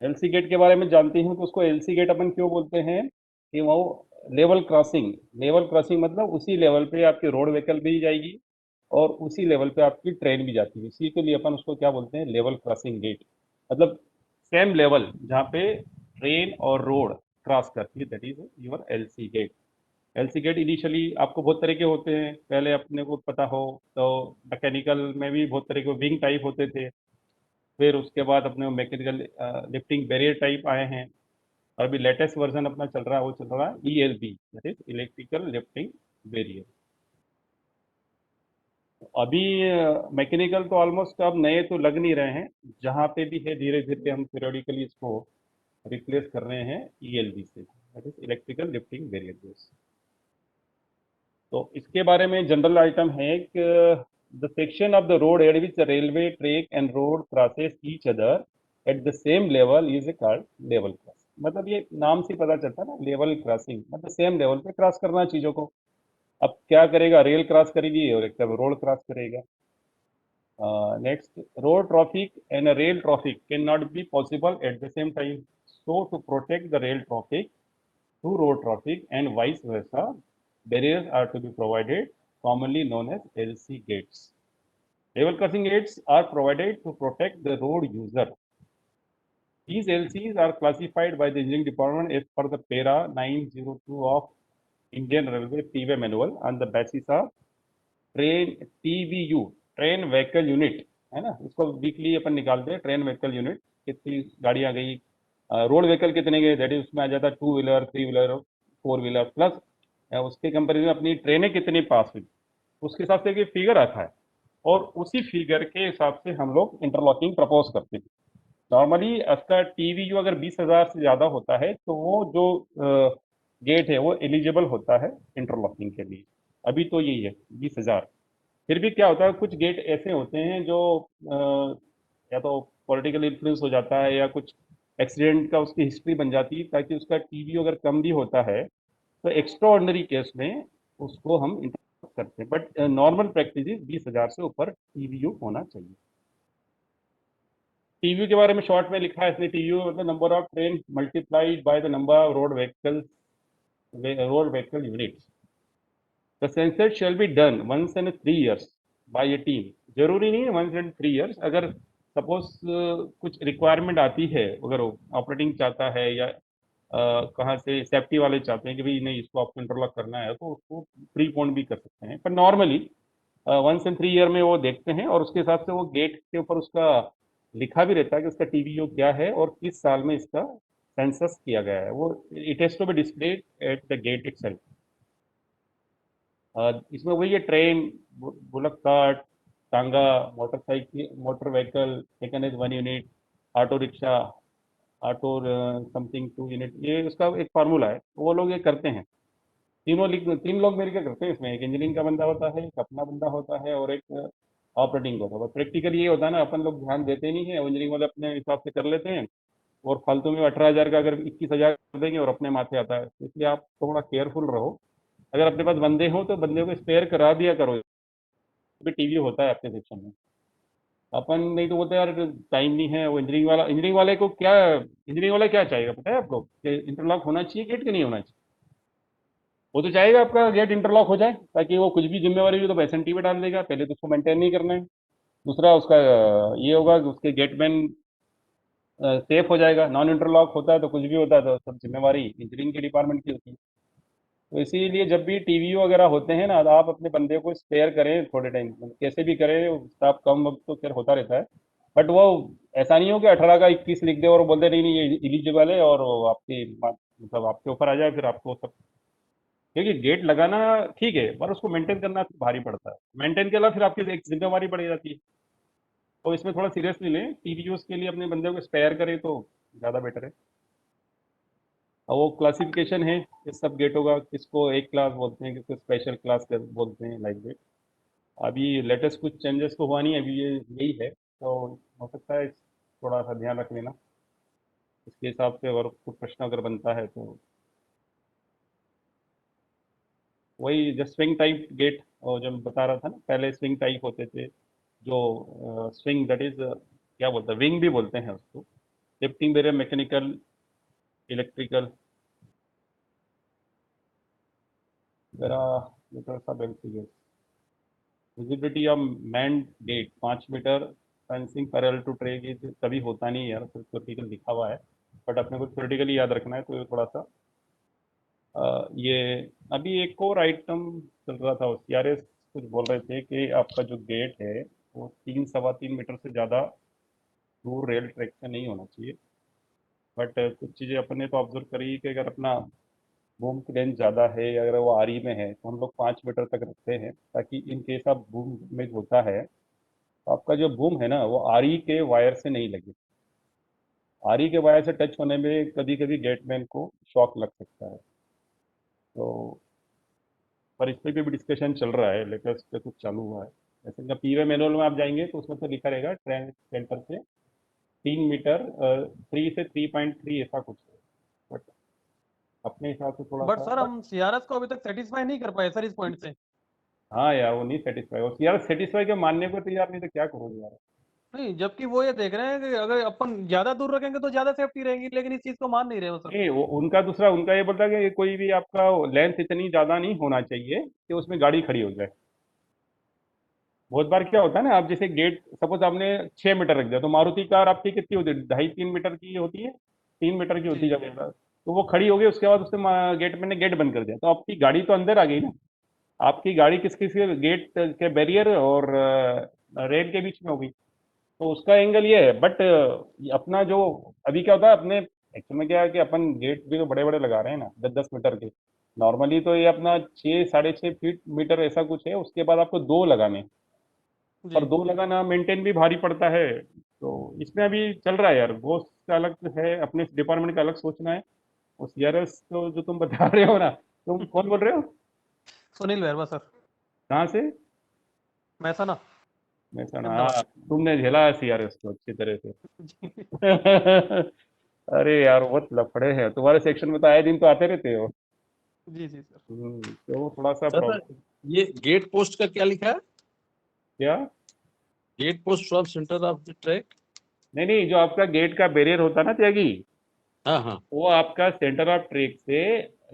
LC गेट के बारे में जानते हैं तो उसको LC गेट अपन क्यों बोलते हैं कि वो लेवल क्रॉसिंग मतलब उसी लेवल पे आपकी रोड व्हीकल भी जाएगी और उसी लेवल पे आपकी ट्रेन भी जाती है, इसी के लिए अपन उसको क्या बोलते हैं, लेवल क्रॉसिंग गेट। मतलब सेम लेवल जहाँ पे ट्रेन और रोड क्रॉस करती है, that is your LC gate. LC gate initially आपको बहुत तरह के होते हैं, पहले अपने को पता हो तो मैकेनिकल में भी बहुत तरह के विंग टाइप होते थे, फिर उसके बाद अपने मैकेनिकल लिफ्टिंग बैरियर टाइप आए हैं, और अभी लेटेस्ट वर्जन अपना चल रहा है, वो चल रहा है ELB, that is electrical lifting barrier. अभी मैकेनिकल तो ऑलमोस्ट अब नए तो लग नहीं रहे हैं, जहाँ पे भी है धीरे धीरे हम पीरियोडिकली इसको रिप्लेस कर रहे हैं ELB से, that is electrical lifting barrier. तो इसके बारे में जनरल आइटम है कि the section of the road eight which railway track and road crosses each other at the same level is called level crossing. मतलब ये नाम से पता चलता है ना, लेवल क्रॉसिंग मतलब सेम लेवल पे क्रॉस करना चीजों को। अब क्या करेगा, रेल क्रॉस करेगी और एक रोड क्रॉस करेगा। Next, road traffic and a rail traffic cannot be possible at the same time. So, to protect the rail traffic to road traffic and vice versa, barriers are to be provided, commonly known as LC gates. Level crossing gates are provided to protect the road user. These LCs are classified by the engineering department as per the para 902 of Indian Railway Freeway Manual on the basis of train TVU, train vehicle unit, है ना, इसको वीकली अपन निकालते हैं, ट्रेन व्हीकल यूनिट, कितनी गाड़ियां गई, रोड व्हीकल कितने गए, दैट इज उसमें आ जाता है 2 व्हीलर, 3 व्हीलर, 4 व्हीलर, प्लस उसके कंपेरिजन अपनी ट्रेनें कितनी पास हुई, उसके हिसाब से एक फिगर आता है, और उसी फिगर के हिसाब से हम लोग इंटरलॉकिंग प्रपोज करते हैं। नॉर्मली इसका TVU अगर 20,000 से ज़्यादा होता है तो वो जो गेट है वो एलिजिबल होता है इंटरलॉकिंग के लिए। अभी तो यही है 20,000। फिर भी क्या होता है, कुछ गेट ऐसे होते हैं जो या तो पॉलिटिकल इन्फ्लुएंस हो जाता है या कुछ एक्सीडेंट का उसकी हिस्ट्री बन जाती है, ताकि उसका TVU अगर कम भी होता है तो एक्स्ट्रा ऑर्डिनरी केस में उसको हम इंटरलॉक करते हैं, बट नॉर्मल प्रैक्टिस 20,000 से ऊपर TVU होना चाहिए। TVU के बारे में शॉर्ट में लिखा है इसने, TVU मतलब number of train multiplied by the number of road vehicle units. The census shall be done once in 3 years by a team. जरूरी नहीं है वंस इन 3 years, अगर सपोज कुछ रिक्वायरमेंट आती है, अगर ऑपरेटिंग चाहता है या कहाँ से सेफ्टी वाले चाहते हैं कि भाई नहीं इसको आपको इंटरलॉक करना है, तो उसको प्रीपोन भी कर सकते हैं, पर नॉर्मली वंस इन 3 year में वो देखते हैं, और उसके हिसाब से वो गेट के ऊपर उसका लिखा भी रहता है कि उसका TVU क्या है और किस साल में इसका सेंसस किया गया है, वो it has to be displayed at the gate itself. इसमें वही है, ट्रेन, बुलक कार्ट, टांगा, motorcycle, motor vehicle taken as 1 unit, auto rickshaw, auto something 2 unit, ये उसका एक फार्मूला है, वो लोग ये करते हैं। तीन लोग मिलकर करते हैं इसमें, एक इंजीनियरिंग का बंदा होता है, एक अपना बंदा होता है, और एक ऑपरेटिंग होता है। प्रैक्टिकल ये होता है ना, अपन लोग ध्यान देते नहीं है, इंजीनियरिंग वाले अपने हिसाब से कर लेते हैं, और फालतू में 18,000 का अगर 21,000 कर देंगे और अपने माथे आता है, तो इसलिए आप थोड़ा केयरफुल रहो। अगर अपने पास बंदे हो तो बंदे को स्पेयर करा दिया करो, भी TVU होता है आपके सेक्शन में। अपन नहीं तो बोलते यार टाइम नहीं है, वो इंजीनियरिंग वाले को क्या, इंजीनियरिंग वाला क्या चाहेगा पता है आपको, कि इंटरलॉक होना चाहिए गेट, के नहीं होना चाहिए। वो तो चाहेगा आपका गेट इंटरलॉक हो जाए, ताकि वो कुछ भी जिम्मेवारी हो तो SNT पे डाल देगा, पहले तो उसको मेंटेन नहीं करना है। दूसरा उसका ये होगा कि उसके गेटमैन सेफ हो जाएगा। नॉन इंटरलॉक होता है तो कुछ भी होता है तो सब जिम्मेवारी इंजीनियरिंग के डिपार्टमेंट की होती है। तो इसीलिए जब भी TVU वगैरह होते हैं ना, तो आप अपने बंदे को स्पेयर करें थोड़े टाइम, कैसे भी करें, स्टाफ कम वक्त तो खैर होता रहता है, बट वो ऐसा नहीं हो कि 18 का 21 लिख दे और वो बोलते नहीं नहीं ये इलिजिबल है, और वो आपकी मतलब आपके ऊपर आ जाए, फिर आपको सब, क्योंकि गेट लगाना ठीक है पर उसको मेंटेन करना फिर भारी पड़ता है, मेंटेन के अलावा फिर आपकी एक जिम्मेवारी बढ़ जाती है। तो इसमें थोड़ा सीरियसली लें, TVUs के लिए अपने बंदे को स्पेयर करें तो ज़्यादा बेटर है। और वो क्लासिफिकेशन है इस सब गेटों का, किसको एक क्लास बोलते हैं, किसको स्पेशल क्लास बोलते हैं, लाइक दैट। अभी लेटेस्ट कुछ चेंजेस तो हुआ नहीं, अभी ये यही है, तो हो सकता है थोड़ा सा ध्यान रख लेना इसके हिसाब से, और कुछ प्रश्न अगर बनता है तो वही जो स्विंग टाइप गेट, और जो मैं बता रहा था ना पहले, स्विंग टाइप होते थे, जो स्विंग दैट इज क्या बोलते हैं, विंग भी बोलते हैं उसको, लिफ्टिंग बैरियर, मैकेनिकल, इलेक्ट्रिकल, जरा ये थोड़ा सा belt. Visibility of manned gate 5 metre, fencing parallel to track, ये कभी होता नहीं है यार, सिर्फ थ्योरेटिकल लिखा हुआ है, बट अपने को थ्योरेटिकली याद रखना है, तो ये थोड़ा सा ये अभी एक और आइटम चल रहा था, CRS कुछ बोल रहे थे कि आपका जो गेट है वो 3-3.25 मीटर से ज़्यादा दूर रेल ट्रैक से नहीं होना चाहिए, बट कुछ चीज़ें अपने तो ऑब्जर्व करी कि अगर अपना बूम की लेंथ ज़्यादा है या अगर वो आरी में है तो हम लोग 5 मीटर तक रखते हैं, ताकि इन केस ऑफ बूम में होता है तो आपका जो बूम है ना वो आरी के वायर से नहीं लगे, आरी के वायर से टच होने में कभी कभी गेटमैन को शॉक लग सकता है। तो पर इस पर भी डिस्कशन चल रहा है, लेटेस्ट पे कुछ चालू हुआ है। जैसे जब PV मैनुअल में आप जाएंगे तो उसमें तो लिखा रहेगा ट्रेन सेंटर से 3 मीटर, 3 से 3.3 ऐसा कुछ है, बट अपने हिसाब से थोड़ा बट सा, सर हम सीआरएस को अभी तक सेटिस्फाई नहीं कर पाए सर इस पॉइंट से। हाँ यार वो नहीं सेटिस्फाई, और यार सेटिस्फाई के मानने को तैयार नहीं तो क्या करोगे यार। नहीं, जबकि वो ये देख रहे हैं कि अगर अपन ज्यादा दूर रखेंगे तो ज्यादा सेफ्टी रहेगी, लेकिन इस चीज को मान नहीं रहे हो सर। नहीं वो उनका दूसरा, उनका ये बोलता है कि कोई भी आपका लेंथ इतनी ज़्यादा नहीं होना चाहिए कि उसमें गाड़ी खड़ी हो जाए। बहुत बार क्या होता है ना, आप जैसे गेट सपोज आपने 6 मीटर रख दिया, तो मारुति कार आपकी कितनी होती है, 2.5-3 मीटर की होती है, 3 मीटर की होती जी है जब, तो वो खड़ी हो गई, उसके बाद उसने गेट मैंने गेट बंद कर दिया, तो आपकी गाड़ी तो अंदर आ गई ना, आपकी गाड़ी किस किस गेट के बैरियर और रेल के बीच में होगी, तो उसका एंगल ये है। बट अपना जो अभी क्या होता है अपने एक्चुअल में क्या है कि अपन गेट भी तो बड़े बड़े लगा रहे हैं ना, 10-10 मीटर के। नॉर्मली तो ये अपना 6-6.5 फीट मीटर ऐसा कुछ है, उसके बाद आपको 2 लगाने, और जी 2 लगाना मेंटेन भी भारी पड़ता है। तो इसमें अभी चल रहा है यार, वो का अलग है, अपने डिपार्टमेंट का अलग सोचना है। वो सीआरएस तो जो तुम बता रहे हो ना, तुम कौन बोल रहे हो, सुनील वर्मा सर, कहाँ से? महसाना, महसाना, अहमदाबाद। हाँ तुमने झेला है सीआरएस को अच्छी तरह से। जी अरे यार बहुत लफड़े हैं तुम्हारे सेक्शन में, तो आए दिन तो आते रहते हो। जी जी सर। तो वो थोड़ा सा सर प्रॉब्लम। ये गेट पोस्ट का क्या लिखा है? क्या? Get post from centre of the track. नहीं नहीं, जो आपका गेट का बैरियर होता है ना त्यागी, हाँ हाँ वो आपका सेंटर ऑफ ट्रैक से,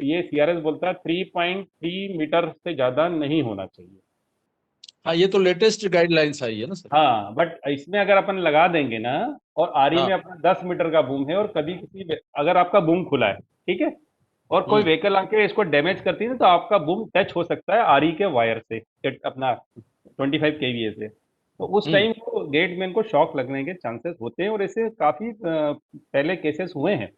ये सीआरएस बोलता है 3.3 मीटर से ज्यादा नहीं होना चाहिए। हाँ, ये तो लेटेस्ट गाइडलाइंस आई है ना सर। हाँ बट इसमें अगर अपन लगा देंगे ना, और आरी हाँ। में अपना 10 मीटर का बूम है, और कभी किसी अगर आपका बूम खुला है, ठीक है, और कोई व्हीकल आके इसको डैमेज करती है ना, तो आपका बूम टच हो सकता है आरी के वायर से, अपना 25 केवीए से। तो उस हम्म। टाइम को गेटमैन को शॉक लगने के चांसेस होते हैं, और ऐसे काफी पहले केसेस हुए हैं।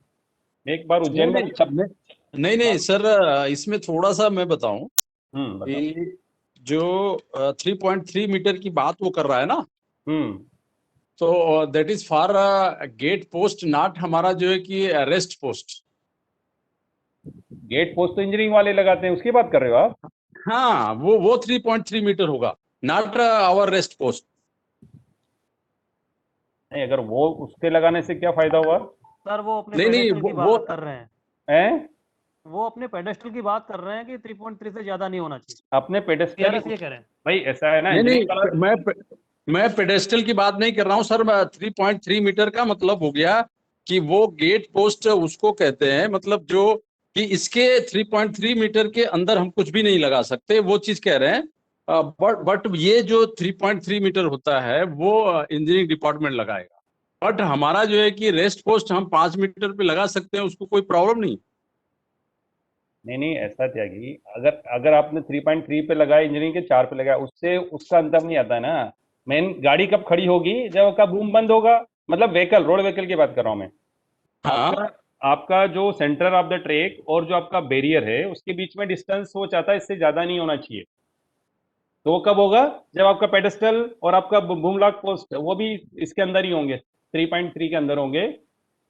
एक बार नहीं उज्जैन में नहीं नहीं नहीं नहीं सर, इसमें थोड़ा सा मैं बताऊं बताओ। कि जो 3.3 मीटर की बात वो कर रहा है ना, हम्म। तो that is for get post, not हमारा जो है कि रेस्ट पोस्ट। गेट पोस्ट तो इंजीनियरिंग वाले लगाते हैं, उसकी बात कर रहे हो आप? हाँ, वो 3.3 मीटर होगा, नॉट आवर रेस्ट पोस्ट। नहीं, अगर वो उसके लगाने से क्या फायदा हुआ? सर वो अपने नहीं नहीं पेडेस्टल की वो बात कर रहे हैं, हैं? वो अपने पेडेस्टल की बात कर रहे हैं कि 3.3 से ज्यादा नहीं होना चाहिए। अपने पेडेस्टल, सीआरएस ये कह रहे हैं। भाई ऐसा है ना नहीं इंजीनियरिंग वाला। नहीं मैं पेडेस्टल की बात नहीं कर रहा हूँ सर। 3.3 मीटर का मतलब हो गया कि वो गेट पोस्ट उसको कहते हैं, मतलब जो कि इसके 3.3 मीटर के अंदर हम कुछ भी नहीं लगा सकते, वो चीज कह रहे हैं। बट ये जो 3.3 मीटर होता है वो इंजीनियरिंग डिपार्टमेंट लगाएगा। बट हमारा जो है कि रेस्ट पोस्ट हम 5 मीटर पे लगा सकते हैं, उसको कोई प्रॉब्लम नहीं। नहीं नहीं, ऐसा त्यागी, अगर अगर आपने 3.3 पे लगाया, इंजीनियरिंग के 4 पे लगाया, उससे उसका अंतर नहीं आता है ना। मेन गाड़ी कब खड़ी होगी, जब आपका बूम बंद होगा, मतलब व्हीकल, रोड व्हीकल की बात कर रहा हूँ मैं। हाँ। आपका आपका जो सेंटर ऑफ द ट्रैक और जो आपका बैरियर है, उसके बीच में डिस्टेंस वो चाहता है इससे ज्यादा नहीं होना चाहिए। तो वो कब होगा, जब आपका पेडेस्टल और आपका बूम लॉक पोस्ट वो भी इसके अंदर ही होंगे, 3.3 के अंदर होंगे,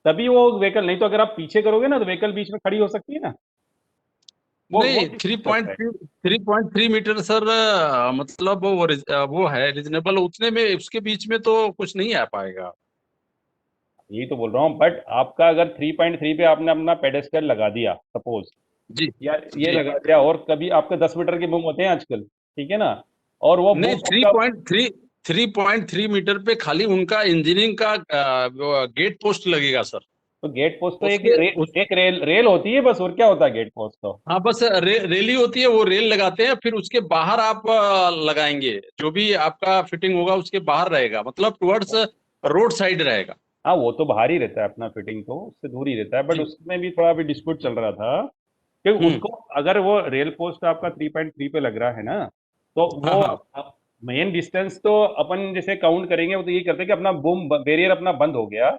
तभी वो व्हीकल। नहीं तो अगर आप पीछे करोगे ना, तो व्हीकल बीच में खड़ी हो सकती है ना, वो नहीं, दिक्कत करता है। 3.3 मीटर सर, मतलब वो है रिजनेबल, उतने में उसके बीच में तो कुछ नहीं आ पाएगा। यही तो बोल रहा हूँ, बट आपका अगर 3.3 पे आपने अपना पेडेस्टल लगा दिया सपोज, जी या ये जी। लगा दिया, और कभी आपके 10 मीटर के बूम होते हैं आजकल, ठीक है ना, और वो नहीं, बूम आपका, 3.3 मीटर पे खाली उनका इंजीनियरिंग का गेट पोस्ट लगेगा सर। तो गेट पोस्ट तो उसके उस एक रेल रेल होती है बस, और क्या होता है गेट पोस्ट तो? हाँ, बस रेली होती है, वो रेल लगाते हैं, फिर उसके बाहर आप लगाएंगे, जो भी आपका फिटिंग होगा उसके बाहर रहेगा, मतलब टुवर्ड्स रोड साइड रहेगा। हाँ वो तो बाहर ही रहता है अपना, फिटिंग तो उससे दूर ही रहता है, बट जी। उसमें भी थोड़ा भी डिस्प्यूट चल रहा था कि हम्म। उसको, अगर वो रेल पोस्ट आपका 3.3 पे लग रहा है ना, तो हाँ वो हाँ। मेन डिस्टेंस तो अपन जैसे काउंट करेंगे, वो तो ये करते हैं कि अपना बूम बैरियर अपना बंद हो गया,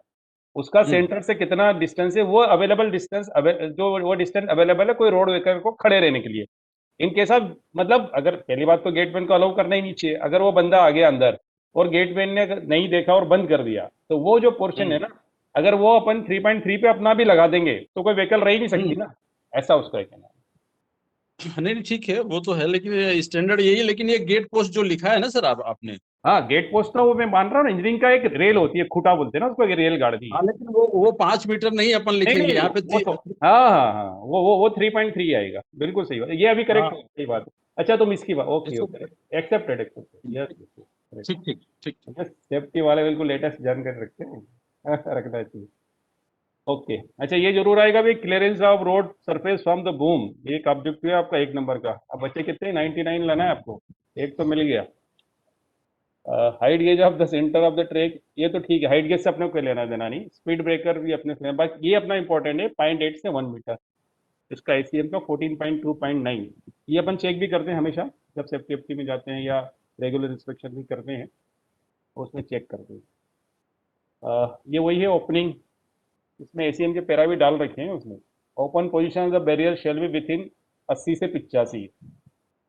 उसका हम्म। सेंटर से कितना डिस्टेंस है, वो अवेलेबल डिस्टेंस, जो वो डिस्टेंस अवेलेबल है कोई रोड वेकर को खड़े रहने के लिए। इन केस ऑफ, मतलब अगर पहली बात तो गेटमैन को अलाउ करना ही नहीं चाहिए, अगर वो बंदा आ गया अंदर और गेटमैन ने अगर नहीं देखा और बंद कर दिया, तो वो जो पोर्शन है हम्म। ना, अगर वो अपन 3.3 पे अपना भी लगा देंगे, तो कोई व्हीकल रह ही नहीं सकती हम्म। ना, ऐसा उसका कहना है। नहीं नहीं, ठीक है, वो तो है, लेकिन स्टैंडर्ड यही है। लेकिन ये गेट पोस्ट जो लिखा है ना सर आपने। हाँ गेट पोस्ट तो वो मैं मान रहा हूँ ना, इंजीनियरिंग का एक रेल होती है, खूटा बोलते हैं ना उसको, एक रेल गाड़ दी। हाँ, लेकिन वो 5 मीटर नहीं अपन नहीं लिखेंगे नहीं, यहाँ पे वो तो, हाँ हाँ हाँ, वो 3.3 आएगा, बिल्कुल सही बात, ये अभी करेक्ट हाँ। है, सही बात है। अच्छा तुम इसकी बात, ओके इसको ओके, एक्सेप्टेड एक्सेप्टेड, यस। ठीक ठीक ठीक। सेफ्टी वाले बिल्कुल लेटेस्ट जानकारी रखते हैं रखना चाहिए। ओके, अच्छा ये जरूर आएगा भाई, clearance of road surface from the boom, एक ऑब्जेक्टिव है आपका 1 नंबर का। अब बच्चे कितने, 99 लाना है आपको, एक तो मिल गया। Height gauge of the centre of the track, ये तो ठीक है, हाइट गेज से अपने को लेना देना नहीं, स्पीड ब्रेकर भी अपने से, बस ये अपना इंपॉर्टेंट है, 0.8 से 1 मीटर। इसका ACM का 14.2.9। ये अपन चेक भी करते हैं हमेशा जब सेफ्टी में जाते हैं या रेगुलर इंस्पेक्शन भी करते हैं, उसमें चेक करते हैं। ये वही है ओपनिंग, इसमें ACM के पैरा भी डाल रखे हैं उसमें। Open position of the barrier shall be with इन 80 से 85।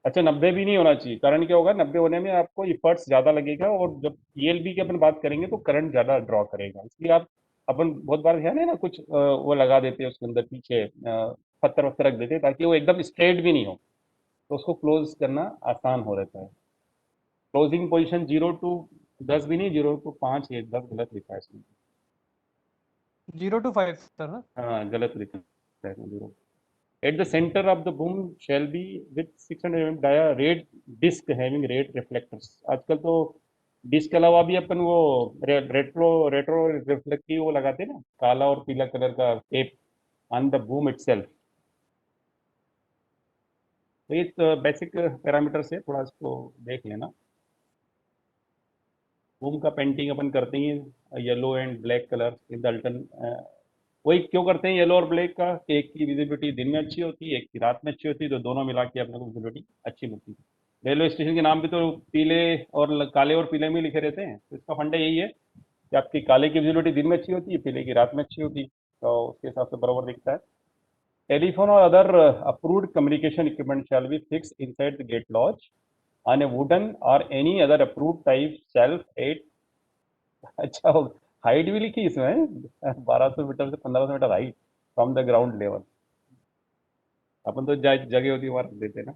अच्छा 90 भी नहीं होना चाहिए, कारण क्या होगा 90 होने में आपको इफर्ट्स ज़्यादा लगेगा, और जब ELB की अपन बात करेंगे तो करंट ज़्यादा ड्रॉ करेगा। इसलिए आप अपन बहुत बार ध्यान है ना, कुछ वो लगा देते हैं उसके अंदर पीछे पत्थर वत्थर रख देते हैं ताकि वो एकदम स्ट्रेट भी नहीं हो, तो उसको क्लोज करना आसान हो रहता है। क्लोजिंग पोजिशन 0 to 10 भी नहीं, 0 to 5 या 10 गलत लिखा है इसमें। 0 to 5 सर ना। हाँ गलत लिखा है 0। At the center of the boom shall be with 600 mm dia red disc having red reflectors। आजकल तो डिस्क के अलावा भी अपन वो रेट्रो रिफ्लेक्टिव वो लगाते हैं ना, काला और पीला कलर का tape on the boom itself. तो ये बेसिक पैरामीटर से थोड़ा इसको देख लेना। बूम का पेंटिंग अपन करते हैं yellow and black colour in the alternate. वही क्यों करते हैं येलो और ब्लैक का, कि एक की विजिबिलिटी दिन में अच्छी होती है, एक की रात में अच्छी होती है, तो दोनों मिला के अपने को विजिबिलिटी अच्छी मिलती है। रेलवे स्टेशन के नाम भी तो पीले और काले और पीले में लिखे रहते हैं, तो इसका फंडा यही है कि आपकी काले की विजिबिलिटी दिन में अच्छी होती है, पीले की रात में अच्छी होती है, तो उसके हिसाब से बराबर दिखता है। टेलीफोन और other approved communication equipment shall be fix inside the gate lodge on a wooden or any other approved type shelf 8। अच्छा हाइट भी लिखी इसमें 1200 मीटर से 1500 metre height from the ground level. अपन तो जगह होती है वहां रख देते हैं ना।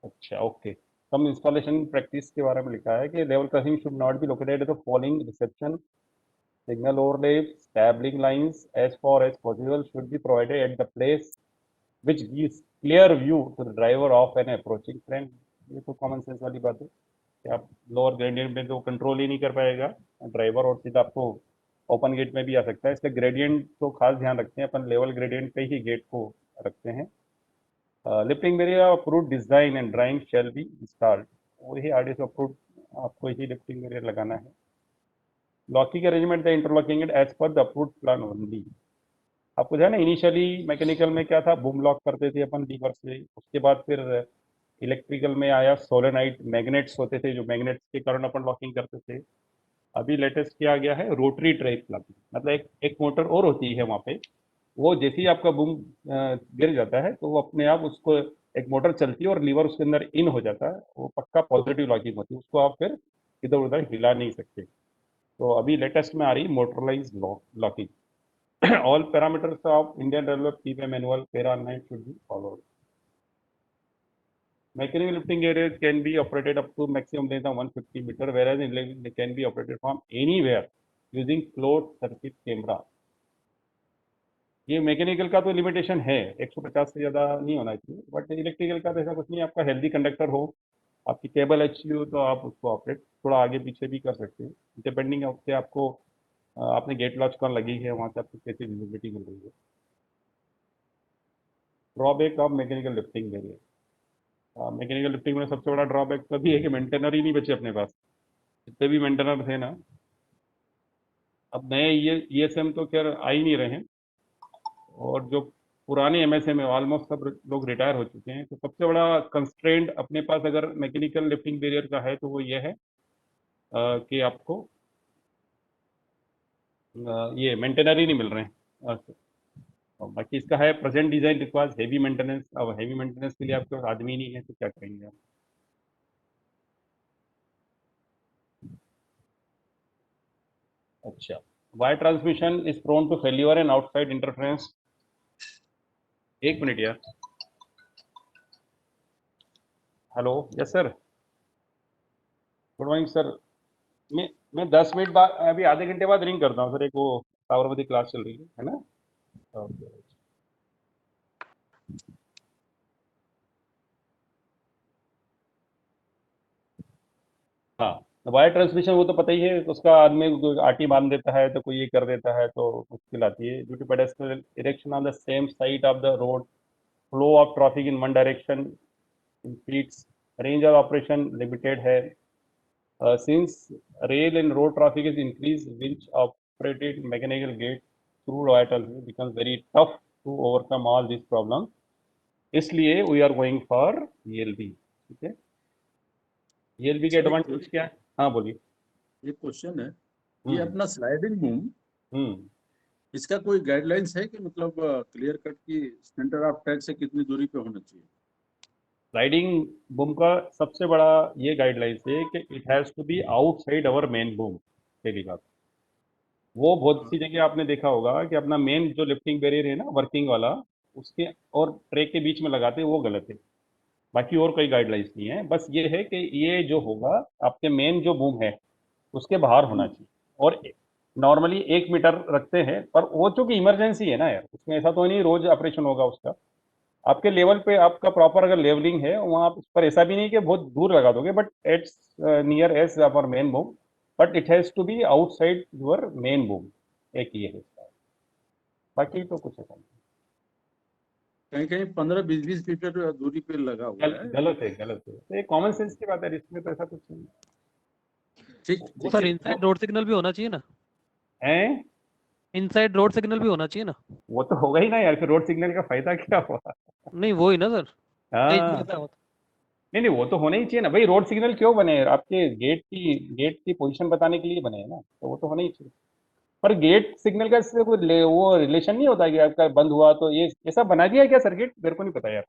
अच्छा ओके, कम इंस्टॉलेशन प्रैक्टिस के बारे में लिखा है कि level crossing should not be located at the following reception signal overlaps stabling lines as far as possible should be provided at the place which gives clear view to the driver of an approaching train. ये तो कॉमन सेंस वाली बात है कि आप लोअर ग्रेडियंट में तो कंट्रोल ही नहीं कर पाएगा ड्राइवर, और सीधा आपको ओपन गेट में भी आ सकता है, इसलिए ग्रेडियंट तो खास ध्यान रखते हैं अपन, लेवल ग्रेडियंट पे ही गेट को रखते हैं। Lifting barrier approved design and drawing shall be installed. वही RDSO अप्रूव्ड आपको ही लिफ्टिंग बैरियर लगाना है। Locking arrangement the interlocking as per the approved plan only. आपको जो है ना इनिशियली मैकेनिकल में क्या था, बूम लॉक करते थे अपन लीवर से, उसके बाद फिर इलेक्ट्रिकल में आया सोलेनाइड मैग्नेट्स होते थे, जो मैग्नेट्स के कारण अपन लॉकिंग करते थे। अभी लेटेस्ट क्या आ गया है, रोटरी टाइप लॉकिंग, मतलब एक मोटर और होती है वहाँ पे, वो जैसे ही आपका बूम गिर जाता है तो वो अपने आप उसको एक मोटर चलती है और लीवर उसके अंदर इन हो जाता है, वो पक्का पॉजिटिव लॉकिंग होती है, उसको आप फिर इधर उधर हिला नहीं सकते। तो अभी लेटेस्ट में आ रही motorise locking. All parameters of Indian railway P way manual para 9 should be followed. Mechanical lifting areas can be operated up to maximum length of 150 meter, whereas they can be operated from anywhere using closed circuit camera। ये मैकेनिकल का तो लिमिटेशन है, 150 से ज़्यादा नहीं होना चाहिए, बट इलेक्ट्रिकल का तो ऐसा कुछ नहीं, आपका हेल्दी कंडक्टर हो, आपकी केबल अच्छी हो, तो आप उसको ऑपरेट थोड़ा आगे पीछे भी कर सकते हैं, डिपेंडिंग उससे आपको आपने गेट लॉज कौन लगी है, वहाँ से आपको कैसी विजिबिलिटी मिल रही है। Drawback of mechanical lifting barrier. Mechanical lifting में सबसे बड़ा ड्रॉबैक तो भी है कि मेंटेनर ही नहीं बचे अपने पास, जितने भी मेंटेनर थे ना, अब नए ESM तो खैर आ ही नहीं रहे हैं, और जो पुराने MSM है ऑलमोस्ट सब लोग रिटायर हो चुके हैं, तो सबसे बड़ा कंस्ट्रेंट अपने पास अगर मैकेनिकल लिफ्टिंग बैरियर का है तो वो ये है कि आपको ये मेंटेनर ही नहीं मिल रहे हैं। और बाकी इसका है present design requires heavy maintenance, अब हेवी मेंटेनेंस के लिए आपके पास आदमी नहीं है तो क्या करेंगे आप। अच्छा, wire transmission is prone to failure and outside interference. एक मिनट यार, hello, yes sir, good morning sir. मैं 10 मिनट बाद, अभी आधे घंटे बाद रिंग करता हूँ सर, एक वो साबरमती क्लास चल रही है ना। ओके। हाँ, वायर ट्रांसमिशन वो तो पता ही है, उसका आदमी आटी बांध देता है तो कोई ये कर देता है तो मुश्किल आती है। Due to pedestrian erection on the same side of the road, flow of traffic in one direction impedes, range of operation limited है। Since rail and road traffic is increased, which operated mechanical gate crude oil becomes very tough to overcome all these problems. इसलिए we are going for ELB. ठीक है, ELB के सर, एडवांटेज क्या है? हाँ बोलिए. एक क्वेश्चन है, ये हम्म अपना स्लाइडिंग बूम, हम्म इसका कोई गाइडलाइंस है कि मतलब क्लियर कट की सेंटर ऑफ ट्रैक से कितनी दूरी पे होना चाहिए? राइडिंग बूम का सबसे बड़ा ये गाइडलाइंस है कि it has to be outside our main boom. पहली बात, वो बहुत सी जगह आपने देखा होगा कि अपना मेन जो लिफ्टिंग बैरियर है ना, वर्किंग वाला, उसके और ट्रैक के बीच में लगाते हैं, वो गलत है. बाकी और कोई गाइडलाइंस नहीं है, बस ये है कि ये जो होगा आपके मेन जो बूम है उसके बाहर होना चाहिए. और नॉर्मली 1 मीटर रखते हैं, पर वो चूंकि इमरजेंसी है ना यार, उसमें ऐसा तो नहीं रोज ऑपरेशन होगा उसका. आपके लेवल पे आपका प्रॉपर अगर लेवलिंग है वहाँ आप उस पर ऐसा भी नहीं कि बहुत दूर लगा दोगे, but it's near as our main boom, but it has to be outside your main boom. एक ये है इसका. बाकी तो कुछ ऐसा नहीं. कहीं कहीं 15-20 मीटर दूरी पे लगा हुआ है। गलत है, गलत है. तो ये कॉमन सेंस की बात है, इसमें तो ऐसा कुछ नहीं ठीक वो सर सिर्फ इनसाइड रोड सिग्नल भी होना चाहिए ना, है. इनसाइड रोड सिग्नल भी होना चाहिए ना। वो तो होगा ही ना यार, फिर रोड सिग्नल का फायदा क्या हुआ? नहीं वो ही ना सर, कई हाँ, जगह पे होता नहीं नहीं, वो तो होना ही चाहिए ना भाई. रोड सिग्नल क्यों बने? आपके गेट की पोजीशन बताने के लिए बने हैं ना, तो वो तो होना ही चाहिए. पर गेट सिग्नल का इससे कोई वो रिलेशन नहीं होता कि आपका बंद हुआ तो ये ऐसा बना दिया है क्या सर्किट? मेरे को नहीं पता यार.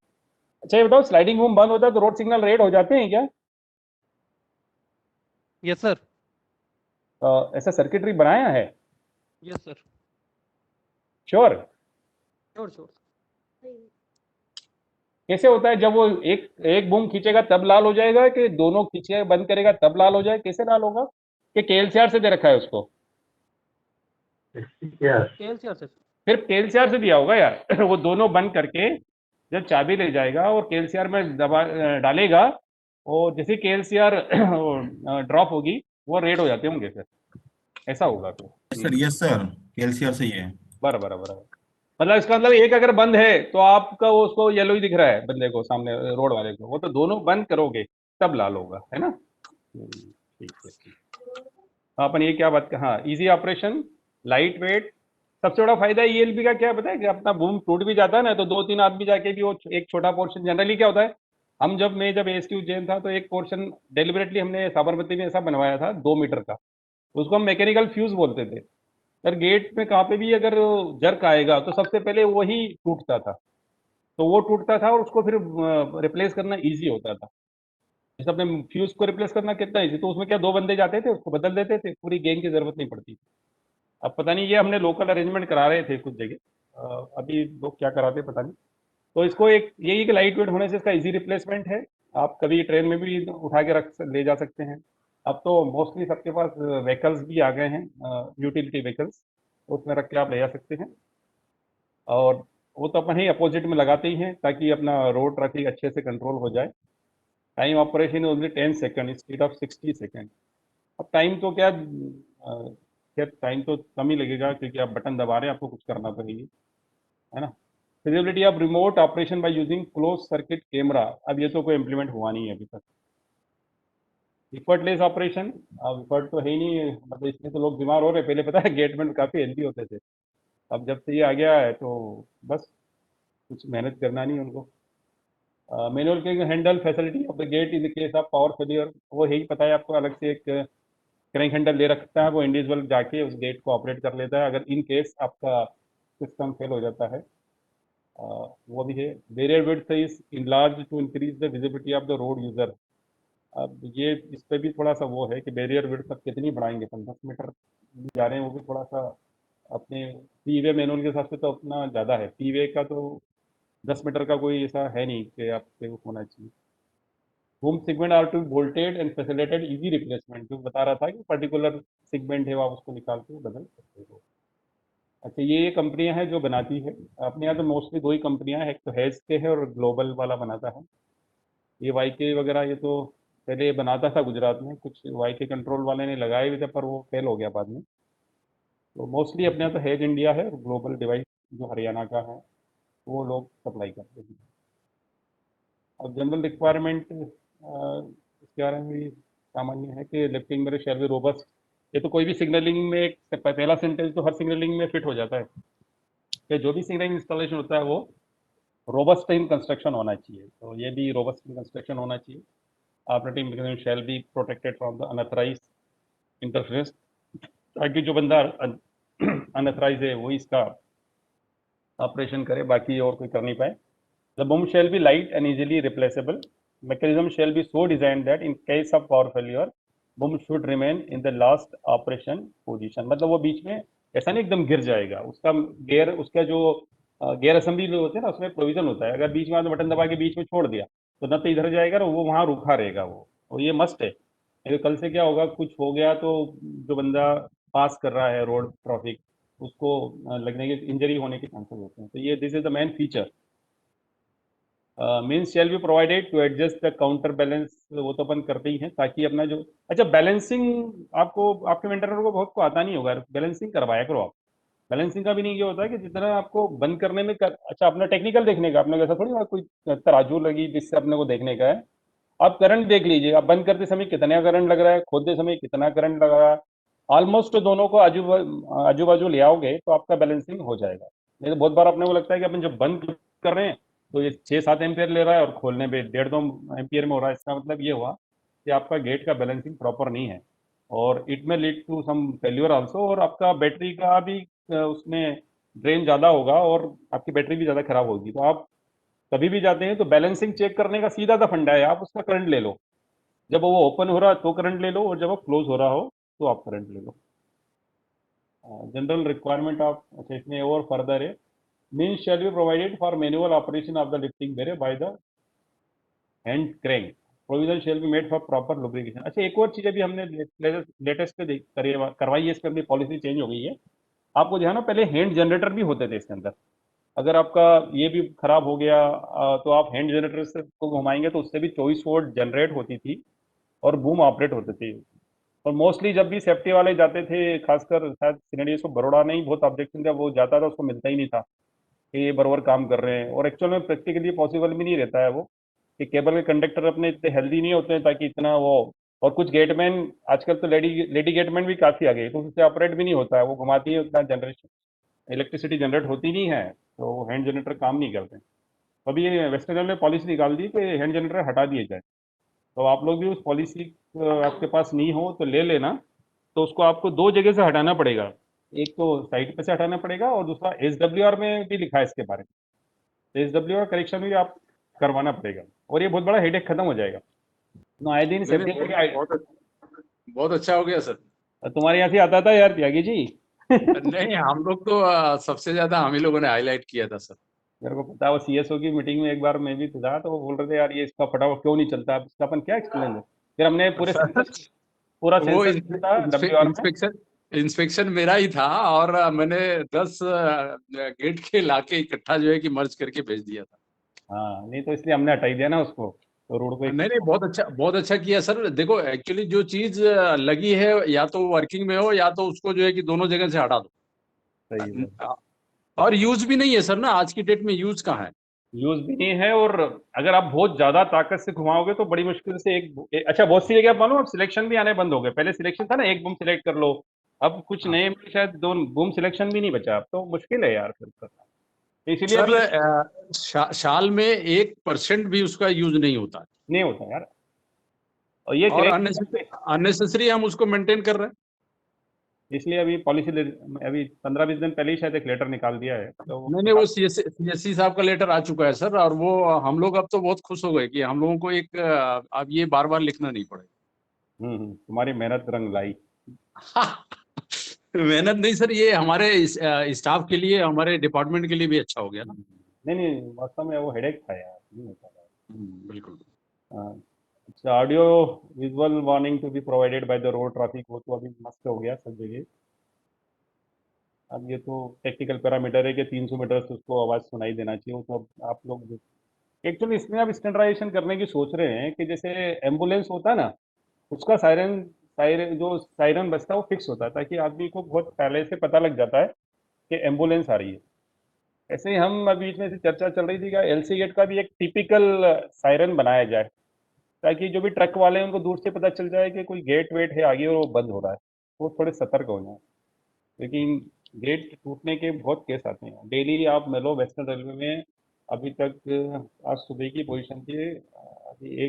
अच्छा ये बताओ, स्लाइडिंग बूम बंद होता है तो रोड सिग्नल रेड हो जाते हैं क्या? यस सर, ऐसा सर्किटरी बनाया है? Yes sir, sure? Sure sure. कैसे होता है? जब वो एक एक बूम खींचेगा तब लाल हो जाएगा, कि दोनों खींचे बंद करेगा तब लाल हो जाए? कैसे लाल होगा? कि KLCR से दे रखा है उसको? KLCR सर, सिर्फ KLCR से दिया होगा यार. वो दोनों बंद करके जब चाबी ले जाएगा और KLCR में दबा डालेगा, और जैसे KLCR ड्रॉप होगी वो रेड हो जाते होंगे फिर. ऐसा होगा तो. सर यस सर, KLCR से ही है। बराबर बराबर. मतलब इसका मतलब एक अगर बंद है तो आपका वो उसको येलो ही दिख रहा है बंदे को, सामने रोड वाले को. वो तो दोनों बंद करोगे तब लाल होगा, है ना. ठीक है, ठीक. अपन ये क्या बात, हाँ, इजी ऑपरेशन, लाइट वेट. सबसे बड़ा फायदा ELB का क्या है पता है? कि अपना बूम टूट भी जाता है ना तो 2-3 आदमी जाके भी वो एक छोटा पोर्शन, जनरली क्या होता है, मैं जब ASTU जैन था तो एक पोर्शन डेलिबरेटली हमने साबरमती में ऐसा बनवाया था 2 मीटर का. उसको हम मैकेनिकल फ्यूज बोलते थे. अगर गेट में कहाँ पे भी अगर जर्क आएगा तो सबसे पहले वही टूटता था. तो वो टूटता था और उसको फिर रिप्लेस करना ईजी होता था. जैसे अपने फ्यूज को रिप्लेस करना कितना ईजी, तो उसमें क्या 2 बंदे जाते थे उसको बदल देते थे, पूरी गैंग की जरूरत नहीं पड़ती. अब पता नहीं, ये हमने लोकल अरेंजमेंट करा रहे थे कुछ जगह. अभी लोग क्या कराते पता नहीं. तो इसको एक यही कि लाइट वेट होने से इसका इजी रिप्लेसमेंट है. आप कभी ट्रेन में भी उठा के ले जा सकते हैं. अब तो मोस्टली सबके पास व्हीकल्स भी आ गए हैं, यूटिलिटी व्हीकल्स, उसमें रख के आप ले जा सकते हैं. और वो तो अपन ही अपोजिट में लगाते ही हैं ताकि अपना रोड ट्रैफिक अच्छे से कंट्रोल हो जाए. Time operation only 10 second instead of 60 second. अब टाइम तो क्या, खैर टाइम तो कम ही लगेगा क्योंकि आप बटन दबा रहे हैं, आपको कुछ करना तो नहीं है ना. Feasibility of remote operation by using close circuit camera. अब ये तो कोई इम्प्लीमेंट हुआ नहीं है अभी तक. इफर्टलेस ऑपरेशन, अब इफर्ट तो है ही नहीं, मतलब इसमें तो लोग बीमार हो रहे हैं. पहले पता है गेट में काफ़ी हेल्दी होते थे, अब जब से ये आ गया है तो बस कुछ मेहनत करना नहीं उनको. मैनुअल के handle facility of the get in the case of power failure, वो है ही पता है आपको, अलग से एक क्रैंक हैंडल दे रखता है, वो इंडिविजुअल जाके उस गेट को ऑपरेट कर लेता है अगर इन केस आपका सिस्टम फेल हो जाता है. वो भी है. Barrier width is enlarge to increase the visibility of the road user. अब ये इस पे भी थोड़ा सा वो है कि बैरियर विड्थ अब कितनी बढ़ाएंगे, 10 मीटर जा रहे हैं, वो भी थोड़ा सा अपने पीवे मैनुअल के हिसाब से तो अपना ज़्यादा है. पीवे का तो 10 मीटर का कोई ऐसा है नहीं कि आपसे वो होना चाहिए. Home segment are to bolted and facilitated easy replacement, जो बता रहा था कि पर्टिकुलर सेगमेंट है वो आप उसको निकाल के बदल सकते हो. अच्छा, ये कंपनियां हैं जो बनाती है. अपने यहाँ तो मोस्टली 2 ही कंपनियां हैं, एक तो हैज के है और ग्लोबल वाला बनाता है. ये YK वगैरह ये तो पहले बनाता था गुजरात में, कुछ YK कंट्रोल वाले ने लगाए भी थे पर वो फेल हो गया बाद में. तो मोस्टली अपने यहाँ तो हैज इंडिया है और ग्लोबल डिवाइस जो हरियाणा का है वो लोग सप्लाई करते हैं. अब जनरल रिक्वायरमेंट इसके बारे में भी सामान्य है कि लिफ्टिंग मेरे शैल बी रोबस्ट ये तो कोई भी सिग्नलिंग में एक पहला सेंटेंस तो हर सिग्नलिंग में फिट हो जाता है कि जो भी सिग्नलिंग इंस्टॉलेशन होता है वो रोबस्ट इन कंस्ट्रक्शन होना चाहिए। तो ये भी रोबस्ट इन कंस्ट्रक्शन होना चाहिए। Operating mechanism shall be protected from the unauthorised interference, ताकि जो बंदा अनऑथराइज है वो इसका ऑपरेशन करे, बाकी और कोई कर नहीं पाए। The bomb shall be light and easily replaceable, mechanism shall be so designed that in case of power failure boom should remain in the last operation position। मतलब वो बीच में ऐसा नहीं एकदम गिर जाएगा, उसका गेयर, उसका जो गेयर असेंबली जो होते हैं ना उसमें प्रोविजन होता है, अगर बीच में बटन दबा के बीच में छोड़ दिया तो न तो इधर जाएगा ना, वो वहाँ रुका रहेगा वो, और ये मस्ट है। अगर कल से क्या होगा, कुछ हो गया तो जो बंदा पास कर रहा है रोड ट्रैफिक उसको लगने के इंजरी होने के चांसेस होते हैं। तो ये this is the main feature. Means shall be provided to adjust the counter balance, वो तो अपन करते ही हैं ताकि अपना जो, अच्छा बैलेंसिंग आपको आपके मेंटेनर को बहुत को आता नहीं होगा, बैलेंसिंग करवाया करो आप। बैलेंसिंग का भी नहीं ये होता है कि जितना आपको बंद करने में अच्छा अपना टेक्निकल देखने का, अपने ऐसा थोड़ी ना कोई तराजू लगी जिससे अपने को देखने का है। आप करंट देख लीजिए, आप बंद करते समय कितना करंट लग रहा है, खोलते समय कितना करंट लग रहा है, ऑलमोस्ट दोनों को आजू बाजू ले आओगे तो आपका बैलेंसिंग हो जाएगा। नहीं तो बहुत बार अपने को लगता है कि अपन जब बंद कर रहे हैं तो ये 6-7 एम्पियर ले रहा है और खोलने पे 1.5-2 एम्पियर में हो रहा है। इसका मतलब ये हुआ कि आपका गेट का बैलेंसिंग प्रॉपर नहीं है और it may lead to some failure also, और आपका बैटरी का भी उसमें ड्रेन ज़्यादा होगा और आपकी बैटरी भी ज़्यादा खराब होगी। तो आप कभी भी जाते हैं तो बैलेंसिंग चेक करने का सीधा सा फंडा है, आप उसका करंट ले लो, जब वो ओपन हो रहा है तो करंट ले लो, और जब वो क्लोज हो रहा हो तो आप करंट ले लो। जनरल रिक्वायरमेंट ऑफ, अच्छा इसमें और फर्दर है, means shall be provided for manual operation of the lifting barrier by the hand crank, provision shall be made for proper lubrication। अच्छा एक और चीज अभी हमने लेटेस्ट पे करवाई है, इस पर भी पॉलिसी चेंज हो गई है। आपको ध्यान हो, पहले हैंड जनरेटर भी होते थे इसके अंदर, अगर आपका ये भी खराब हो गया तो आप हैंड जनरेटर से को घुमाएंगे तो उससे भी 24 वोल्ट जनरेट होती थी और बूम ऑपरेट होते थे। और मोस्टली जब भी सेफ्टी वाले जाते थे, खासकर शायद सिनेरियो को बड़ोड़ा नहीं बहुत ऑब्जेक्शन था, वो जाता था उसको मिलता ही नहीं था कि ये बराबर काम कर रहे हैं, और एक्चुअल में प्रैक्टिकली पॉसिबल भी नहीं रहता है वो, कि केबल के कंडक्टर अपने इतने हेल्दी नहीं होते हैं ताकि इतना वो, और कुछ गेटमैन आजकल तो लेडी गेटमैन भी काफ़ी आ गई तो उससे ऑपरेट भी नहीं होता है, वो घुमाती है उतना जनरेशन इलेक्ट्रिसिटी जनरेट होती नहीं है, तो हैंड जनरेटर काम नहीं करते। तो अभी ये वेस्टर्न ने पॉलिसी निकाल दी कि हैंड जनरेटर हटा दिए जाए, तो आप लोग भी उस पॉलिसी आपके पास नहीं हो तो ले लेना। तो उसको आपको 2 जगह से हटाना पड़ेगा, एक तो साइड पे से हटाना पड़ेगा और दूसरा SWR में भी लिखा है इसके बारे में, तो SWR करेक्शन भी आप करवाना पड़ेगा, और ये बहुत बड़ा हेडेक खत्म हो जाएगा। तो आए दिन नहीं, सेफ्टी बहुत अच्छा हो गया सर। तुम्हारे यहाँ से आता था यार त्यागी जी। नहीं, हम लोग तो सबसे ज्यादा हम ही लोगों ने हाईलाइट किया था सर। मेरे को पता है, वो CSO की मीटिंग में एक बार मैं भी था तो वो बोल रहे थे यार ये इसका फटाफट क्यों नहीं चलता, अब इसका अपन क्या एक्सप्लेन है। फिर हमने पूरा वो सेंसर था WR में। इंस्पेक्शन मेरा ही था और मैंने 10 गेट के लाके इकट्ठा जो है कि मर्ज करके भेज दिया था। हाँ नहीं तो इसलिए हमने हटाई दिया ना उसको, तो रोड को नहीं, बहुत अच्छा किया सर। देखो एक्चुअली जो चीज लगी है या तो वर्किंग में हो या तो उसको जो है कि दोनों जगह से हटा दो। सही है। और यूज भी नहीं है सर ना, आज की डेट में यूज कहाँ है। यूज भी नहीं है, और अगर आप बहुत ज्यादा ताकत से घुमाओगे तो बड़ी मुश्किल से अच्छा बहुत सी जगह आप मालूम, अब सिलेक्शन भी आने बंद हो गए। पहले सिलेक्शन था ना, एक बूम सिलेक्ट कर लो, अब कुछ हाँ। नए में शायद 2 बूम सिलेक्शन भी नहीं बचा, अब तो मुश्किल है यार फिर करना। तो इसीलिए सर अभी साल में 1% भी उसका यूज नहीं होता है नहीं होता यार, और ये और सिलेक्शन अननेसेसरी हम उसको मेंटेन कर रहे हैं। इसलिए अभी पॉलिसी अभी 15-20 दिन पहले ही शायद एक लेटर निकाल दिया है, तो नहीं, वो CSC साहब का लेटर आ चुका है सर, और वो हम लोग अब तो बहुत खुश हो गए कि हम लोगों को एक अब ये बार बार लिखना नहीं पड़ेगा। तुम्हारी मेहनत रंग लाई। मेहनत नहीं सर, ये हमारे स्टाफ के लिए, हमारे डिपार्टमेंट के लिए भी अच्छा हो गया ना। नहीं वास्तव में वो हेडेक था यार, नहीं होता था। बिल्कुल। अच्छा audio visual warning to be provided by the road traffic, वो तो अभी मस्त हो गया सब जगह। अब ये तो टेक्निकल पैरामीटर है कि 300 मीटर से उसको आवाज़ सुनाई देना चाहिए, वो तो अब आप लोग एक्चुअली इसमें अब स्टैंडर्डाइजेशन करने की सोच रहे हैं कि जैसे एम्बुलेंस होता है ना, उसका सायरन सायरन जो सायरन बजता है वो फिक्स होता है ताकि आदमी को बहुत पहले से पता लग जाता है कि एम्बुलेंस आ रही है। ऐसे ही हम अभी बीच में से चर्चा चल रही थी कि LC गेट का भी एक टिपिकल सायरन बनाया जाए ताकि जो भी ट्रक वाले हैं उनको दूर से पता चल जाए कि कोई गेट वेट है आगे और वो बंद हो रहा है। वो थोड़े सतर्क हो जाएं। लेकिन गेट टूटने के बहुत केस आते हैं डेली। आप मिलो वेस्टर्न रेलवे में अभी तक आज सुबह की पोजीशन थी, अभी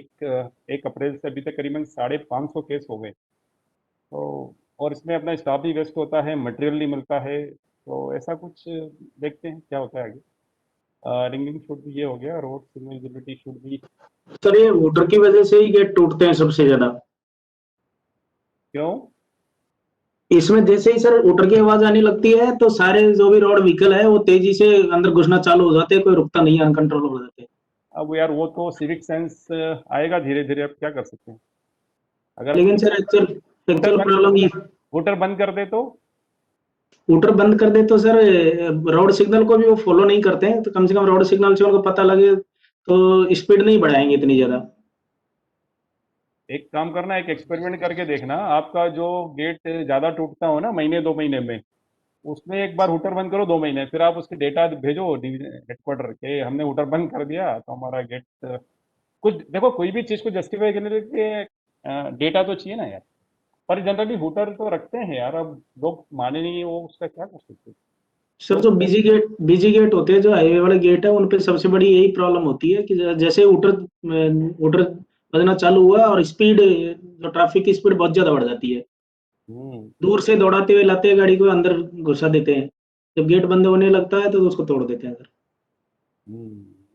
1 अप्रैल से अभी तक करीबन 550 केस हो गए। तो और इसमें अपना स्टाफ भी वेस्ट होता है, मटेरियल नहीं मिलता है, तो ऐसा कुछ देखते हैं क्या होता है आगे। रिंगिंग शुड भी ये हो गया, रोड सिग्नलिटी शुड भी। सर ये वोटर की वजह से ही गेट टूटते हैं सबसे ज्यादा। क्यों? इसमें जैसे ही सर वोटर की आवाज आने लगती है तो सारे जो भी रोड व्हीकल है वो तेजी से अंदर घुसना चालू हो जाते हैं, कोई रुकता नहीं है, अनकंट्रोल हो जाते हैं। अब यार वो तो सिविक सेंस आएगा धीरे धीरे, अब क्या कर सकते हैं। अगर लेकिन सर एक्चुअल प्रॉब्लम ये वोटर बंद कर दे तो वोटर बंद कर दे तो सर रोड सिग्नल को भी वो फॉलो नहीं करते हैं, तो कम से कम रोड सिग्नल से उनको पता लगे तो स्पीड नहीं बढ़ाएंगे इतनी ज्यादा। एक काम करना, एक एक्सपेरिमेंट करके देखना, आपका जो गेट ज्यादा टूटता हो ना महीने 2 महीने में, उसमें एक बार हुटर बंद करो 2 महीने, फिर आप उसके डेटा भेजो हेडक्वार्टर के, हमने हुटर बंद कर दिया तो हमारा गेट। कुछ देखो, कोई भी चीज को जस्टिफाई करने के लिए डेटा तो चाहिए ना यार। पर जनरली हुटर तो रखते हैं यार, अब लोग माने नहीं, वो उसका क्या कर सकते हैं। सर जो बिजी गेट होते हैं, जो हाईवे वाले गेट है, उन पे सबसे बड़ी यही प्रॉब्लम होती है कि जैसे वोटर बजना चालू हुआ और स्पीड, जो ट्रैफिक की स्पीड बहुत ज्यादा बढ़ जाती है, दूर से दौड़ाते हुए लाते हैं गाड़ी को, अंदर घुसा देते हैं, जब गेट बंद होने लगता है तो उसको तोड़ देते हैं सर।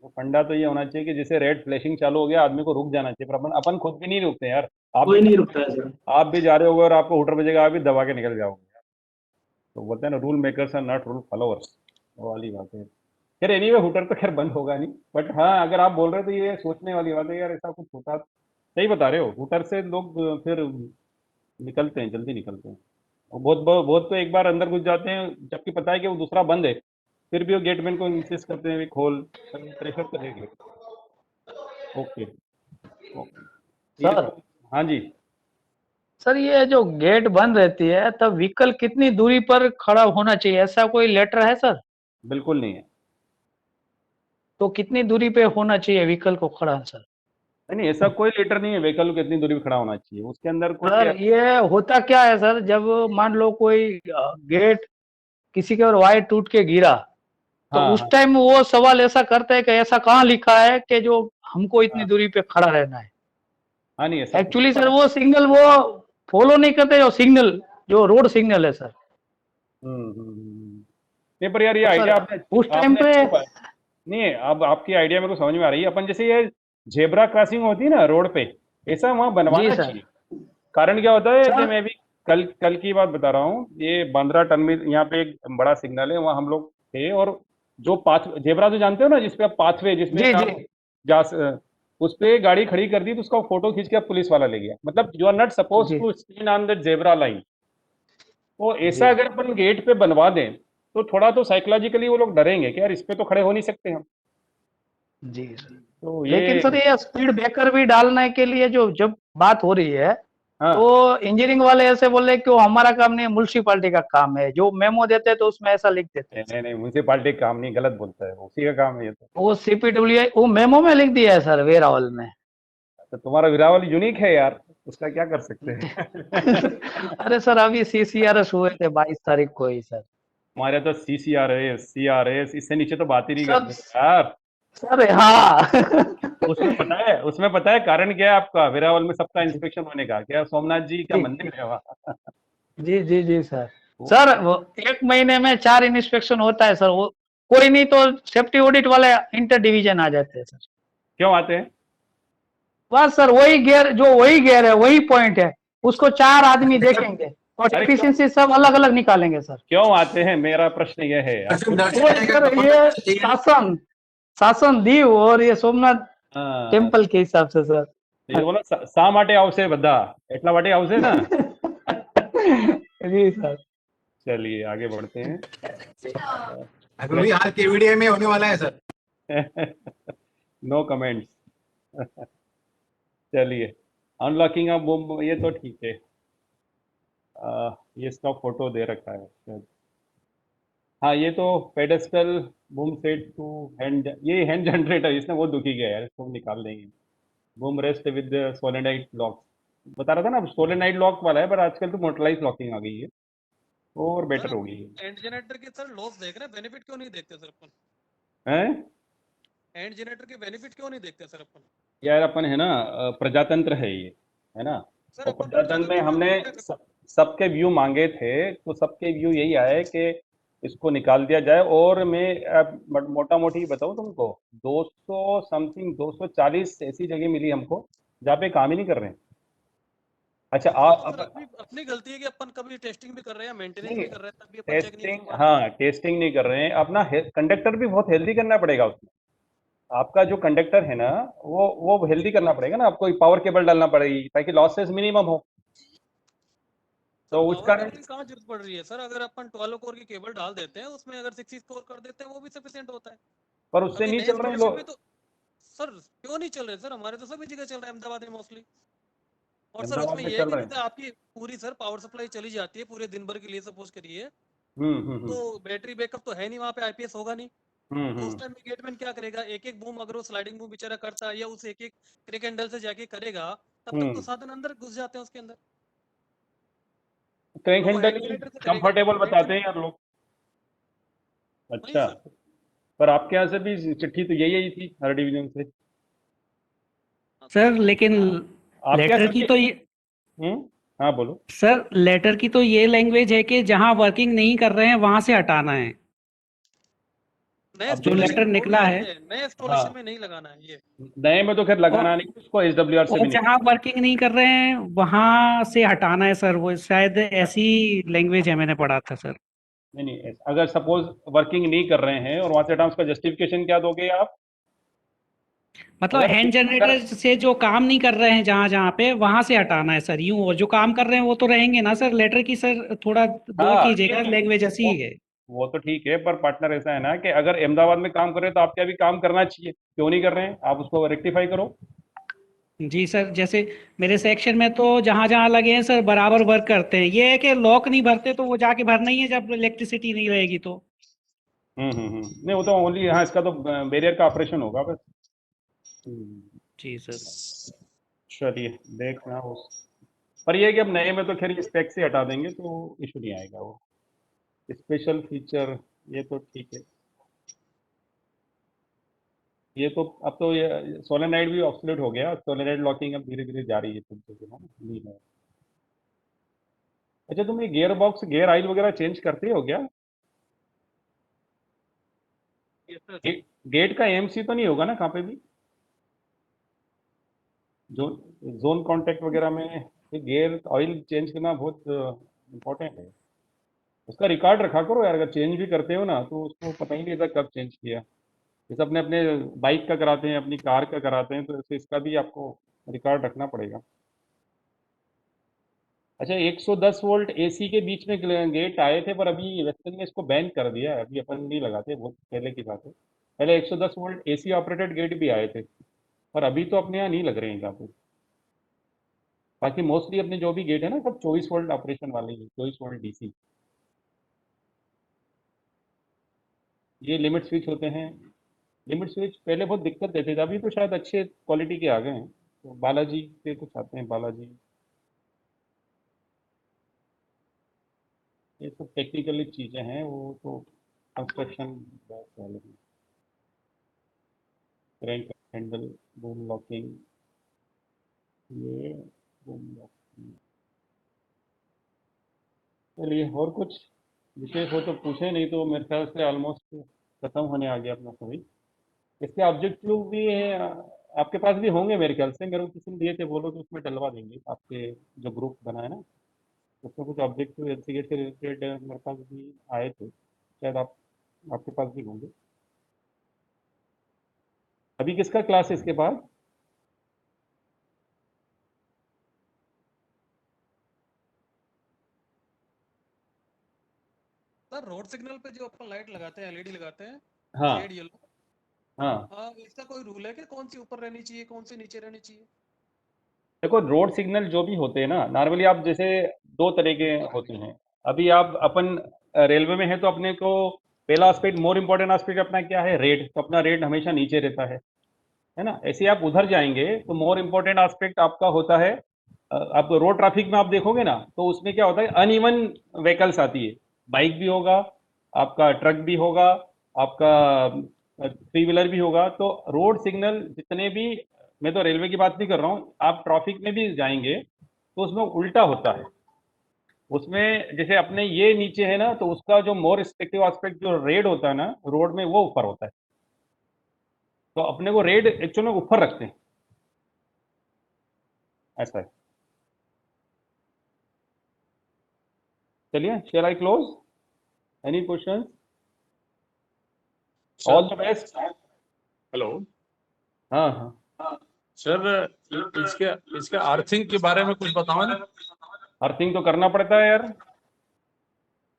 वो फंडा तो ये होना चाहिए कि जैसे रेड फ्लैशिंग चालू हो गया आदमी को रुक जाना चाहिए, पर अपन खुद भी नहीं रुकते यार। आप कोई भी नहीं रुकता है सर। आप भी जा रहे होगे और आपको हुटर बजेगा, आप भी दबा के निकल जाओगे यार। तो बोलते हैं ना, rule makers are not rule followers, वो वाली बात है। खैर एनीवे हुटर तो खैर बंद होगा नहीं, बट हाँ अगर आप बोल रहे हो तो ये सोचने वाली बात है यार, ऐसा कुछ होता। सही बता रहे हो, हुटर से लोग फिर निकलते हैं, जल्दी निकलते हैं। और बहुत बहुत बहुत तो एक बार अंदर घुस जाते हैं जबकि पता है कि वो दूसरा बंद है, फिर भी वो गेटमैन को इंसिस्ट करते हैं भी खोल, प्रेशर तो है। ओके ओके, ये सर तो हाँ जी। सर ये जो गेट बंद रहती है तब व्हीकल कितनी दूरी पर खड़ा होना चाहिए, ऐसा कोई लेटर है सर? बिल्कुल नहीं है। तो कितनी दूरी पे होना चाहिए व्हीकल को खड़ा सर? नहीं ऐसा कोई लेटर नहीं है व्हीकल को कितनी दूरी पे खड़ा होना चाहिए, उसके अंदर कोई सर ये होता क्या है सर, जब मान लो कोई गेट किसी के और वायर टूट के गिरा तो हाँ उस हाँ टाइम वो सवाल ऐसा करता है कि ऐसा कहाँ लिखा है कि जो हमको इतनी हाँ दूरी पे खड़ा रहना है। हाँ, नहीं ऐसा कुछ एक्चुअली सर वो सिग्नल वो फॉलो नहीं करते, जो सिग्नल जो रोड सिग्नल है सर। नहीं पर यार ये तो आइडिया सर आपने उस टाइम आपने पे अच्छी बात नहीं है। अब आपकी आइडिया मेरे को समझ में आ रही है। अपन जैसे ये जेब्रा क्रॉसिंग होती है ना रोड पे, ऐसा वहां जी बनवाना सर। चाहिए। कारण क्या होता है कि सर मैं भी कल कल की बात बता रहा हूँ, ये बांद्रा टर्मिनल यहाँ पे एक बड़ा सिग्नल है, वहाँ हम लोग थे, और जो पाथ जेब्रा जो जानते हो ना, जिसपे आप पाथवे जिसमें जी आप जी जा उस पे गाड़ी खड़ी कर दी तो उसका फोटो खींच के आप पुलिस वाला ले गया। मतलब यू आर नॉट सपोज जी to stand on the zebra line. तो ऐसा जी अगर अपन गेट पे बनवा दें तो थोड़ा तो साइकोलॉजिकली वो लोग डरेंगे कि यार इस पे तो खड़े हो नहीं सकते हम। जी सर। तो लेकिन ये सर ये स्पीड ब्रेकर भी डालने के लिए जो जब बात हो रही है हाँ तो इंजीनियरिंग वाले ऐसे बोले कि वो हमारा काम नहीं है, म्युनिसिपैलिटी का काम है, जो मेमो देते हैं तो उसमें ऐसा लिख देते हैं नहीं सर। नहीं नहीं, म्यूनसिपालिटी काम नहीं, गलत बोलता है, उसी का काम है ये तो। वो सीपीडब्ल्यू वो मेमो में लिख दिया है सर, वेरावल में। तो तुम्हारा विरावल यूनिक है यार, उसका क्या कर सकते हैं। अरे सर अभी सीसीआरएस हुए थे 22 तारीख को ही सर। हमारे तो CCRS इससे नीचे तो बात ही नहीं सर करते यार। सर हाँ। उसमें पता है कारण क्या है आपका वेरावल में सबका इंस्पेक्शन होने का? क्या सोमनाथ जी का जी मंदिर है वहाँ। जी जी जी सर। वो सर वो 1 महीने में 4 इंस्पेक्शन होता है सर, वो कोई नहीं तो सेफ्टी ऑडिट वाले इंटर डिवीजन आ जाते हैं सर। क्यों आते हैं? बस सर वही गेयर है, वही पॉइंट है, उसको 4 आदमी देखेंगे और अरे क्यों एफिशिएंसी सब अलग अलग निकालेंगे सर। क्यों आते हैं, मेरा प्रश्न यह है आप क्यों? वो सर ये शासन दीव और ये सोमनाथ हाँ, टेम्पल के हिसाब से सर। ये बोलो शा માટે આવશે બધા એટલા માટે આવશે ना। जी सर। चलिए आगे बढ़ते हैं। अभी भी हाल केवीडीए में होने वाला है सर। No comments. चलिए, अनलॉकिंग ऑफ बूम ये तो ठीक है। ये इसका फोटो दे रखा है शायद। हाँ ये तो pedestal boom set to hand, ये हैंड जनरेटर, इसने बहुत दुखी किया यार, इसको हम निकाल देंगे। Boom rest with solenoid lock, बता रहा था ना, सोलेनाइड लॉक वाला है, पर आजकल तो मोटरलाइज लॉकिंग आ गई है और बेटर हो गई है। एंड जनरेटर के सर लॉस देख रहे हैं, बेनिफिट क्यों नहीं देखते सर अपन? हैं एंड जनरेटर के बेनिफिट क्यों नहीं देखते सर अपन? यार, अपन है ना, प्रजातंत्र है ये, है ना। सर और अपन प्रजातंत्र में प्रजातंत्र हमने क्या कर- सबके व्यू मांगे थे, तो सबके व्यू यही आए कि इसको निकाल दिया जाए। और मैं अब मोटा मोटी बताऊं तुमको, 200 समथिंग 240 ऐसी जगह मिली हमको जहाँ पे काम ही नहीं कर रहे हैं। अच्छा वो तो सर अब अपनी गलती है कि अपन कभी टेस्टिंग भी कर रहे हैं, मेंटेनेंस नहीं, भी कर रहे हैं, तब भी अपन चेक नहीं कर टेस्टिंग, पा रहे हैं। हाँ टेस्टिंग नहीं कर रहे हैं अपना। कंडक्टर भी बहुत हेल्दी करना पड़ेगा उसमें। आपका जो कंडक्टर है ना, वो हेल्दी करना पड़ेगा ना, आपको पावर केबल डालना पड़ेगी ताकि लॉसेस मिनिमम हो। सर तो उस पावर कारण केबल की कहाँ जरूरत पड़ रही है सर? अगर अपन 12 कोर की केबल डाल देते हैं उसमें, अगर 6 कोर कर देते हैं वो भी सफिशिएंट होता है। पर उससे अभी नहीं नए चल रहे हैं इंस्टॉलेशन लोग। में तो सर क्यों नहीं चल रहे सर? हमारे तो सभी जगह चल रहा है, अहमदाबाद में मोस्टली। और सर अहमदाबाद उसमें में ये है चल कि रहे हैं। जैसे आपकी पूरी सर पावर सप्लाई चली जाती है पूरे दिन भर के लिए, सपोज करिए, हम्म। तो बैटरी बैकअप तो है नहीं वहाँ पे, आईपीएस होगा नहीं। तो उस हम्म। टाइम में गेटमैन क्या करेगा? एक एक बूम अगर वो स्लाइडिंग बूम बेचारा करता है या उस एक एक क्रिक हैंडल से जाके करेगा, तब तक तो हम्म। साधन अंदर घुस जाते हैं उसके अंदर। क्रैंक और वो हैंडल हैंड ही जनरेटर से करेगा, कंफर्टेबल हैंड बताते हैं जनरेटर। यार लोग। वही अच्छा, सर। पर आपके यहाँ से भी चिट्ठी तो यही आई थी हर डिवीजन से। सर लेकिन आपके यहाँ लेटर की सबके तो ये हाँ बोलो। सर लेटर की तो ये लैंग्वेज है कि जहां वर्किंग नहीं कर रहे हैं वहां से हटाना है। नए अब जो जैसे, इंस्टॉलेशन लेटर में वो भी निकला यही है है, नए इंस्टॉलेशन हाँ, में नहीं लगाना है ये। नए में तो खैर लगाना और नहीं, उसको एसडब्ल्यूआर से भी नहीं। जहां वर्किंग नहीं कर रहे हैं वहां से हटाना है सर। वो शायद ऐसी लैंग्वेज है, मैंने पढ़ा था सर। नहीं अगर सपोज वर्किंग नहीं कर रहे हैं और वहां से हटाना, उसका जस्टिफिकेशन क्या दोगे आप? मतलब अगर हैंड अगर जनरेटर से जो काम नहीं कर रहे हैं जहां जहां पे, वहां से हटाना है सर यूं। और जो काम कर रहे हैं वो तो रहेंगे ना सर। लेटर की सर थोड़ा गौर हाँ कीजिएगा, लैंग्वेज ऐसी वो ही है। वो तो ठीक है, पर पार्टनर ऐसा है ना कि अगर अहमदाबाद में काम कर रहे हैं तो आपका भी काम करना चाहिए, क्यों नहीं कर रहे हैं? आप उसको रेक्टिफाई करो। जी सर, जैसे मेरे सेक्शन में तो जहां जहां लगे हैं सर बराबर वर्क करते हैं। ये है कि लॉक नहीं भरते तो वो जाके भरना ही है जब इलेक्ट्रिसिटी नहीं रहेगी तो। नहीं, वो तो ओनली, हाँ इसका तो बैरियर का ऑपरेशन होगा बस। जी सर। चलिए देखना उस, पर ये है कि अब नए में तो खैर स्पेक से हटा देंगे तो इशू नहीं आएगा। वो स्पेशल फीचर, ये तो ठीक है। ये तो अब तो ये सोलेनाइड भी ऑब्सोलेट हो गया, सोलेनाइड लॉकिंग अब धीरे धीरे जा रही है तुम है ना, लीन है। अच्छा, तुम ये गियर बॉक्स, गियर ऑयल वगैरह चेंज करते हो क्या? गेट का एएमसी तो नहीं होगा ना कहाँ पे भी? जो जोन कांटेक्ट वगैरह में ये गियर ऑयल चेंज करना बहुत इम्पोर्टेंट है। उसका रिकॉर्ड रखा करो यार, अगर चेंज भी करते हो ना तो उसको पता ही नहीं रहता कब चेंज किया। जैसे अपने अपने बाइक का कराते हैं, अपनी कार का कराते हैं, तो ऐसे इसका भी आपको रिकॉर्ड रखना पड़ेगा। अच्छा, 110 वोल्ट एसी के बीच में गेट आए थे, पर अभी वेस्टर्न ने इसको बैन कर दिया है। अभी अपन नहीं लगाते, बहुत पहले की बात है। पहले 110 वोल्ट एसी ऑपरेटेड गेट भी आए थे, पर अभी तो अपने यहाँ नहीं लग रहे हैं यहाँ पे। बाकी मोस्टली अपने जो भी गेट है ना, सब 24 वोल्ट ऑपरेशन वाले ही, 24 वोल्ट डीसी। ये लिमिट स्विच होते हैं। लिमिट स्विच पहले बहुत दिक्कत देते थे, अभी तो शायद अच्छे क्वालिटी के आ गए हैं। तो बालाजी के कुछ आते हैं, बालाजी। ये सब टेक्निकली चीज़ें हैं, वो तो कंस्ट्रक्शन वाले हैं। क्रैंक हैंडल, बूम लॉकिंग, ये बूम लॉकिंग। चलिए, और कुछ विशेष हो तो पूछे, नहीं तो मेरे ख्याल से ऑलमोस्ट खत्म होने आ गया अपना सभी। इसके ऑब्जेक्टिव भी है, आपके पास भी होंगे मेरे ख्याल से। मेरे को किसी ने दिए थे, बोलो तो उसमें डलवा देंगे। आपके जो ग्रुप बना है ना, उसमें कुछ ऑब्जेक्टिव एलसीगेट से रिलेटेड मेरे पास भी आए थे, शायद आपके पास भी होंगे। अभी किसका क्लास है इसके बाद? सर रोड सिग्नल पे जो अपन लाइट लगाते हैं, एलईडी लगाते हैं, हाँ रेड येलो, हाँ, इसका कोई रूल है कि कौन सी ऊपर रहनी चाहिए, कौन सी नीचे रहनी चाहिए? देखो रोड सिग्नल जो भी होते हैं ना, नॉर्मली आप जैसे दो तरह के होते हैं। अभी आप अपन रेलवे में है तो अपने को पहला एस्पेक्ट, मोर इम्पोर्टेंट एस्पेक्ट अपना क्या है? रेट। तो अपना रेट हमेशा नीचे रहता है ना। ऐसे आप उधर जाएंगे तो मोर इम्पोर्टेंट एस्पेक्ट आपका होता है आप रोड ट्रैफिक में आप देखोगे ना, तो उसमें क्या होता है, अनइवन व्हीकल्स आती है, बाइक भी होगा, आपका ट्रक भी होगा, आपका थ्री व्हीलर भी होगा। तो रोड सिग्नल जितने भी, मैं तो रेलवे की बात नहीं कर रहा हूँ, आप ट्रैफिक में भी जाएंगे तो उसमें उल्टा होता है। उसमें जैसे अपने ये नीचे है ना, तो उसका जो मोर रिस्ट्रिक्टिव एस्पेक्ट जो रेड होता है ना रोड में, वो ऊपर होता है। तो अपने को रेड एक्चुअल में ऊपर रखते हैं, ऐसा है। चलिए, share I close, any question? All the best. Hello हाँ हाँ, सर, इसके अर्थिंग के बारे में कुछ बताओ ना। अर्थिंग तो करना पड़ता है यार,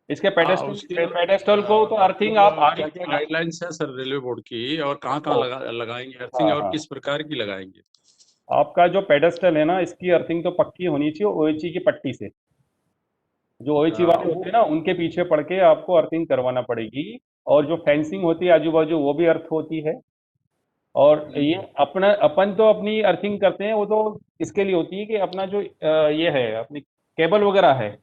इसके उसकी पेडेस्टल को तो अर्थिंग आप क्या क्या गाइडलाइंस है सर रेलवे बोर्ड की, और कहाँ कहाँ लगाएंगे अर्थिंग, हाँ, और हाँ। किस प्रकार की लगाएंगे? आपका जो पेडेस्टल है ना, इसकी अर्थिंग तो पक्की होनी चाहिए ओएचई की पट्टी से। जो ओएचई वाले होते हैं ना, उनके पीछे पड़ के आपको अर्थिंग करवाना पड़ेगी। और जो फेंसिंग होती है आजू बाजू, वो भी अर्थ होती है। और ये अपना अपन तो अपनी अर्थिंग करते हैं, वो तो इसके लिए होती है कि अपना जो ये है अपनी केबल वगैरह है,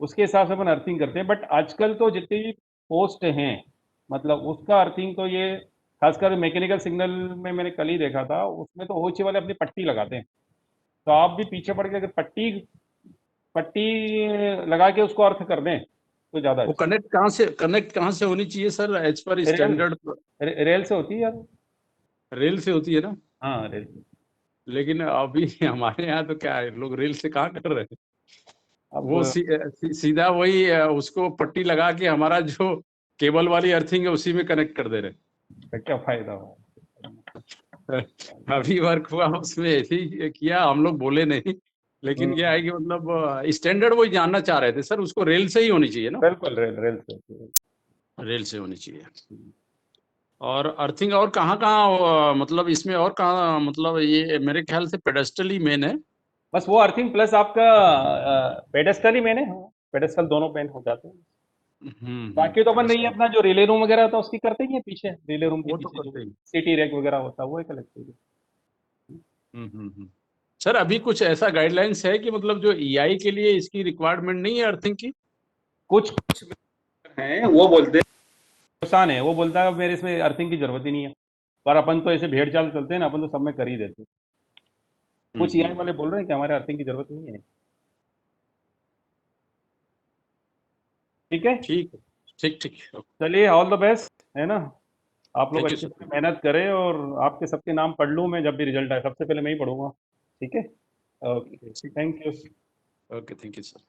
उसके हिसाब से अपन अर्थिंग करते हैं। बट आजकल तो जितनी भी पोस्ट हैं, मतलब उसका अर्थिंग तो ये, खासकर मैकेनिकल सिग्नल में मैंने कल ही देखा था, उसमें तो ओएचई वाले अपनी पट्टी लगाते हैं। तो आप भी पीछे पड़ के अगर पट्टी पट्टी लगा के उसको अर्थ कर दें तो ज्यादा वो अच्छा। कनेक्ट कहाँ से होनी चाहिए sir, as per rail standard? Rail से होती है यार। रेल से होती है ना? हाँ, रेल से। लेकिन अभी हमारे यहाँ तो क्या है, लोग रेल से कहाँ कर रहे हैं। अब वो सीधा वही उसको पट्टी लगा के हमारा जो केबल वाली अर्थिंग है उसी में कनेक्ट कर दे रहे का क्या फायदा हो? हैं। अभी वर्क हुआ उसमें ऐसे ही किया, हम लोग बोले नहीं, लेकिन क्या है कि मतलब स्टैंडर्ड वही जानना चाह रहे थे सर, उसको रेल से ही होनी चाहिए ना? बिल्कुल, रेल रेल से होती है। रेल से होनी चाहिए। और अर्थिंग और कहाँ कहाँ मतलब इसमें और कहाँ, मतलब ये मेरे ख्याल से पेडेस्टल ही मेन है। बस वो अर्थिंग प्लस आपका पेडेस्टल ही मैंने, हाँ, पेडेस्टल दोनों पेन हो जाते हैं। बाकी तो अपन नहीं, pedestal, अपना जो रिले रूम वगैरह होता है उसकी करते ही है पीछे, रिले रूम के वो तो पीछे जो करते ही। सिटी रैक वगैरह होता है वो एक अलग चीज है। सर अभी कुछ ऐसा गाइडलाइंस है कि मतलब जो ईआई के लिए इसकी रिक्वायरमेंट नहीं है अर्थिंग की? कुछ हैं वो बोलते हैं, नुकसान है, वो बोलता है मेरे इसमें अर्थिंग की जरूरत ही नहीं है। पर अपन तो ऐसे भेड़ चाल चलते हैं ना, अपन तो सब में कर ही देते हैं। कुछ ईआई वाले बोल रहे हैं कि हमारे अर्थिंग की जरूरत नहीं है। ठीक है, ठीक ठीक ठीक। चलिए, ऑल द बेस्ट, है ना। आप लोग थैंक यू अच्छे सर। से मेहनत करें, और आपके सबके नाम पढ़ लूँ मैं जब भी रिजल्ट आए, सबसे पहले मैं ही पढ़ूंगा। ठीक है, okay, thank you. Okay, thank you sir.